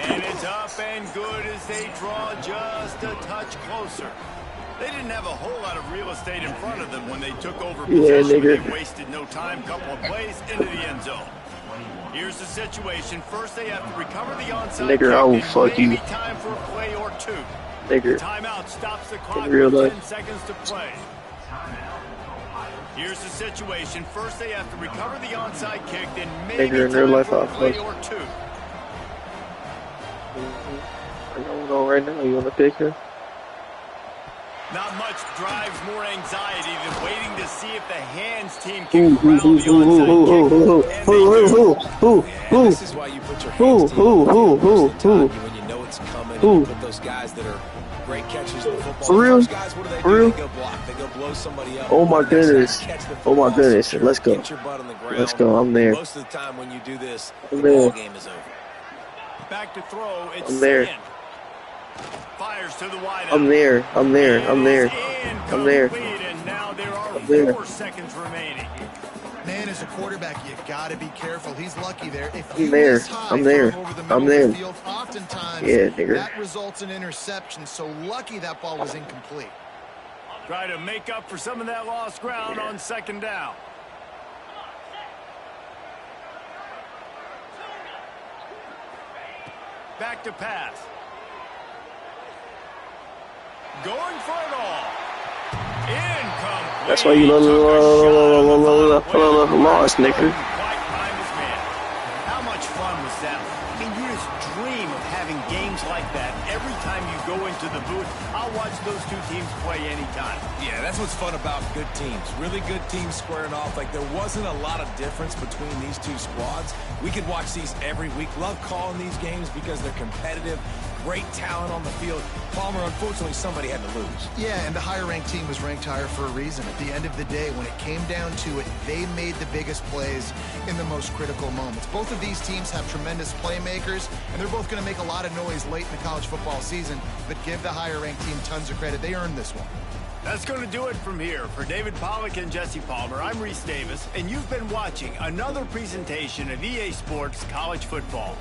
And it's up and good as they draw just a touch closer. They didn't have a whole lot of real estate in front of them when they took over possession. They wasted no time, couple of plays into the end zone. Here's the situation. First, they have to recover the onside nigger, I will fuck you. Time for a play or two. Nigger. Timeout stops the clock with 10 seconds to play. Here's the situation. First, they have to recover the onside kick, then maybe nigger, in real life, for a I'll play fuck. or two. What's going on right now? You want to pick her? Not much drives more anxiety than waiting to see if the hands team can corral the onside kick. This is why you put your hands team when you know it's coming. And you put those guys that are great catches in the football. For real? Those guys, what do? They go block. They go blow somebody up. Oh my goodness. Oh my goodness. Let's go. Get your butt on the ground. Let's go. I'm there. Most of the time when you do this, I'm the there. ball game is over. Back to throw. It's I'm there. Sand. Fires to the wide I'm there. I'm there. I'm there. I'm there. And now there are I'm there. 4 seconds remaining. Man, as a quarterback, you got to be careful. He's lucky there. If I'm there. I'm there. I'm there. Field, oftentimes, yeah, nigger. that results in interception. So lucky that ball was incomplete. Try to make up for some of that lost ground on second down. Back to pass. Going for it all. Incomplete. That's why you lost, nigga. How much fun was that? I mean, you just dream of having games like that. Every time you go into the booth, I'll watch those two teams play anytime. Yeah, that's what's fun about good teams. Really good teams squaring off. Like, there wasn't a lot of difference between these two squads. We could watch these every week. Love calling these games because they're competitive. Great talent on the field. Palmer, unfortunately, somebody had to lose. Yeah, and the higher-ranked team was ranked higher for a reason. At the end of the day, when it came down to it, they made the biggest plays in the most critical moments. Both of these teams have tremendous playmakers, and they're both going to make a lot of noise late in the college football season, but give the higher-ranked team tons of credit. They earned this one. That's going to do it from here. For David Pollack and Jesse Palmer, I'm Reese Davis, and you've been watching another presentation of EA Sports College Football.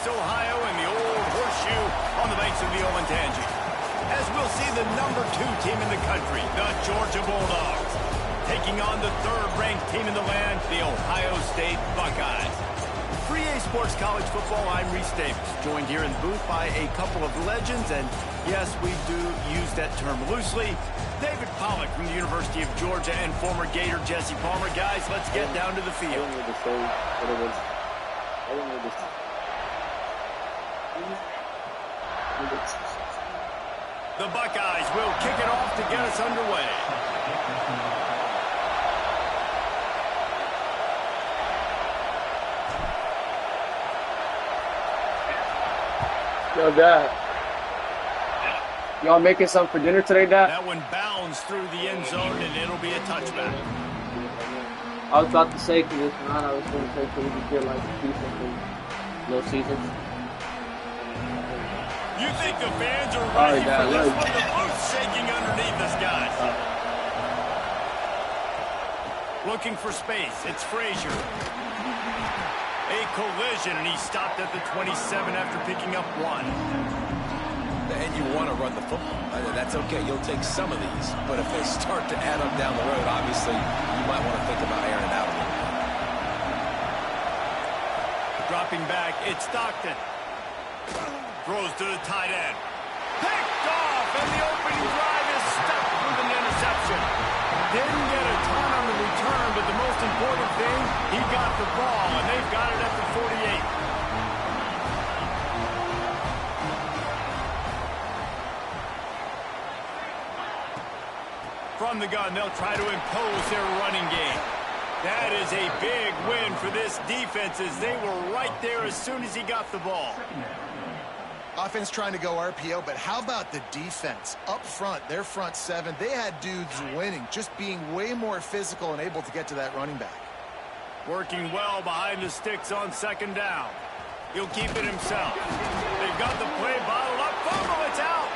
Ohio, and the old horseshoe on the banks of the Ncaa. As we'll see the number 2 team in the country, the Georgia Bulldogs, taking on the 3rd-ranked team in the land, the Ohio State Buckeyes. For EA Sports College Football, I'm Reese Davis, joined here in the booth by a couple of legends, and yes, we do use that term loosely. David Pollack from the University of Georgia and former Gator Jesse Palmer. Guys, let's get down to the field. The Buckeyes will kick it off to get us underway. Yo, Dad. Y'all making something for dinner today, Dad? That one bounds through the end zone, and it'll be a touchback. I was about to say, because if not, I was going to say, so we could get like decent no seasons. You think the fans are ready for this one? The boot's shaking underneath us, guys. Looking for space. It's Frazier. A collision, and he stopped at the 27 after picking up 1. And you want to run the football. That's okay. You'll take some of these. But if they start to add up down the road, obviously, you might want to think about airing it out a little bit. Dropping back, it's Stockton. Throws to the tight end. Picked off, and the opening drive is stuck with an interception. Didn't get a ton on the return, but the most important thing, he got the ball, and they've got it at the 48. From the gun, they'll try to impose their running game. That is a big win for this defense, as they were right there as soon as he got the ball. Offense trying to go RPO, but how about the defense? Up front, their front 7, they had dudes winning, just being way more physical and able to get to that running back. Working well behind the sticks on 2nd down. He'll keep it himself. They've got the play bottled up. Fumble, it's out.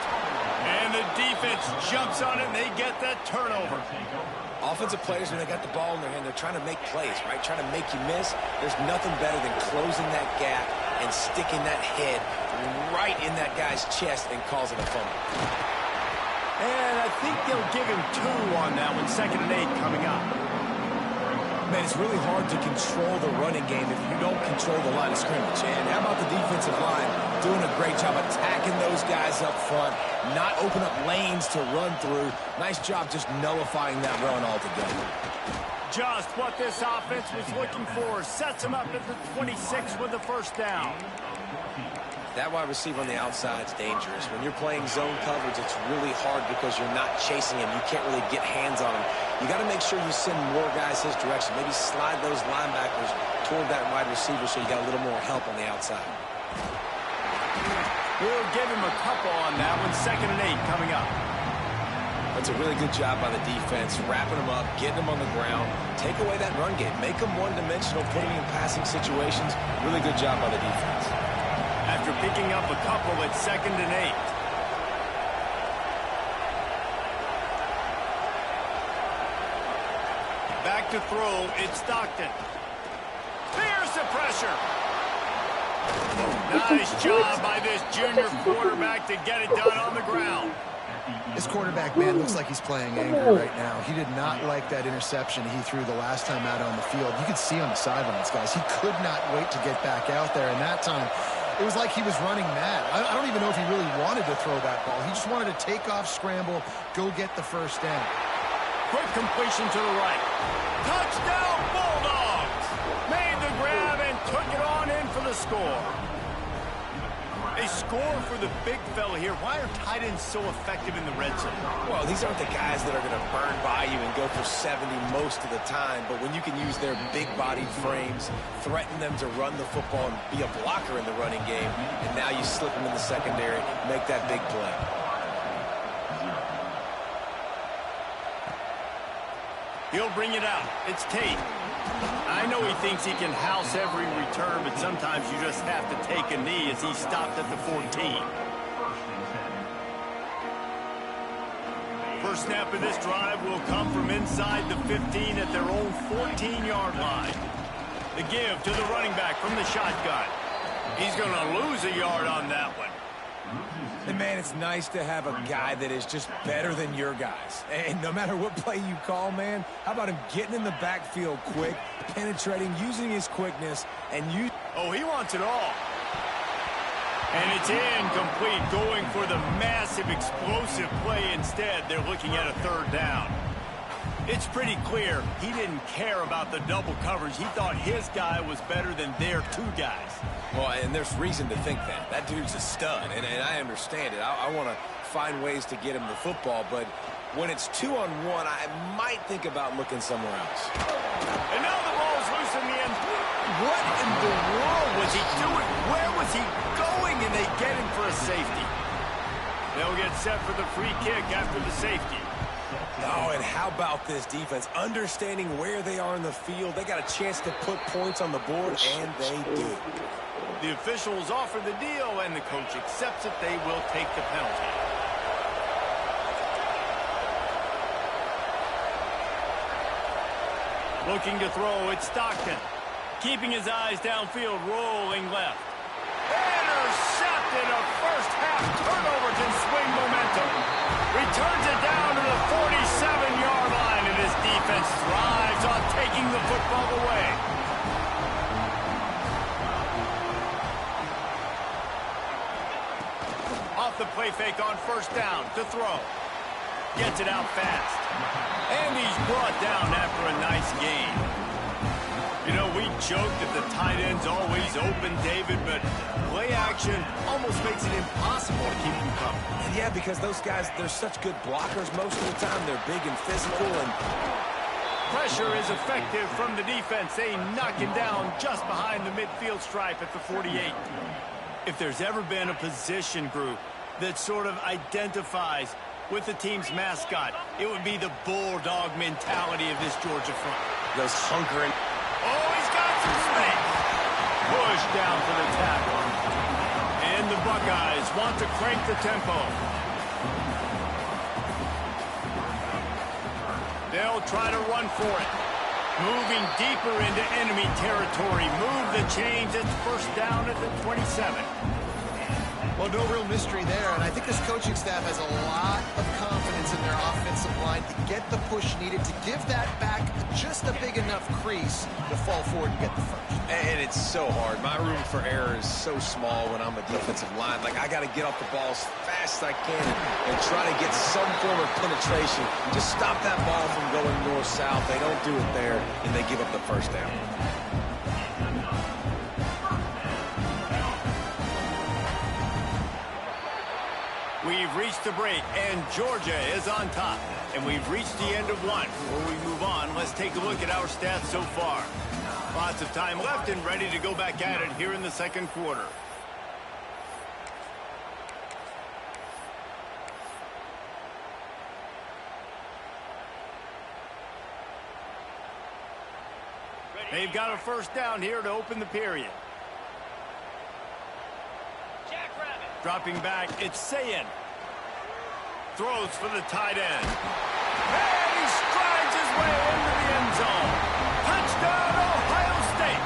And the defense jumps on it, and they get that turnover. Offensive players, when they got the ball in their hand, they're trying to make plays, right? Trying to make you miss. There's nothing better than closing that gap and sticking that head right in that guy's chest and causing a fumble. And I think they'll give him 2 on that one. 2nd and 8 coming up. Man, it's really hard to control the running game if you don't control the line of scrimmage. And how about the defensive line doing a great job attacking those guys up front, not open up lanes to run through. Nice job just nullifying that run altogether. Just what this offense was looking for. Sets him up at the 26 with the 1st down. That wide receiver on the outside is dangerous. When you're playing zone coverage, it's really hard because you're not chasing him. You can't really get hands on him. You got to make sure you send more guys his direction. Maybe slide those linebackers toward that wide receiver so you got a little more help on the outside. We'll give him a couple on that one. 2nd and 8 coming up. That's a really good job by the defense, wrapping them up, getting them on the ground. Take away that run game. Make them one-dimensional, put them in passing situations. Really good job by the defense. After picking up a couple, it's 2nd and 8. Back to throw, it's Stockton. There's the pressure. Nice job by this junior quarterback to get it done on the ground. This quarterback, man, looks like he's playing angry right now. He did not like that interception he threw the last time out on the field. You could see on the sidelines, guys. He could not wait to get back out there, and that time it was like he was running mad. I don't even know if he really wanted to throw that ball. He just wanted to take off, scramble, go get the 1st down. Quick completion to the right. Touchdown, Bulldogs! Made the grab and took it on in for the score. A they score for the big fella here. Why are tight ends so effective in the red zone? Well, these aren't the guys that are going to burn by you and go for 70 most of the time, but when you can use their big-bodied frames, threaten them to run the football and be a blocker in the running game, and now you slip them in the secondary, make that big play. He'll bring it out. It's Tate. I know he thinks he can house every return, but sometimes you just have to take a knee as he stopped at the 14. First snap of this drive will come from inside the 15 at their own 14-yard line. The give to the running back from the shotgun. He's going to lose a yard on that one. And, man, it's nice to have a guy that is just better than your guys. And no matter what play you call, man, how about him getting in the backfield quick, penetrating, using his quickness, and you... Oh, he wants it all. And it's incomplete, going for the massive explosive play instead. They're looking at a third down. It's pretty clear he didn't care about the double coverage. He thought his guy was better than their two guys. Well, and there's reason to think that. That dude's a stud, and I understand it. I want to find ways to get him the football, but when it's 2-on-1, I might think about looking somewhere else. And now the ball's loose in the end. What in the world was he doing? Where was he going? And they get him for a safety. They'll get set for the free kick after the safety. Oh, and how about this defense? Understanding where they are in the field. They got a chance to put points on the board, and they do. The officials offer the deal, and the coach accepts it. They will take the penalty. Looking to throw, it's Stockton. Keeping his eyes downfield, rolling left. Intercepted, a first-half turnover can swing momentum. Returns it down to the 47-yard line, and his defense thrives on taking the football away. Off the play fake on first down to throw. Gets it out fast. And he's brought down after a nice gain. You know, we joke that the tight end's always open, David, but play action almost makes it impossible to keep them covered. Yeah, because those guys, they're such good blockers most of the time. They're big and physical, and pressure is effective from the defense. They knock him down just behind the midfield stripe at the 48. If there's ever been a position group that sort of identifies with the team's mascot, it would be the bulldog mentality of this Georgia front. those hunkering. Oh, he's got some space. Push down for the tackle. And the Buckeyes want to crank the tempo. They'll try to run for it. Moving deeper into enemy territory. Move the chains. It's first down at the 27. Well, no real mystery there, and I think this coaching staff has a lot of confidence in their offensive line to get the push needed to give that back just a big enough crease to fall forward and get the first. And it's so hard. My room for error is so small when I'm a defensive line. Like, I got to get off the ball as fast as I can and try to get some form of penetration. Just stop that ball from going north-south. They don't do it there, and they give up the first down. We've reached the break, and Georgia is on top. And we've reached the end of one. Before we move on, let's take a look at our stats so far. Lots of time left and ready to go back at it here in the second quarter. They've got a first down here to open the period. Dropping back, it's Ncaa. Throws for the tight end. And he strides his way into the end zone. Touchdown, Ohio State.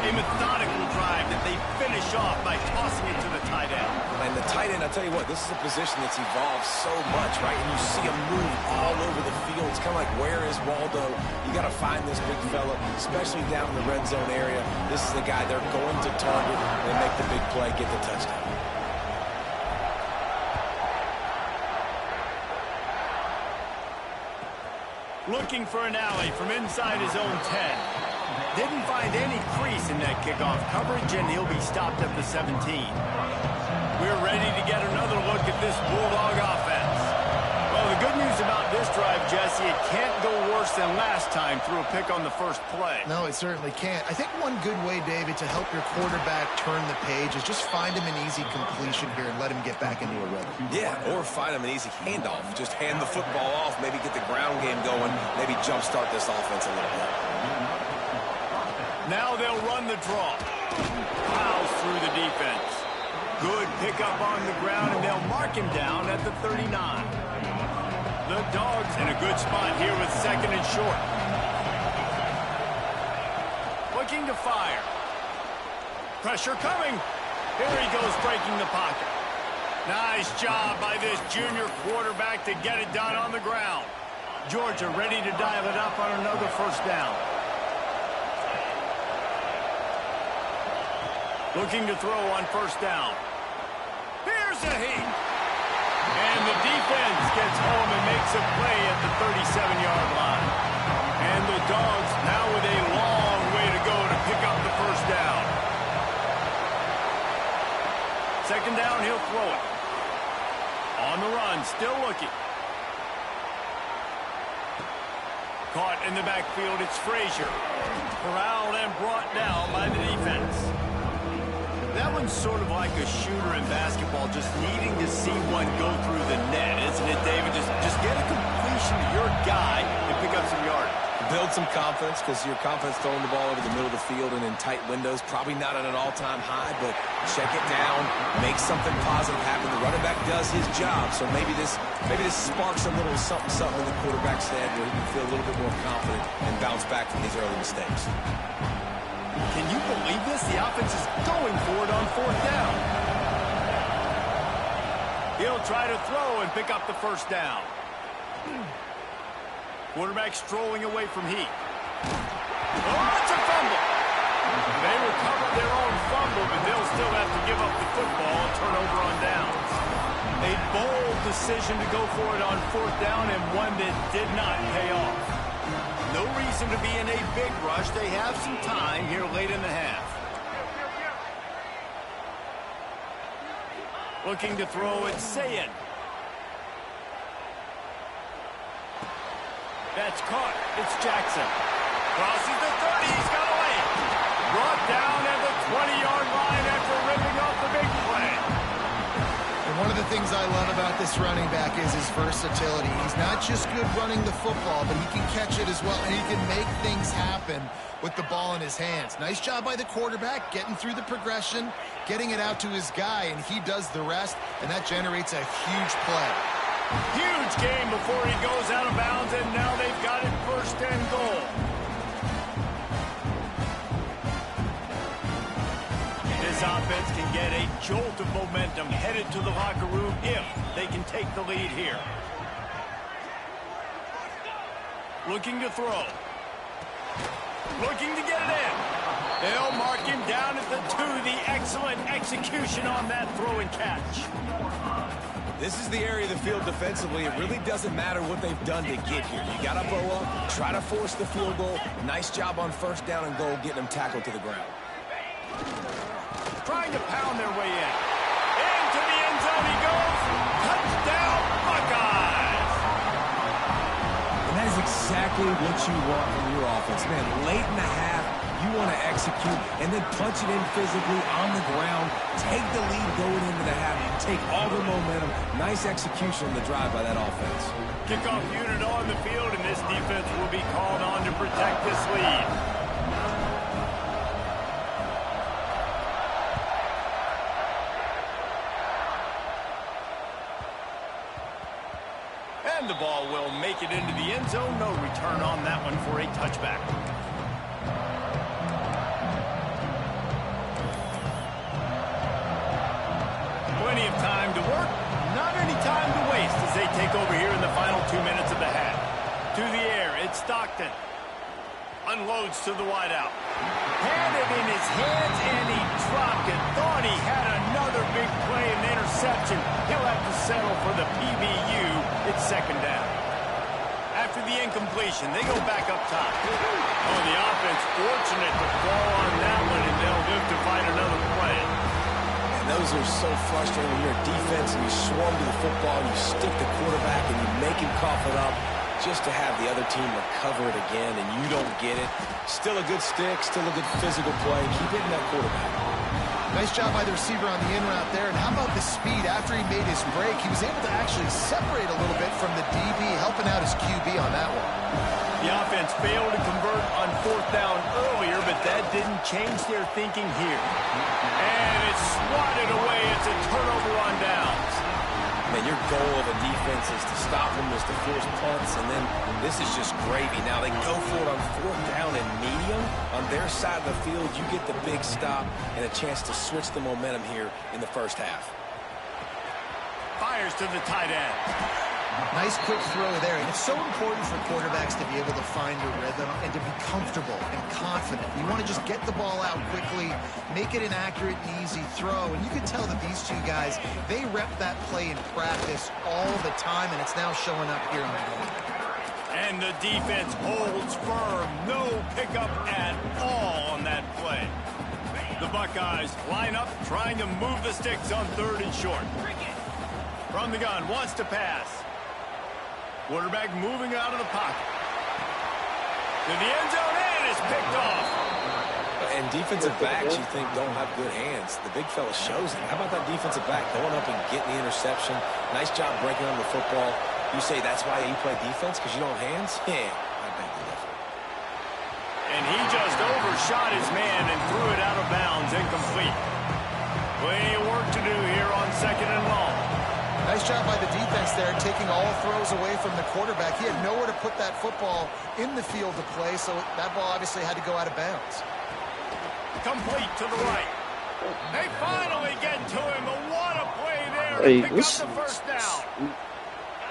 A methodical drive that they finish off by tossing it to the tight end. And the tight end, I'll tell you what, this is a position that's evolved so much, right? And you see him move all over the field. It's kind of like, where is Waldo? You got to find this big fella, especially down in the red zone area. This is the guy they're going to target and make the big play, get the touchdown. Looking for an alley from inside his own 10. Didn't find any crease in that kickoff coverage, and he'll be stopped at the 17. We're ready to get another look at this Bulldog offense. Well, the good news about this drive, Jesse, it can't go worse than last time through a pick on the first play. No, it certainly can't. I think one good way, David, to help your quarterback turn the page is just find him an easy completion here and let him get back into a rhythm. Yeah, or find him an easy handoff. Just hand the football off, maybe get the ground game going, maybe jumpstart this offense a little bit. Now they'll run the draw. Plows through the defense. Good pickup on the ground, and they'll mark him down at the 39. The Dogs in a good spot here with second and short. Looking to fire. Pressure coming. Here he goes, breaking the pocket. Nice job by this junior quarterback to get it done on the ground. Georgia ready to dial it up on another first down. Looking to throw on first down. Here's a heat. And the defense gets home and makes a play at the 37-yard line. And the Dogs now with a long way to go to pick up the first down. Second down, he'll throw it. On the run, still looking. Caught in the backfield, it's Frazier. Corralled and brought down by the defense. That one's sort of like a shooter in basketball, just needing to see one go through the net, isn't it, David? Just get a completion to your guy and pick up some yardage. Build some confidence, because your confidence throwing the ball over the middle of the field and in tight windows, probably not at an all-time high, but check it down, make something positive happen. The running back does his job, so maybe this sparks a little something in the quarterback's head where he can feel a little bit more confident and bounce back from these early mistakes. Can you believe this? The offense is going for it on fourth down. He'll try to throw and pick up the first down. Quarterback strolling away from heat. Oh, it's a fumble. They recovered their own fumble, but they'll still have to give up the football and turn over on downs. A bold decision to go for it on fourth down, and one that did not pay off. No reason to be in a big rush. They have some time here late in the half. Looking to throw, it's Ncaa. That's caught. It's Jackson. Crosses the 30. He's got away. Brought down at the 20-yard line after ripping off the big play. And one of the things I love about this running back is his versatility. He's not just good running the football, but he can catch it as well, and he can make things happen with the ball in his hands. Nice job by the quarterback, getting through the progression, getting it out to his guy, and he does the rest, and that generates a huge play. Huge game before he goes out of bounds, and now they've got it first and goal. This offense can get a jolt of momentum headed to the locker room if they can take the lead here. Looking to throw. Looking to get it in. They'll mark him down at the 2. The excellent execution on that throw and catch. This is the area of the field defensively. It really doesn't matter what they've done to get here. You got to bow up, try to force the field goal. Nice job on first down and goal, getting them tackled to the ground. Trying to pound their way in. Into the end zone he goes. Touchdown, Buckeyes! And that is exactly what you want from your offense. Man, late in the half, you want to execute and then punch it in physically on the ground. Take the lead going into the half. Take all the momentum. Nice execution on the drive by that offense. Kickoff unit on the field, and this defense will be called on to protect this lead. And the ball will make it into the end zone. No return on that one for a touchback. Plenty of time to work, not any time to waste as they take over here in the final 2 minutes of the half. To the air, it's Stockton. Unloads to the wideout. Had it in his hands and he dropped it. Thought he had another big play and interception. He'll have to settle for the PBU. It's second down. After after the incompletion. They go back up top. Oh, the offense fortunate to fall on that one, and they'll live to find another play. And those are so frustrating when you're a defense and you swarm to the football, you stick the quarterback, and you make him cough it up just to have the other team recover it again, and you don't get it. Still a good stick, still a good physical play. Keep hitting that quarterback. Nice job by the receiver on the in route there. And how about the speed after he made his break? He was able to actually separate a little bit from the DB, helping out his QB on that one. The offense failed to convert on 4th down earlier, but that didn't change their thinking here. And it's swatted away. It's a turnover on downs. Man, your goal of a defense is to stop them, is to force punts, and then this is just gravy. Now they go for it on 4th down and medium. On their side of the field, you get the big stop and a chance to switch the momentum here in the first half. Fires to the tight end. Nice quick throw there. And it's so important for quarterbacks to be able to find a rhythm and to be comfortable and confident. You want to just get the ball out quickly, make it an accurate and easy throw. And you can tell that these two guys, they rep that play in practice all the time, and it's now showing up here in the game. And the defense holds firm. No pickup at all on that play. The Buckeyes line up, trying to move the sticks on 3rd and short. From the gun, wants to pass. Quarterback moving out of the pocket. To the end zone, and is picked off. And defensive backs, you think, don't have good hands. The big fella shows it. How about that defensive back going up and getting the interception? Nice job breaking on the football. You say that's why you play defense, because you don't have hands? Yeah, I beg to differ. And he just overshot his man and threw it out of bounds, incomplete. Plenty of work to do here on 2nd and long. Nice job by the defense there, taking all throws away from the quarterback. He had nowhere to put that football in the field to play, so that ball obviously had to go out of bounds. Complete to the right. They finally get to him, but what a play there to pick up the 1st down.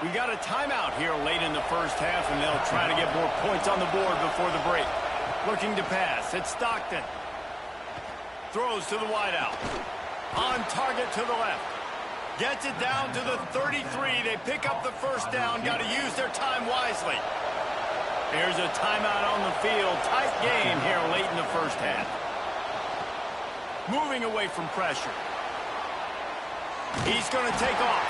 We got a timeout here late in the first half, and they'll try to get more points on the board before the break. Looking to pass. It's Stockton. Throws to the wideout. On target to the left. Gets it down to the 33. They pick up the 1st down. Got to use their time wisely. Here's a timeout on the field. Tight game here late in the first half. Moving away from pressure. He's going to take off.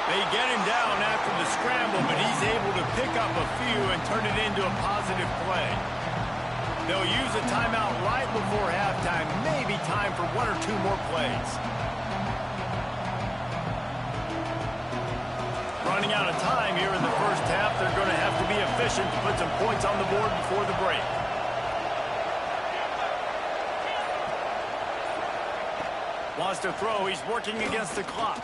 They get him down after the scramble, but he's able to pick up a few and turn it into a positive play. They'll use a timeout right before halftime. Maybe time for 1 or 2 more plays. Running out of time here in the first half. They're going to have to be efficient to put some points on the board before the break. Wants to throw. He's working against the clock.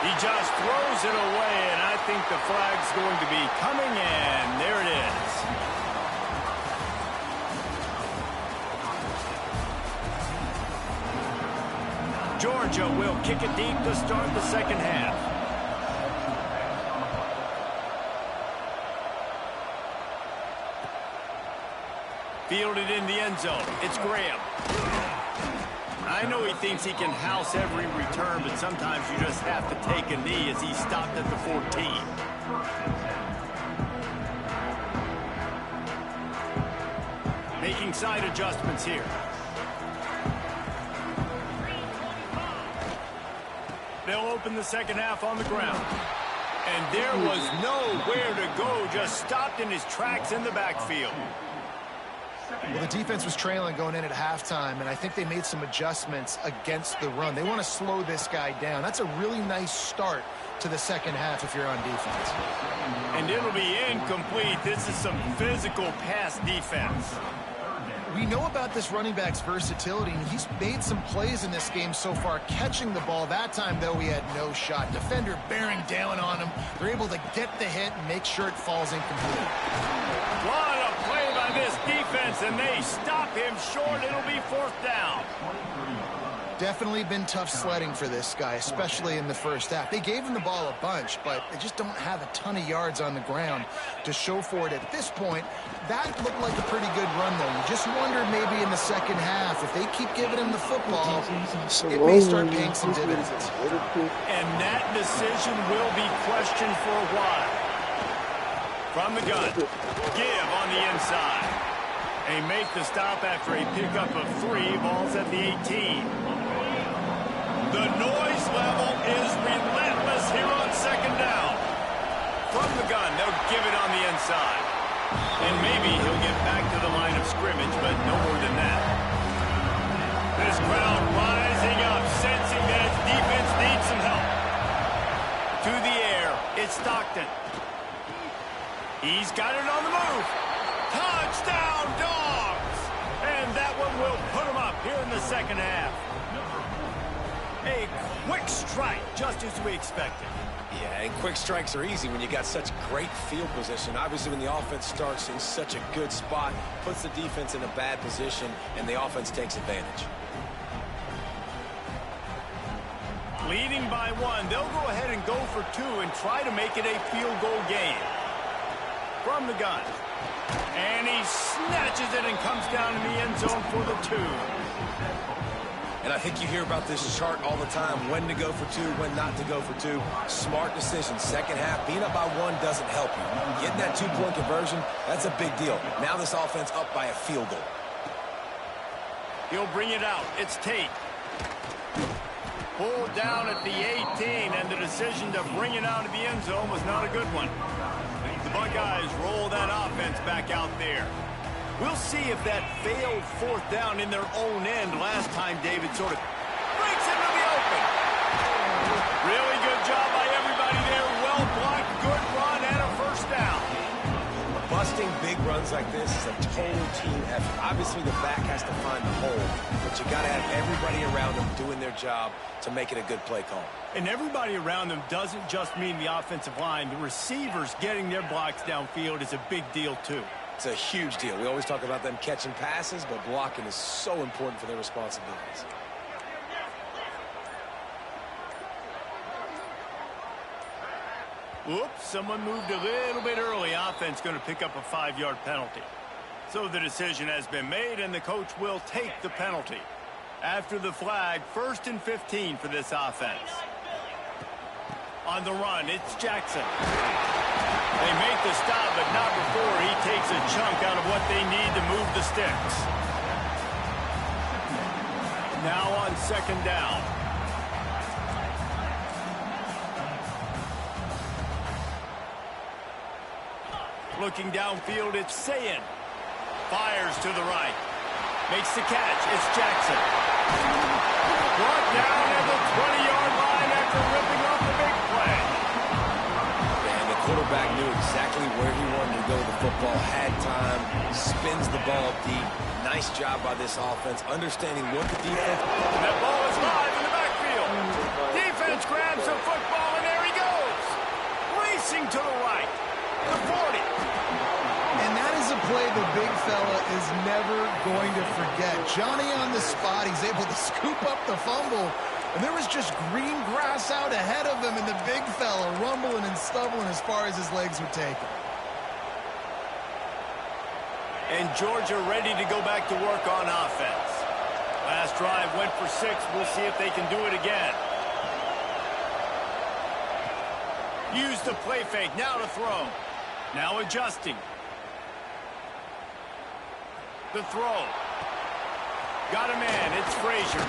He just throws it away, and I think the flag's going to be coming, and there it is. Georgia will kick it deep to start the second half. Fielded in the end zone. It's Graham. I know he thinks he can house every return, but sometimes you just have to take a knee as he stopped at the 14. Making side adjustments here. They'll open the second half on the ground. And there was nowhere to go, just stopped in his tracks in the backfield. Well, the defense was trailing going in at halftime, and I think they made some adjustments against the run. They want to slow this guy down. That's a really nice start to the second half if you're on defense. And it'll be incomplete. This is some physical pass defense. We know about this running back's versatility, and he's made some plays in this game so far, catching the ball. That time, though, he had no shot. Defender bearing down on him. They're able to get the hit and make sure it falls incomplete. What a play by this defense, and they stop him short. It'll be 4th down. Definitely been tough sledding for this guy, especially in the first half. They gave him the ball a bunch, but they just don't have a ton of yards on the ground to show for it at this point. That looked like a pretty good run, though. You just wonder maybe in the second half, if they keep giving him the football, it may start paying some dividends. And that decision will be questioned for a while. From the gun. Give on the inside. They make the stop after a pickup of 3. Ball's at the 18. The noise level is relentless here on second down. From the gun, they'll give it on the inside. And maybe he'll get back to the line of scrimmage, but no more than that. This crowd rising up, sensing that its defense needs some help. To the air, it's Stockton. He's got it on the move. Touchdown, Dogs! And that one will put him up here in the second half. A quick strike, just as we expected. Yeah, and quick strikes are easy when you got such great field position. Obviously, when the offense starts in such a good spot, puts the defense in a bad position, and the offense takes advantage. Leading by 1, they'll go ahead and go for 2 and try to make it a field goal game. From the gun. And he snatches it and comes down in the end zone for the 2. And I think you hear about this chart all the time, when to go for 2, when not to go for 2. Smart decision. Second half, being up by 1 doesn't help you. Getting that 2-point conversion, that's a big deal. Now this offense up by a field goal. He'll bring it out. It's Tate. Pulled down at the 18, and the decision to bring it out of the end zone was not a good one. The Buckeyes roll that offense back out there. We'll see if that failed 4th down in their own end last time David sort of breaks into the open. Really good job by everybody there. Well blocked, good run, and a first down. Busting big runs like this is a total team effort. Obviously, the back has to find the hole, but you got to have everybody around them doing their job to make it a good play call. And everybody around them doesn't just mean the offensive line. The receivers getting their blocks downfield is a big deal, too. It's a huge deal. We always talk about them catching passes, but blocking is so important for their responsibilities. Oops, someone moved a little bit early. Offense going to pick up a 5-yard penalty. So the decision has been made, and the coach will take the penalty. After the flag, 1st and 15 for this offense. On the run, it's Jackson. They make the stop, but not before he takes a chunk out of what they need to move the sticks. Now on second down. Looking downfield, it's Ncaa. Fires to the right. Makes the catch. It's Jackson. Brought down at the 20-yard line after ripping off the big play. And the quarterback knew exactly where he wanted to go with the football, had time, spins the ball deep. Nice job by this offense, understanding what the defense... And that ball is live in the backfield. Defense grabs the football, and there he goes. Racing to the right. The 40. And that is a play the big fella is never going to forget. Johnny on the spot. He's able to scoop up the fumble. And there was just green grass out ahead of him, and the big fella rumbling and stumbling as far as his legs would take him. And Georgia ready to go back to work on offense. Last drive went for 6. We'll see if they can do it again. Use the play fake. Now to throw. Now adjusting. The throw. Got a man. It's Frazier.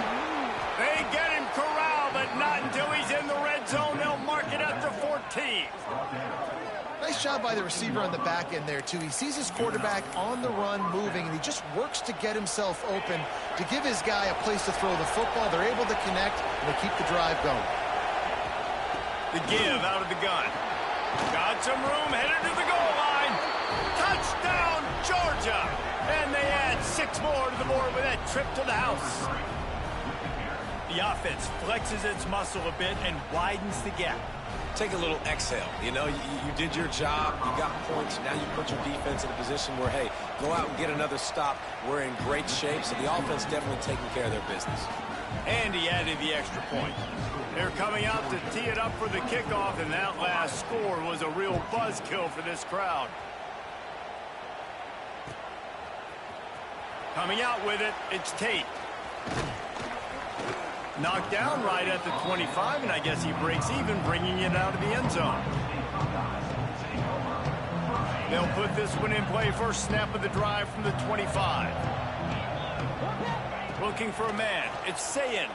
They get him corralled, but not until he's in the red zone. They'll mark it at the 14. Nice job by the receiver on the back end there, too. He sees his quarterback on the run moving, and he just works to get himself open to give his guy a place to throw the football. They're able to connect, and they keep the drive going. The give out of the gun. Got some room, headed to the goal line. Touchdown, Georgia! And they add 6 more to the board with that trip to the house. The offense flexes its muscle a bit and widens the gap. Take a little exhale. You know, you did your job. You got points. Now you put your defense in a position where, hey, go out and get another stop. We're in great shape, so the offense definitely taking care of their business. And he added the extra point. They're coming out to tee it up for the kickoff, and that last score was a real buzzkill for this crowd. Coming out with it, it's Tate. Knocked down right at the 25, and I guess he breaks even, bringing it out of the end zone. They'll put this one in play first snap of the drive from the 25. Looking for a man. It's Ncaa.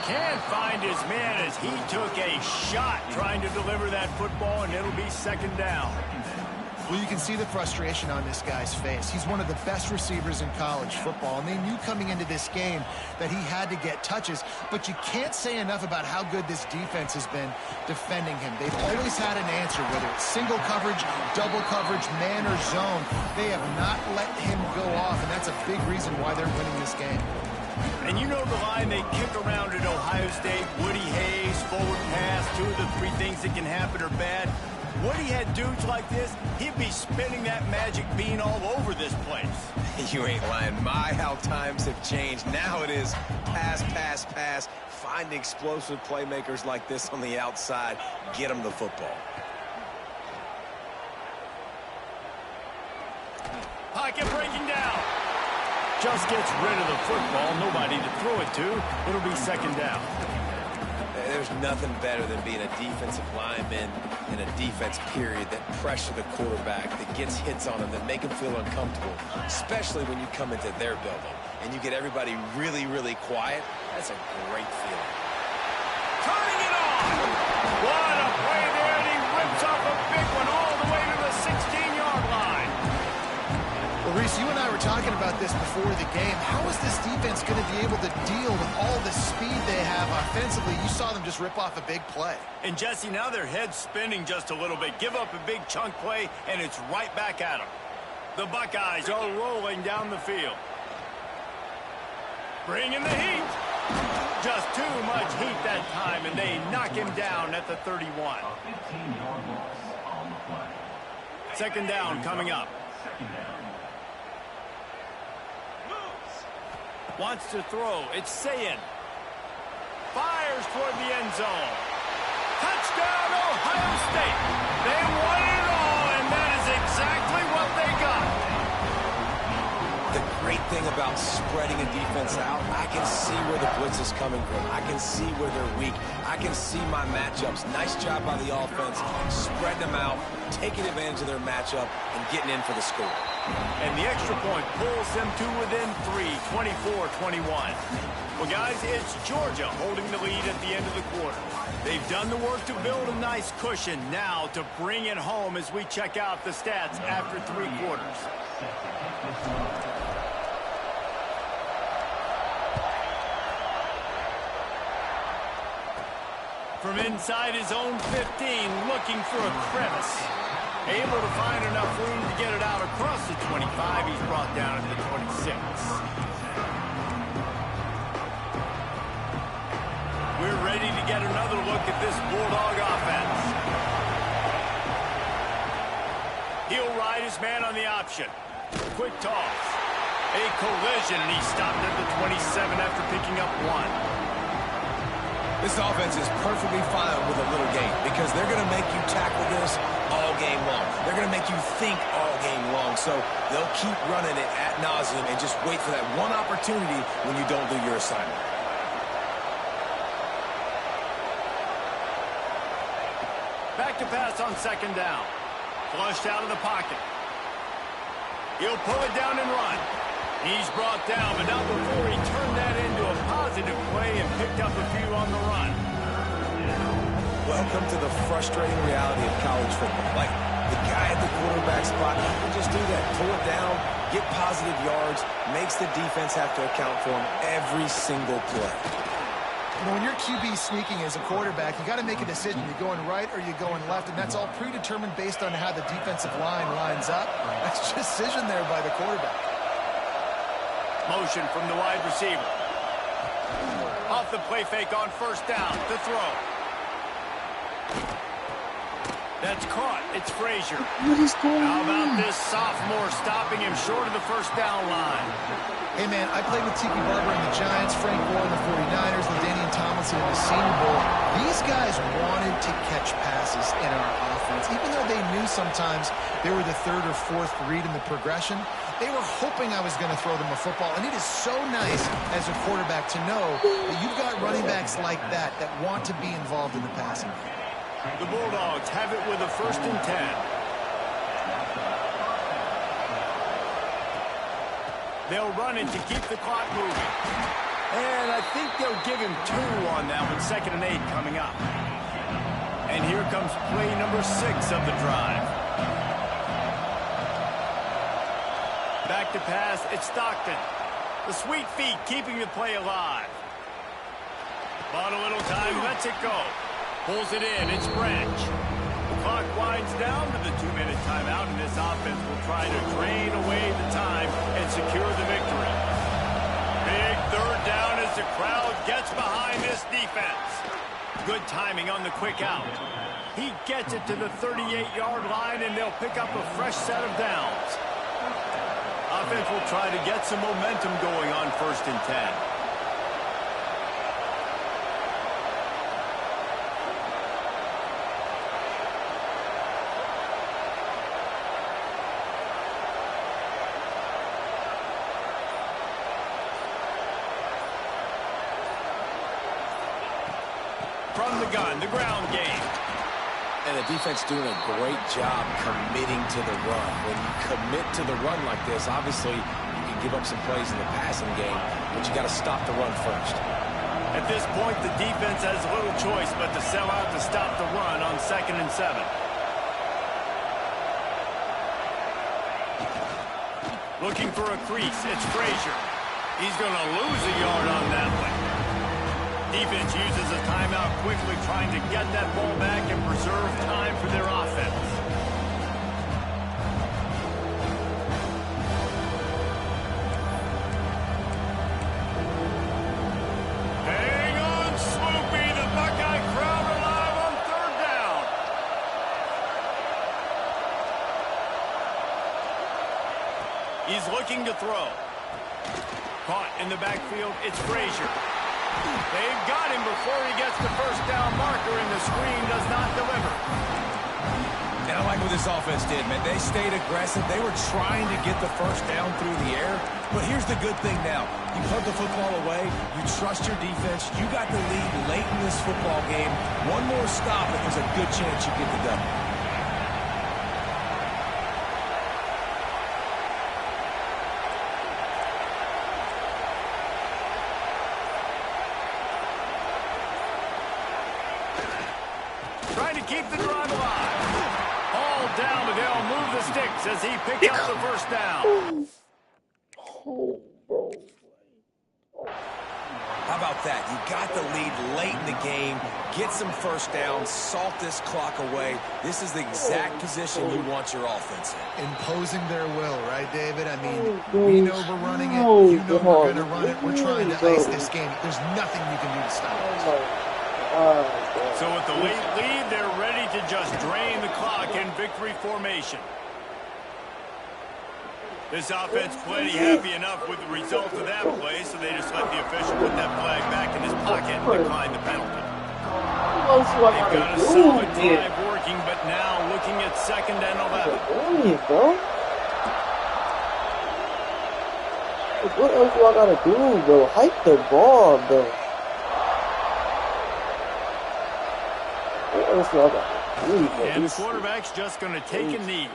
Can't find his man as he took a shot trying to deliver that football, and it'll be second down. Well, you can see the frustration on this guy's face. He's one of the best receivers in college football, and they knew coming into this game that he had to get touches, but you can't say enough about how good this defense has been defending him. They've always had an answer, whether it's single coverage, double coverage, man or zone. They have not let him go off, and that's a big reason why they're winning this game. And you know the line they kick around at Ohio State, Woody Hayes, forward pass, 2 of the 3 things that can happen are bad. Woody had dudes like this, he'd be spinning that magic bean all over this place. You ain't lying. My, how times have changed. Now it is pass, pass, pass. Find explosive playmakers like this on the outside. Get them the football. Pocket breaking down. Just gets rid of the football. Nobody to throw it to. It'll be second down. There's nothing better than being a defensive lineman in a defense period that pressure the quarterback, that gets hits on him, that make him feel uncomfortable, especially when you come into their building and you get everybody really, really quiet. That's a great feeling. Turning it on. What a play there, and he rips off a big one all the way to the 16-yard line. Well, Reese, you and I were talking about this before the game. How is this defense going to be able to deal with all the speed they have offensively? You saw them just rip off a big play. And, Jesse, now their head's spinning just a little bit. Give up a big chunk play, and it's right back at them. The Buckeyes are rolling down the field. Bringing the heat. Just too much heat that time, and they knock him down at the 31. Second down coming up. Wants to throw. It's Ncaa. Fires toward the end zone. Touchdown, Ohio State. They won it all, and that is exactly what they got. The great thing about spreading a defense out, I can see where the blitz is coming from. I can see where they're weak. I can see my matchups. Nice job by the offense, spreading them out, taking advantage of their matchup, and getting in for the score. And the extra point pulls them to within 3, 24-21. Well, guys, it's Georgia holding the lead at the end of the quarter. They've done the work to build a nice cushion. Now to bring it home as we check out the stats after 3 quarters. From inside his own 15, looking for a crevice. Able to find enough room to get it out across the 25. He's brought down at the 26. We're ready to get another look at this Bulldog offense. He'll ride his man on the option. Quick toss. A collision, and he stopped at the 27 after picking up 1. This offense is perfectly fine with a little game because they're going to make you tackle this all game long. They're going to make you think all game long. So they'll keep running it ad nauseum and just wait for that one opportunity when you don't do your assignment. Back to pass on second down. Flushed out of the pocket. He'll pull it down and run. He's brought down, but not before he turned that into a positive play and picked up a few on the run. Welcome to the frustrating reality of college football. Like, the guy at the quarterback spot, he can just do that. Pull it down, get positive yards, makes the defense have to account for him every single play. You know, when your QB sneaking as a quarterback, you got to make a decision. You're going right or you're going left, and that's all predetermined based on how the defensive line lines up. That's decision there by the quarterback. Motion from the wide receiver. Off the play fake on first down to throw. That's caught. It's Frazier. What is going How on? about this sophomore stopping him short of the first down line? Hey, man, I played with Tiki Barber and the Giants, Frank Gore and the 49ers, LaDainian Tomlinson in the Senior Bowl. These guys wanted to catch passes in our offense. Even though they knew sometimes they were the 3rd or 4th read in the progression, they were hoping I was going to throw them a football. And it is so nice as a quarterback to know that you've got running backs like that that want to be involved in the passing game. The Bulldogs have it with a 1st and 10. They'll run it to keep the clock moving. And I think they'll give him 2 on that one. 2nd and 8 coming up. And here comes play number 6 of the drive. Back to pass, it's Stockton. The sweet feet keeping the play alive. Bought a little time, lets it go. Pulls it in, it's Branch. The clock winds down to the 2-minute timeout, and this offense will try to drain away the time and secure the victory. Big 3rd down as the crowd gets behind this defense. Good timing on the quick out. He gets it to the 38-yard line, and they'll pick up a fresh set of downs. Offense will try to get some momentum going on 1st and 10. From the gun, the ground game. And the defense doing a great job committing to the run. When you commit to the run like this, obviously you can give up some plays in the passing game, but you got to stop the run first. At this point, the defense has little choice but to sell out to stop the run on 2nd and 7. Looking for a crease, it's Frazier. He's going to lose a yard on that one. Defense uses a timeout quickly, trying to get that ball back and preserve time for their offense. Hang on, Swoopy. The Buckeye crowd alive on 3rd down. He's looking to throw. Caught in the backfield, it's Frazier. They've got him before he gets the 1st down marker, and the screen does not deliver. And I like what this offense did, man. They stayed aggressive. They were trying to get the 1st down through the air. But here's the good thing now. You put the football away. You trust your defense. You got the lead late in this football game. One more stop, and there's a good chance you get the W. Trying to keep the drive alive. All down, but they'll move the sticks as he picks up the 1st down. Oh, bro. How about that? You got the lead late in the game. Get some 1st downs. Salt this clock away. This is the exact position you want your offense in. Imposing their will, right, David? I mean, we know we're running it. You know we're going to run it. We're trying to ice this game. There's nothing you can do to stop it. So with the late lead, they're ready to just drain the clock in victory formation. This offense plenty happy enough with the result of that play, so they just let the official put that flag back in his pocket and decline the penalty. They've got a solid drive working, but now looking at 2nd and 11. What else do I gotta do, bro? Hike the ball, bro. And the quarterback's just going to take a knee.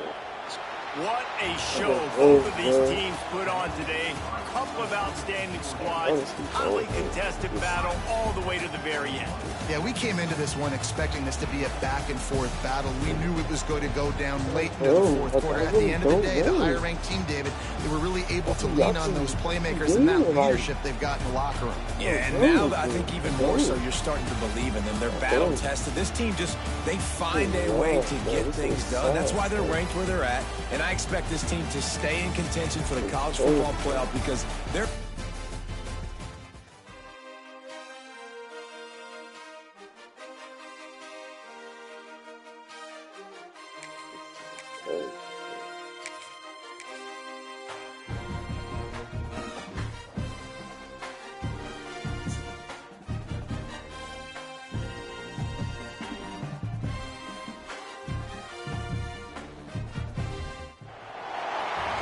What a show both of these teams put on today. A couple of outstanding squads, highly contested battle all the way to the very end. Yeah, we came into this one expecting this to be a back-and-forth battle. We knew it was going to go down late into the 4th quarter. At the end of the day, the higher-ranked team, David, they were really able to lean on those playmakers and that leadership they've got in the locker room. Yeah, and now I think even more so, you're starting to believe in them. They're battle-tested. This team just, they find a way to get things done. That's why they're ranked where they're at. And I expect this team to stay in contention for the college football playoff because they're...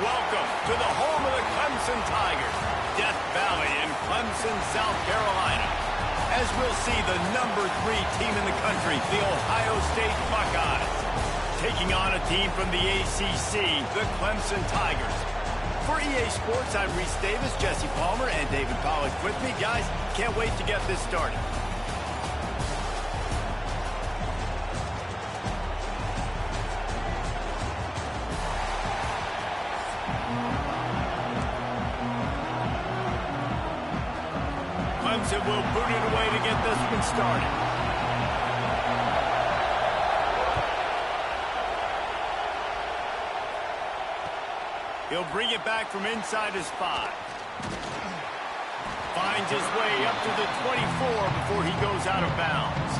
Welcome to the home of the Clemson Tigers, Death Valley in Clemson, South Carolina. as we'll see the #3 team in the country, the Ohio State Buckeyes, taking on a team from the ACC, the Clemson Tigers. For EA Sports, I'm Reese Davis, Jesse Palmer, and David Pollack with me. Guys, can't wait to get this started. Clemson will boot it away to get this one started. He'll bring it back from inside his 5. Finds his way up to the 24 before he goes out of bounds.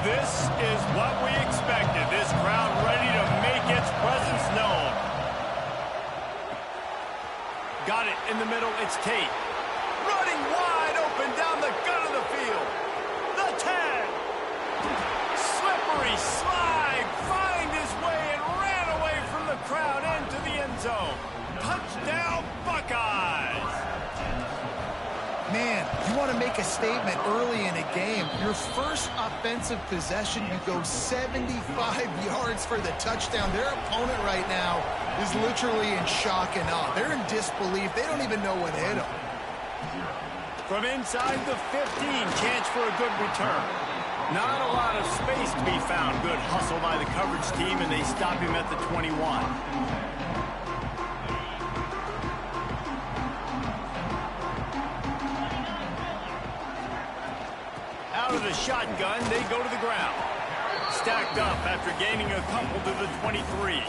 This is what we expected. This crowd ready to make its presence known. Got it in the middle. It's Tate. Running wide open down the gut of the field. The 10. Slippery slide. Find his way and ran away from the crowd into the end zone. Touchdown, Buckeyes. Man, you want to make a statement early in a game. Your first offensive possession, you go 75 yards for the touchdown. Their opponent right now is literally in shock and awe. They're in disbelief. They don't even know what hit them. From inside the 15, chance for a good return. Not a lot of space to be found. Good hustle by the coverage team, and they stop him at the 21. Out of the shotgun, they go to the ground. Stacked up after gaining a couple to the 23.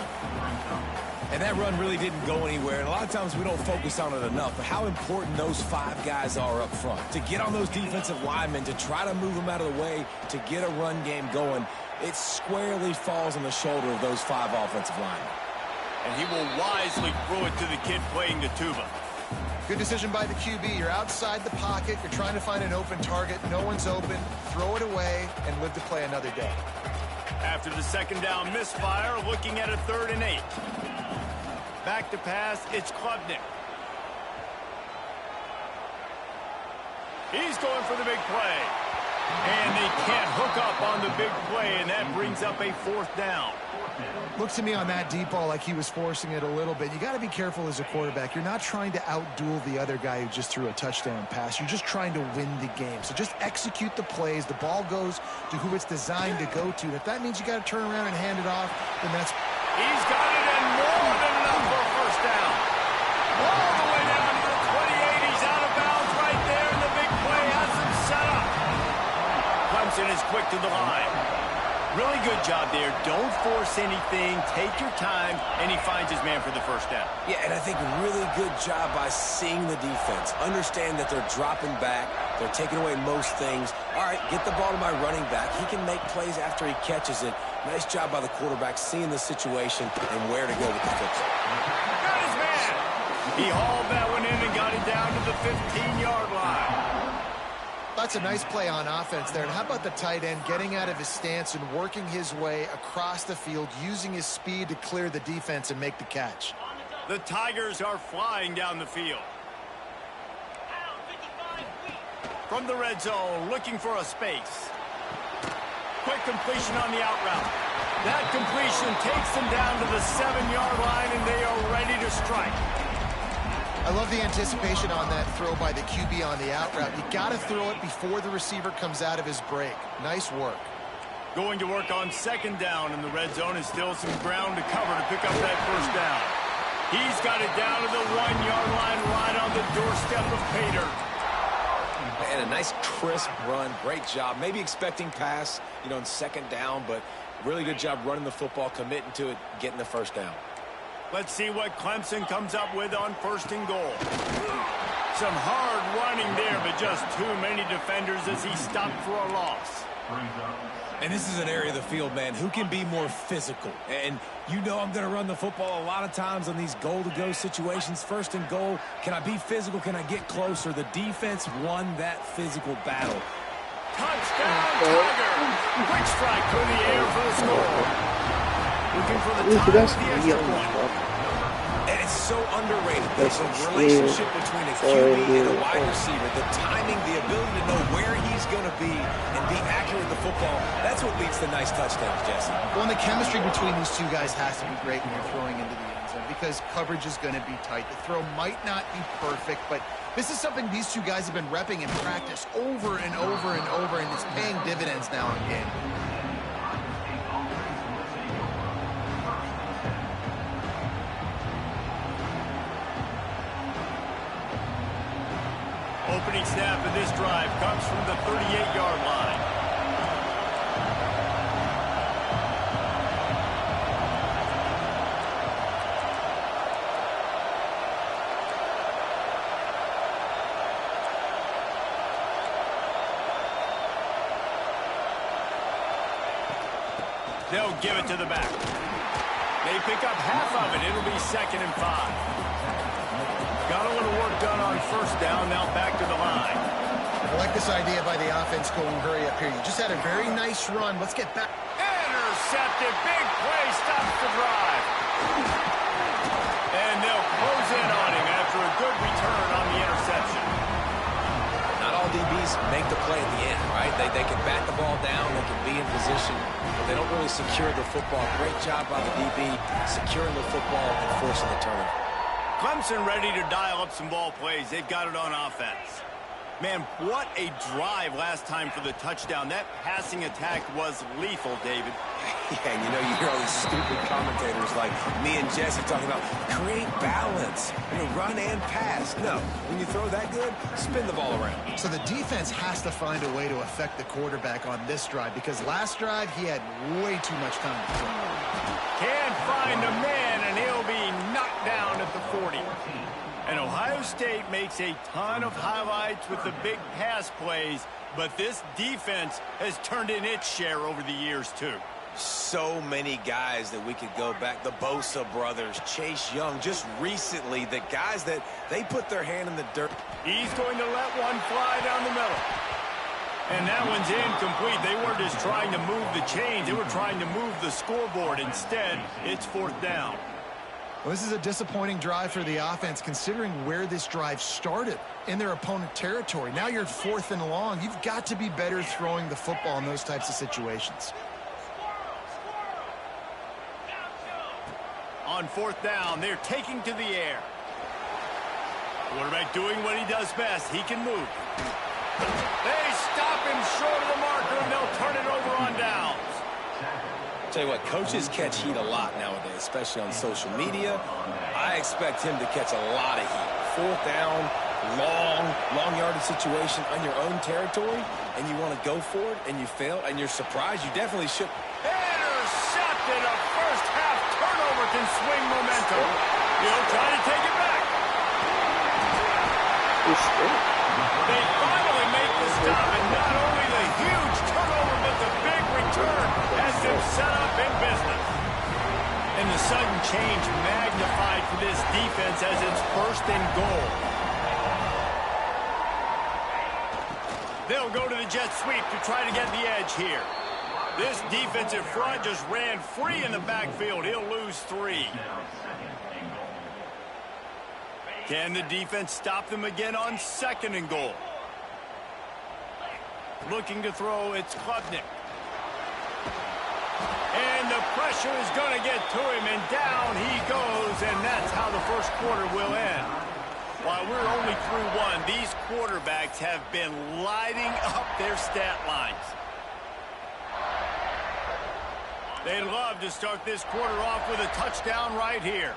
And that run really didn't go anywhere. And a lot of times we don't focus on it enough, but how important those 5 guys are up front. To get on those defensive linemen, to try to move them out of the way, to get a run game going, it squarely falls on the shoulder of those 5 offensive linemen. And he will wisely throw it to the kid playing the tuba. Good decision by the QB. You're outside the pocket. You're trying to find an open target. No one's open. Throw it away and live to play another day. After the second down misfire, looking at a 3rd and 8. Back to pass, it's Klubnik. He's going for the big play. And they can't hook up on the big play, and that brings up a 4th down. Looks to me on that deep ball like he was forcing it a little bit. You got to be careful as a quarterback. You're not trying to outduel the other guy who just threw a touchdown pass. You're just trying to win the game. So just execute the plays. The ball goes to who it's designed to go to. If that means you got to turn around and hand it off, then that's... He's got it, and more than enough for a 1st down. All the way down to the 28. He's out of bounds right there, and the big play has him set up. Clemson is quick to the line. Really good job there. Don't force anything. Take your time, and he finds his man for the 1st down. Yeah, and I think really good job by seeing the defense. Understand that they're dropping back. They're taking away most things. All right, get the ball to my running back. He can make plays after he catches it. Nice job by the quarterback seeing the situation and where to go with the football. Got his man. He hauled that one in and got it down to the 15-yard line. That's a nice play on offense there. And how about the tight end getting out of his stance and working his way across the field, using his speed to clear the defense and make the catch. The Tigers are flying down the field. From the red zone, looking for a space. Quick completion on the out route. That completion takes them down to the 7-yard line, and they are ready to strike. I love the anticipation on that throw by the QB on the out route. You got to throw it before the receiver comes out of his break. Nice work. Going to work on 2nd down in the red zone, and still some ground to cover to pick up that 1st down. He's got it down to the 1-yard line, right on the doorstep of Pater. And a nice crisp run. Great job. Maybe expecting pass, in 2nd down, but really good job running the football, committing to it, getting the 1st down. Let's see what Clemson comes up with on 1st and goal. Some hard running there, but just too many defenders as he stopped for a loss. And this is an area of the field, man, who can be more physical. And I'm going to run the football a lot of times on these goal-to-go situations. 1st and goal, can I be physical? Can I get closer? The defense won that physical battle. Touchdown, Tiger! Quick strike through the air for the score. Looking for the tie with the extra point. And it's It's so underrated. That's The a relationship between a QB and a wide yeah. receiver, the timing, the ability to know where he's going to be and be accurate with the football, that's what leads to nice touchdowns, Jesse. Well, and the chemistry between these two guys has to be great when you're throwing into the end zone because coverage is going to be tight. The throw might not be perfect, but this is something these two guys have been repping in practice over and over and over, and it's paying dividends now in game. Opening snap of this drive comes from the 38-yard line. They'll give it to the back. They pick up half of it. It'll be 2nd and 5. Got a little work done on first down. Now back to the line. I like this idea by the offense going hurry up here. You just had a very nice run. Let's get back. Intercepted. Big play. Stops the drive. And they'll close in on him after a good return on the interception. Not all DBs make the play at the end, right? They can bat the ball down. They can be in position, but they don't really secure the football. Great job by the DB securing the football and forcing the turnover. Clemson ready to dial up some ball plays. They've got it on offense. Man, what a drive last time for the touchdown. That passing attack was lethal, David. Yeah, and you know, you hear all these stupid commentators like me and Jesse talking about create balance, run and pass. No, when you throw that good, spin the ball around. So the defense has to find a way to affect the quarterback on this drive because last drive he had way too much time to throw. Can't find a man, and he'll be knocked down at the 40. And Ohio State makes a ton of highlights with the big pass plays, but this defense has turned in its share over the years, too. So many guys that we could go back. The Bosa brothers, Chase Young, just recently, the guys that they put their hand in the dirt. He's going to let one fly down the middle. And that one's incomplete. They weren't just trying to move the chains. They were trying to move the scoreboard. Instead, it's 4th down. Well, this is a disappointing drive for the offense considering where this drive started in their opponent territory. Now you're 4th and long. You've got to be better throwing the football in those types of situations. On 4th down, they're taking to the air. Quarterback doing what he does best. He can move. They stop him short of the marker, and they'll turn it over on downs. Tell you what, coaches catch heat a lot nowadays, especially on social media. I expect him to catch a lot of heat. 4th down, long yardage situation on your own territory, and you want to go for it, and you fail, and you're surprised. You definitely should. Intercepted. A first-half turnover can swing momentum. He'll try to take it back. They finally make the stop, and not only the huge turnover, but the big return has them set up in business. And the sudden change magnified for this defense as it's 1st and goal. They'll go to the jet sweep to try to get the edge here. This defensive front just ran free in the backfield. He'll lose 3. Can the defense stop them again on 2nd and goal? Looking to throw, it's Klubnik. And the pressure is going to get to him, and down he goes, and that's how the first quarter will end. While we're only through 1, these quarterbacks have been lighting up their stat lines. They'd love to start this quarter off with a touchdown right here.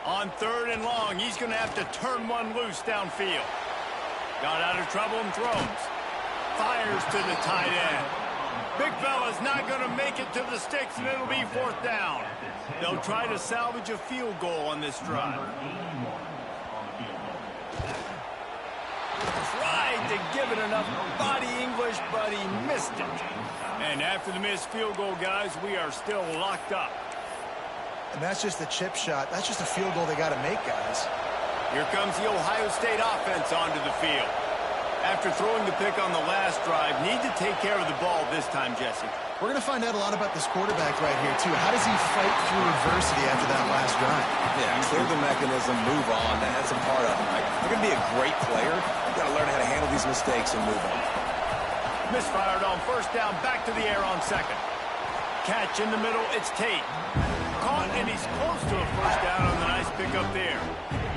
On 3rd and long, he's going to have to turn one loose downfield. Got out of trouble and throws. Fires to the tight end. Big fella's not going to make it to the sticks, and it'll be 4th down. They'll try to salvage a field goal on this drive. Tried to give it enough body English, but he missed it. And after the missed field goal, guys, we are still locked up. And that's just a chip shot. That's just a field goal they got to make, guys. Here comes the Ohio State offense onto the field. After throwing the pick on the last drive, need to take care of the ball this time, Jesse. We're going to find out a lot about this quarterback right here, too. How does he fight through adversity after that last drive? Yeah, clear the mechanism, move on. That's a part of it, right? If you're going to be a great player, you got to learn how to handle these mistakes and move on. Misfired on first down, back to the air on second. Catch in the middle, it's Tate. Caught, and he's close to a first down on the nice pick up there.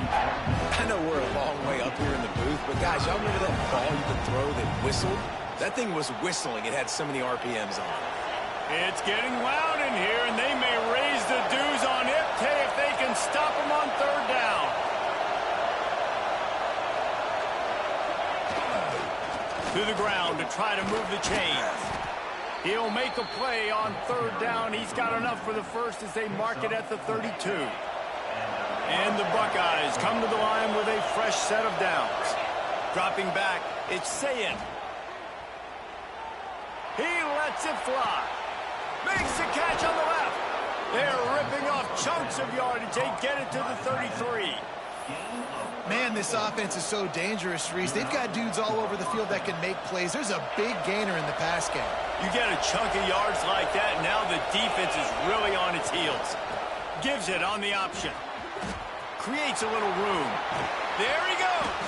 I know we're a long way up here in the booth, but guys, y'all remember that ball you could throw that whistled? That thing was whistling. It had so many RPMs on it. It's getting loud in here, and they may raise the dues on Ncaa if they can stop him on third down. To the ground to try to move the chains. He'll make a play on third down. He's got enough for the first as they mark it at the 32. And the Buckeyes come to the line with a fresh set of downs. Dropping back, it's Ncaa. He lets it fly. Makes the catch on the left. They're ripping off chunks of yardage. They get it to the 33. Man, this offense is so dangerous, Reese. They've got dudes all over the field that can make plays. There's a big gainer in the pass game. You get a chunk of yards like that, now the defense is really on its heels. Gives it on the option. Creates a little room. There he goes.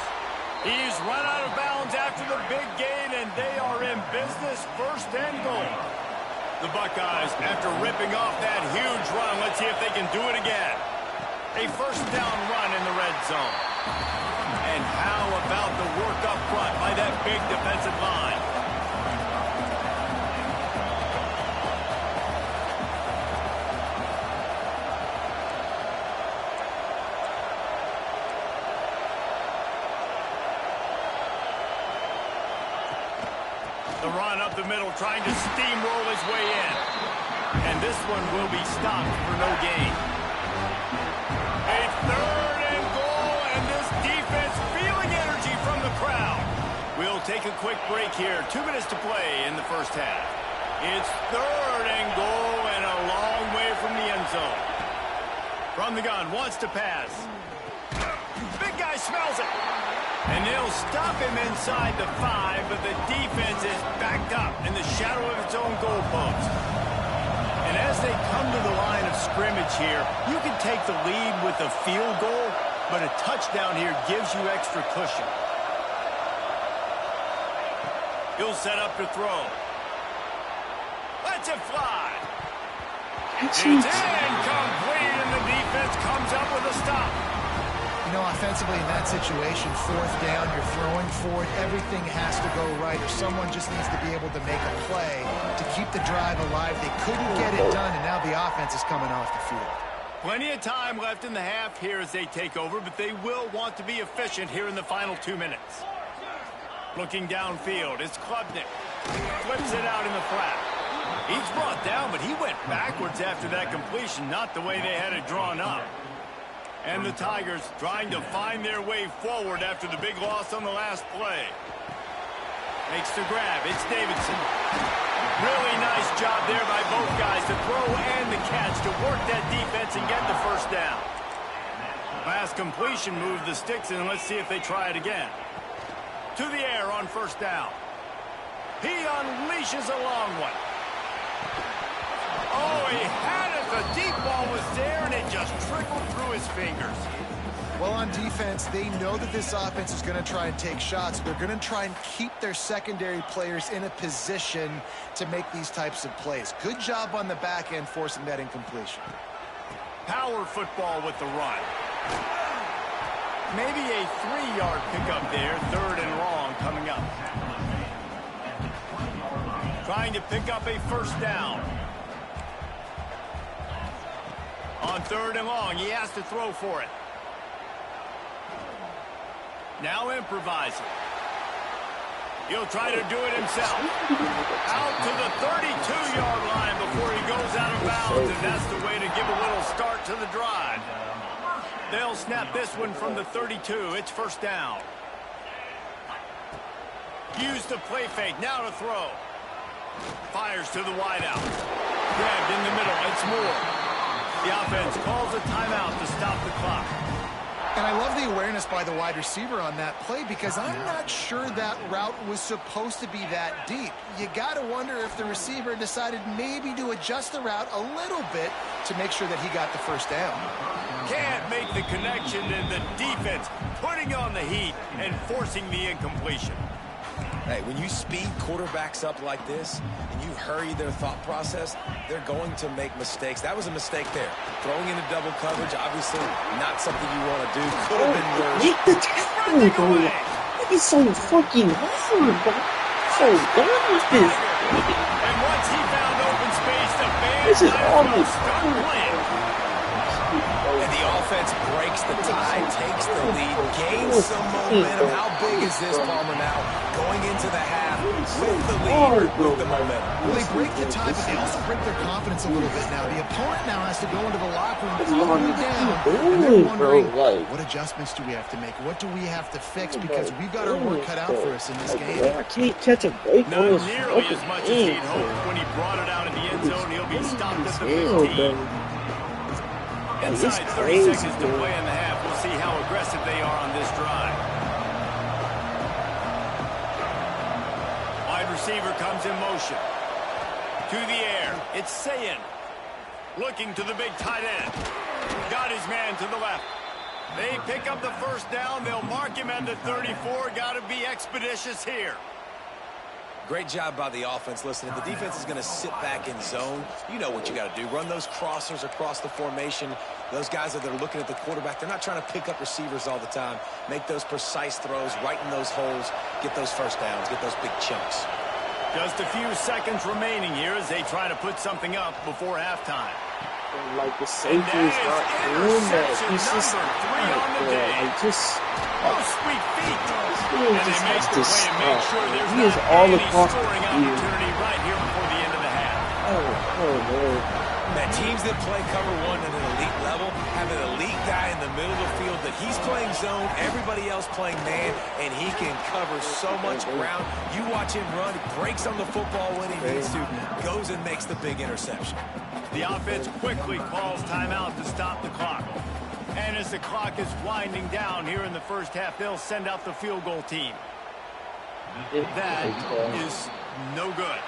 He's run out of bounds after the big gain, and they are in business, first and goal. The Buckeyes, after ripping off that huge run, let's see if they can do it again. A first down run in the red zone. And how about the work up front by that big defensive line? The run up the middle, trying to steamroll his way in. And this one will be stopped for no gain. A third and goal, and this defense feeling energy from the crowd. We'll take a quick break here. 2 minutes to play in the first half. It's third and goal, and a long way from the end zone. From the gun, wants to pass. Big guy smells it. And they'll stop him inside the 5, but the defense is backed up in the shadow of its own goalpost. And as they come to the line of scrimmage here, you can take the lead with a field goal, but a touchdown here gives you extra cushion. He'll set up to throw. Lets it fly. It's incomplete, and the defense comes up with a stop. You know, offensively in that situation, fourth down, you're throwing forward, everything has to go right, or someone just needs to be able to make a play to keep the drive alive. They couldn't get it done, and now the offense is coming off the field. Plenty of time left in the half here as they take over, but they will want to be efficient here in the final 2 minutes. Looking downfield, it's Klubnik. Flips it out in the flat. He's brought down, but he went backwards after that completion, not the way they had it drawn up. And the Tigers trying to find their way forward after the big loss on the last play. Makes the grab. It's Davidson. Really nice job there by both guys to throw and the catch to work that defense and get the first down. Last completion moved the sticks, and let's see if they try it again. To the air on first down. He unleashes a long one. Oh, he had it. The deep ball was there, and it just trickled through his fingers. Well, on defense, they know that this offense is going to try and take shots. They're going to try and keep their secondary players in a position to make these types of plays. Good job on the back end forcing that incompletion. Power football with the run. Maybe a 3-yard pickup there, third and long coming up. Trying to pick up a first down. On third and long, he has to throw for it. Now improvising. He'll try to do it himself. Out to the 32-yard line before he goes out of bounds, and that's the way to give a little start to the drive. They'll snap this one from the 32. It's first down. Use the play fake. Now to throw. Fires to the wideout. Grabbed in the middle. It's Moore. The offense calls a timeout to stop the clock. And I love the awareness by the wide receiver on that play because I'm not sure that route was supposed to be that deep. You got to wonder if the receiver decided maybe to adjust the route a little bit to make sure that he got the first down. Can't make the connection, and the defense putting on the heat and forcing the incompletion. Hey, when you speed quarterbacks up like this and you hurry their thought process, they're going to make mistakes. That was a mistake there. Throwing into double coverage, obviously not something you want to do. Could have been worse. Make the tackle, bro. That is so fucking hard, bro. So done with this. And once he found open space, the This is all Fans this. stuck playing. And the offense breaks the tie, takes the lead, gains some momentum. How big is this, Palmer, now? Going into the half with the lead, with the momentum. Well, they break the tie, but they also break their confidence a little bit now. The opponent now has to go into the locker room all the way down, and they're wondering, what adjustments do we have to make? What do we have to fix? Because we've got our work cut out for us in this game. I can't catch a break on Not this nearly as much as he'd fucking hoped when he brought it out in the end zone. He'll be stopped at the hell, 15. bro. Inside 30 seconds to play in the half. We'll see how aggressive they are on this drive. Wide receiver comes in motion. To the air. It's Ncaa. Looking to the big tight end. Got his man to the left. They pick up the first down. They'll mark him at the 34. Got to be expeditious here. Great job by the offense. Listen, if the defense is going to sit back in zone, you know what you got to do. Run those crossers across the formation. Those guys that are looking at the quarterback, they're not trying to pick up receivers all the time. Make those precise throws, right in those holes, get those first downs, get those big chunks. Just a few seconds remaining here as they try to put something up before halftime. Like the safety is not doing that. He's just Oh, sweet feet. he And just they make has their to way and make sure there's he is not all any across the scoring field. opportunity right here before the end of the half. Man. Man, teams that play cover one at an elite level have an elite guy in the middle of the field that he's playing zone, everybody else playing man, and he can cover so much ground. You watch him run, he breaks on the football when he needs to, goes and makes the big interception. The offense quickly calls timeout to stop the clock. And as the clock is winding down here in the first half, they'll send out the field goal team. That is no good.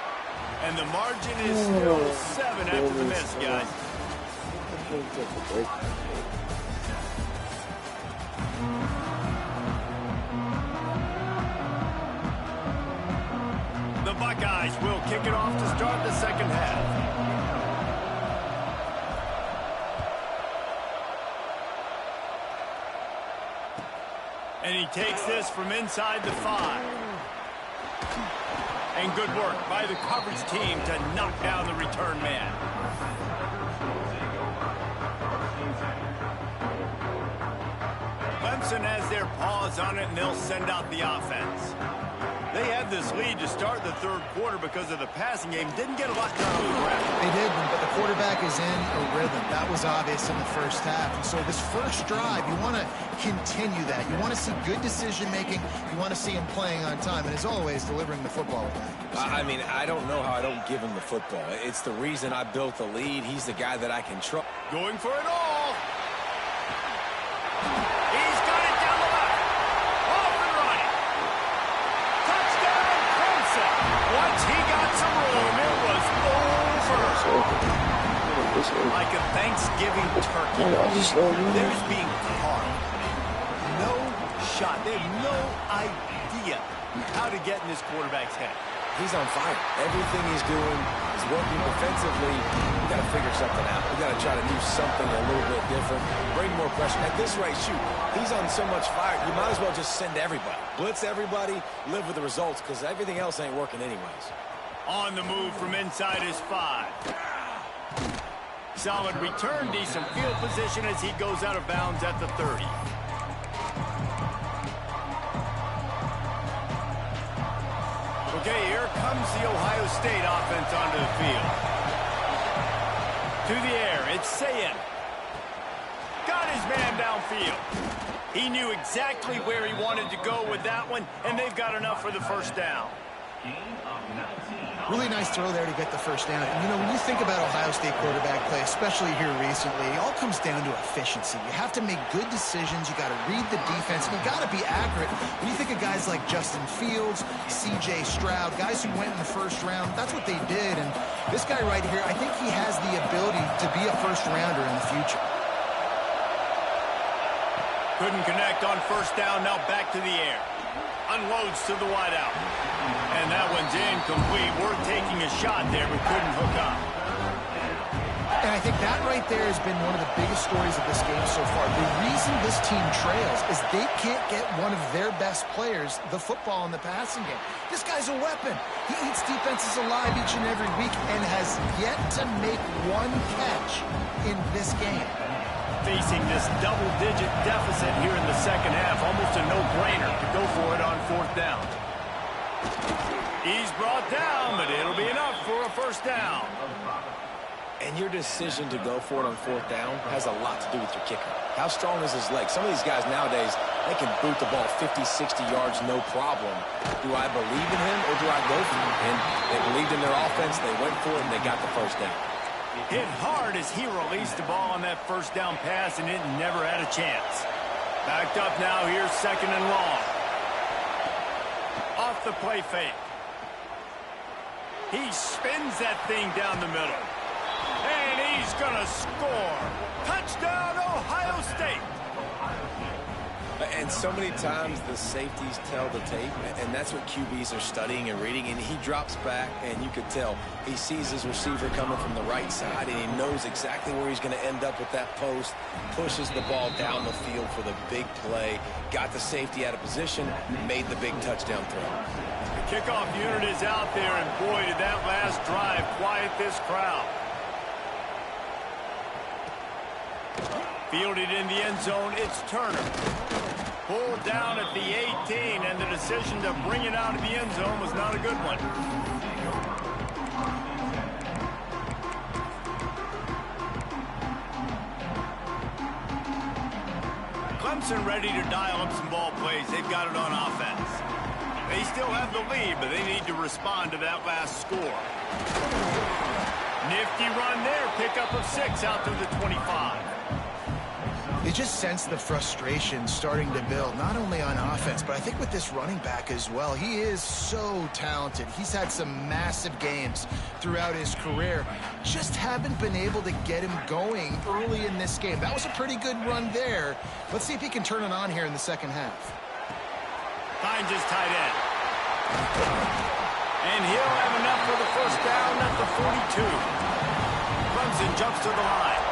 And the margin is still 7 after the miss, guys. The Buckeyes will kick it off to start the second half. And he takes this from inside the 5. And good work by the coverage team to knock down the return man. Clemson has their paws on it, and they'll send out the offense. They had this lead to start the third quarter because of the passing game. Didn't get a lot done on the ground. They did, but the quarterback is in a rhythm. That was obvious in the first half. And so this first drive, you want to continue that. You want to see good decision-making. You want to see him playing on time. And as always, delivering the football with accuracy. I mean, I don't know how I don't give him the football. It's the reason I built the lead. He's the guy that I can trust. Going for it all. He's got it down the left. Off and running. Touchdown, Clemson. Once he got some room, it was over. Like a Thanksgiving turkey. There's being carved. No shot. They have no idea how to get in this quarterback's head. He's on fire. Everything he's doing is working defensively. We got to figure something out. We got to try to do something a little bit different. Bring more pressure. At this rate, shoot, he's on so much fire. You might as well just send everybody. Blitz everybody, live with the results, because everything else ain't working anyways. On the move from inside his 5. Solid return, decent field position as he goes out of bounds at the 30. Okay, here comes the Ohio State offense onto the field. To the air, it's Ncaa. Got his man downfield. He knew exactly where he wanted to go with that one, and they've got enough for the first down. Really nice throw there to get the first down. And, you know, when you think about Ohio State quarterback play, especially here recently, it all comes down to efficiency. You have to make good decisions. You got to read the defense. And you got to be accurate. When you think of guys like Justin Fields, C.J. Stroud, guys who went in the first round, that's what they did. And this guy right here, I think he has the ability to be a first-rounder in the future. Couldn't connect on first down. Now back to the air. Unloads to the wideout. And that one's incomplete. We're taking a shot there, but couldn't hook up. And I think that right there has been one of the biggest stories of this game so far. The reason this team trails is they can't get one of their best players the football in the passing game. This guy's a weapon. He eats defenses alive each and every week and has yet to make one catch in this game. Facing this double-digit deficit here in the second half, almost a no-brainer to go for it on fourth down. He's brought down, but it'll be enough for a first down. And your decision to go for it on fourth down has a lot to do with your kicker. How strong is his leg? Some of these guys nowadays, they can boot the ball 50, 60 yards, no problem. Do I believe in him or do I go for it? And they believed in their offense, they went for it, and they got the first down. Hit hard as he released the ball on that first down pass, and it never had a chance. Backed up now, here's second and long. Off the play fake. He spins that thing down the middle. And he's going to score. Touchdown, Ohio State. And so many times the safeties tell the tape, and that's what QBs are studying and reading, and he drops back, and you could tell he sees his receiver coming from the right side, and he knows exactly where he's going to end up with that post, pushes the ball down the field for the big play, got the safety out of position, made the big touchdown throw. The kickoff unit is out there, and boy, did that last drive quiet this crowd. Fielded in the end zone, it's Turner. Pulled down at the 18, and the decision to bring it out of the end zone was not a good one. Clemson ready to dial up some ball plays. They've got it on offense. They still have the lead, but they need to respond to that last score. Nifty run there. Pickup of 6 out to the 25. You just sense the frustration starting to build, not only on offense, but I think with this running back as well. He is so talented. He's had some massive games throughout his career. Just haven't been able to get him going early in this game. That was a pretty good run there. Let's see if he can turn it on here in the second half. Finds his tight end. And he'll have enough for the first down at the 42. Clemson jumps to the line.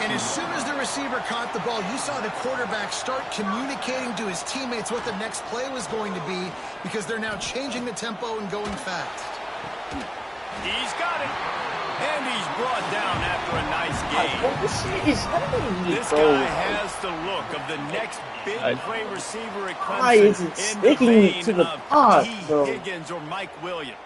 And as soon as the receiver caught the ball, you saw the quarterback start communicating to his teammates what the next play was going to be, because they're now changing the tempo and going fast. He's got it. And he's brought down after a nice game. This guy has the look of the next big play receiver at Clemson. Why is it sticking to the pod, bro? Higgins or Mike Williams.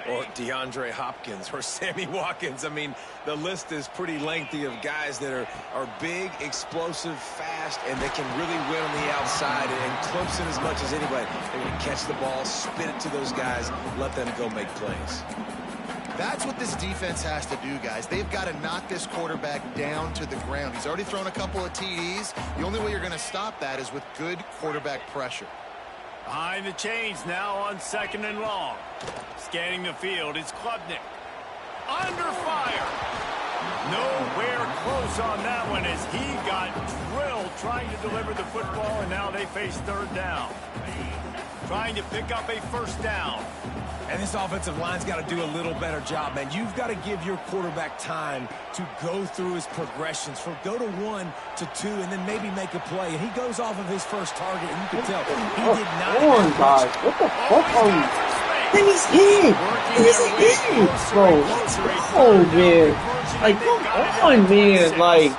Or DeAndre Hopkins or Sammy Watkins. I mean, the list is pretty lengthy of guys that are big, explosive, fast, and they can really win on the outside. And Clemson, as much as anybody, they're going to catch the ball, spin it to those guys, let them go make plays. That's what this defense has to do, guys. They've got to knock this quarterback down to the ground. He's already thrown a couple of TDs. The only way you're going to stop that is with good quarterback pressure. Behind the chains now on second and long. Scanning the field, it's Klubnik. Under fire. Nowhere close on that one as he got drilled trying to deliver the football, and now they face third down. Trying to pick up a first down. And this offensive line's got to do a little better job, man. You've got to give your quarterback time to go through his progressions, from go to 1 to 2, and then maybe make a play. And he goes off of his first target, and you can tell he did not. Come on, guys. What the fuck are you? And he's in. He's in, bro. Let's go, man. Like, come on, man. Like,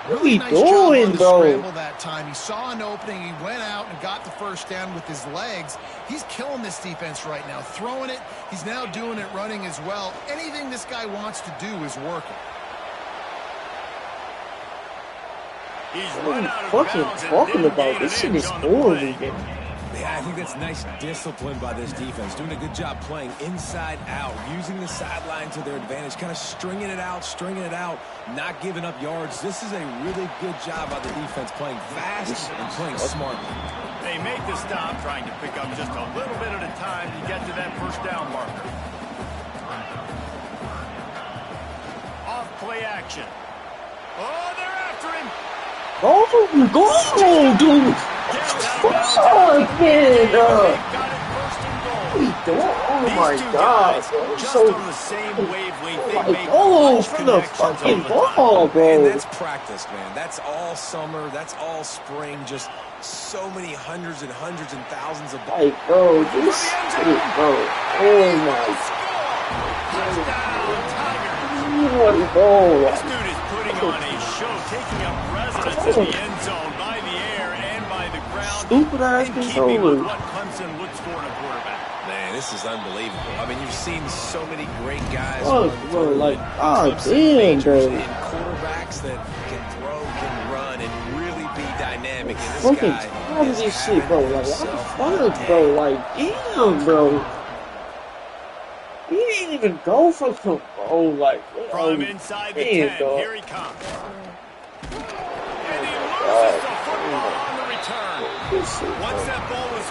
what are you doing, bro? That time. He saw an opening. He went out and got the first down with his legs. He's killing this defense right now. Throwing it. He's now doing it running as well. Anything this guy wants to do is working. He's what are you fucking talking about? This shit is horrible, man. Yeah, I think that's nice discipline by this defense. Doing a good job playing inside out, using the sideline to their advantage, kind of stringing it out, not giving up yards. This is a really good job by the defense, playing fast and playing smartly. They make the stop, trying to pick up just a little bit at a time to get to that first down marker. Off play action. Oh, they're after him. Oh, go, dude. Fuck, man. Oh, my God. Just So, on the same wavelength. They make oh, much for the connections fucking over time. ball, bro. And that's practice, man. That's all summer. That's all spring. Just so many hundreds and thousands of balls. Like, bro, this shit, bro. Oh, my Touchdown, Tigers. God, bro. This dude is putting on a show, taking up residence in the end zone by the air and by the ground. Stupid ass in keeping with controller. what Clemson looks for in a quarterback. Man, this is unbelievable. I mean, you've seen so many great guys. Fuck, run bro, through like, Clemson damn, majors bro. And quarterbacks that can throw, can run, and really be dynamic. And this Fucking guy tired of is this shit, bro. having Like, himself what a the fuck, day. bro? Like, damn, bro. He didn't even go for the bro. Like, From inside the damn, 10, dog. here he comes. And he loses the football on the return. This shit, Once bro. that ball was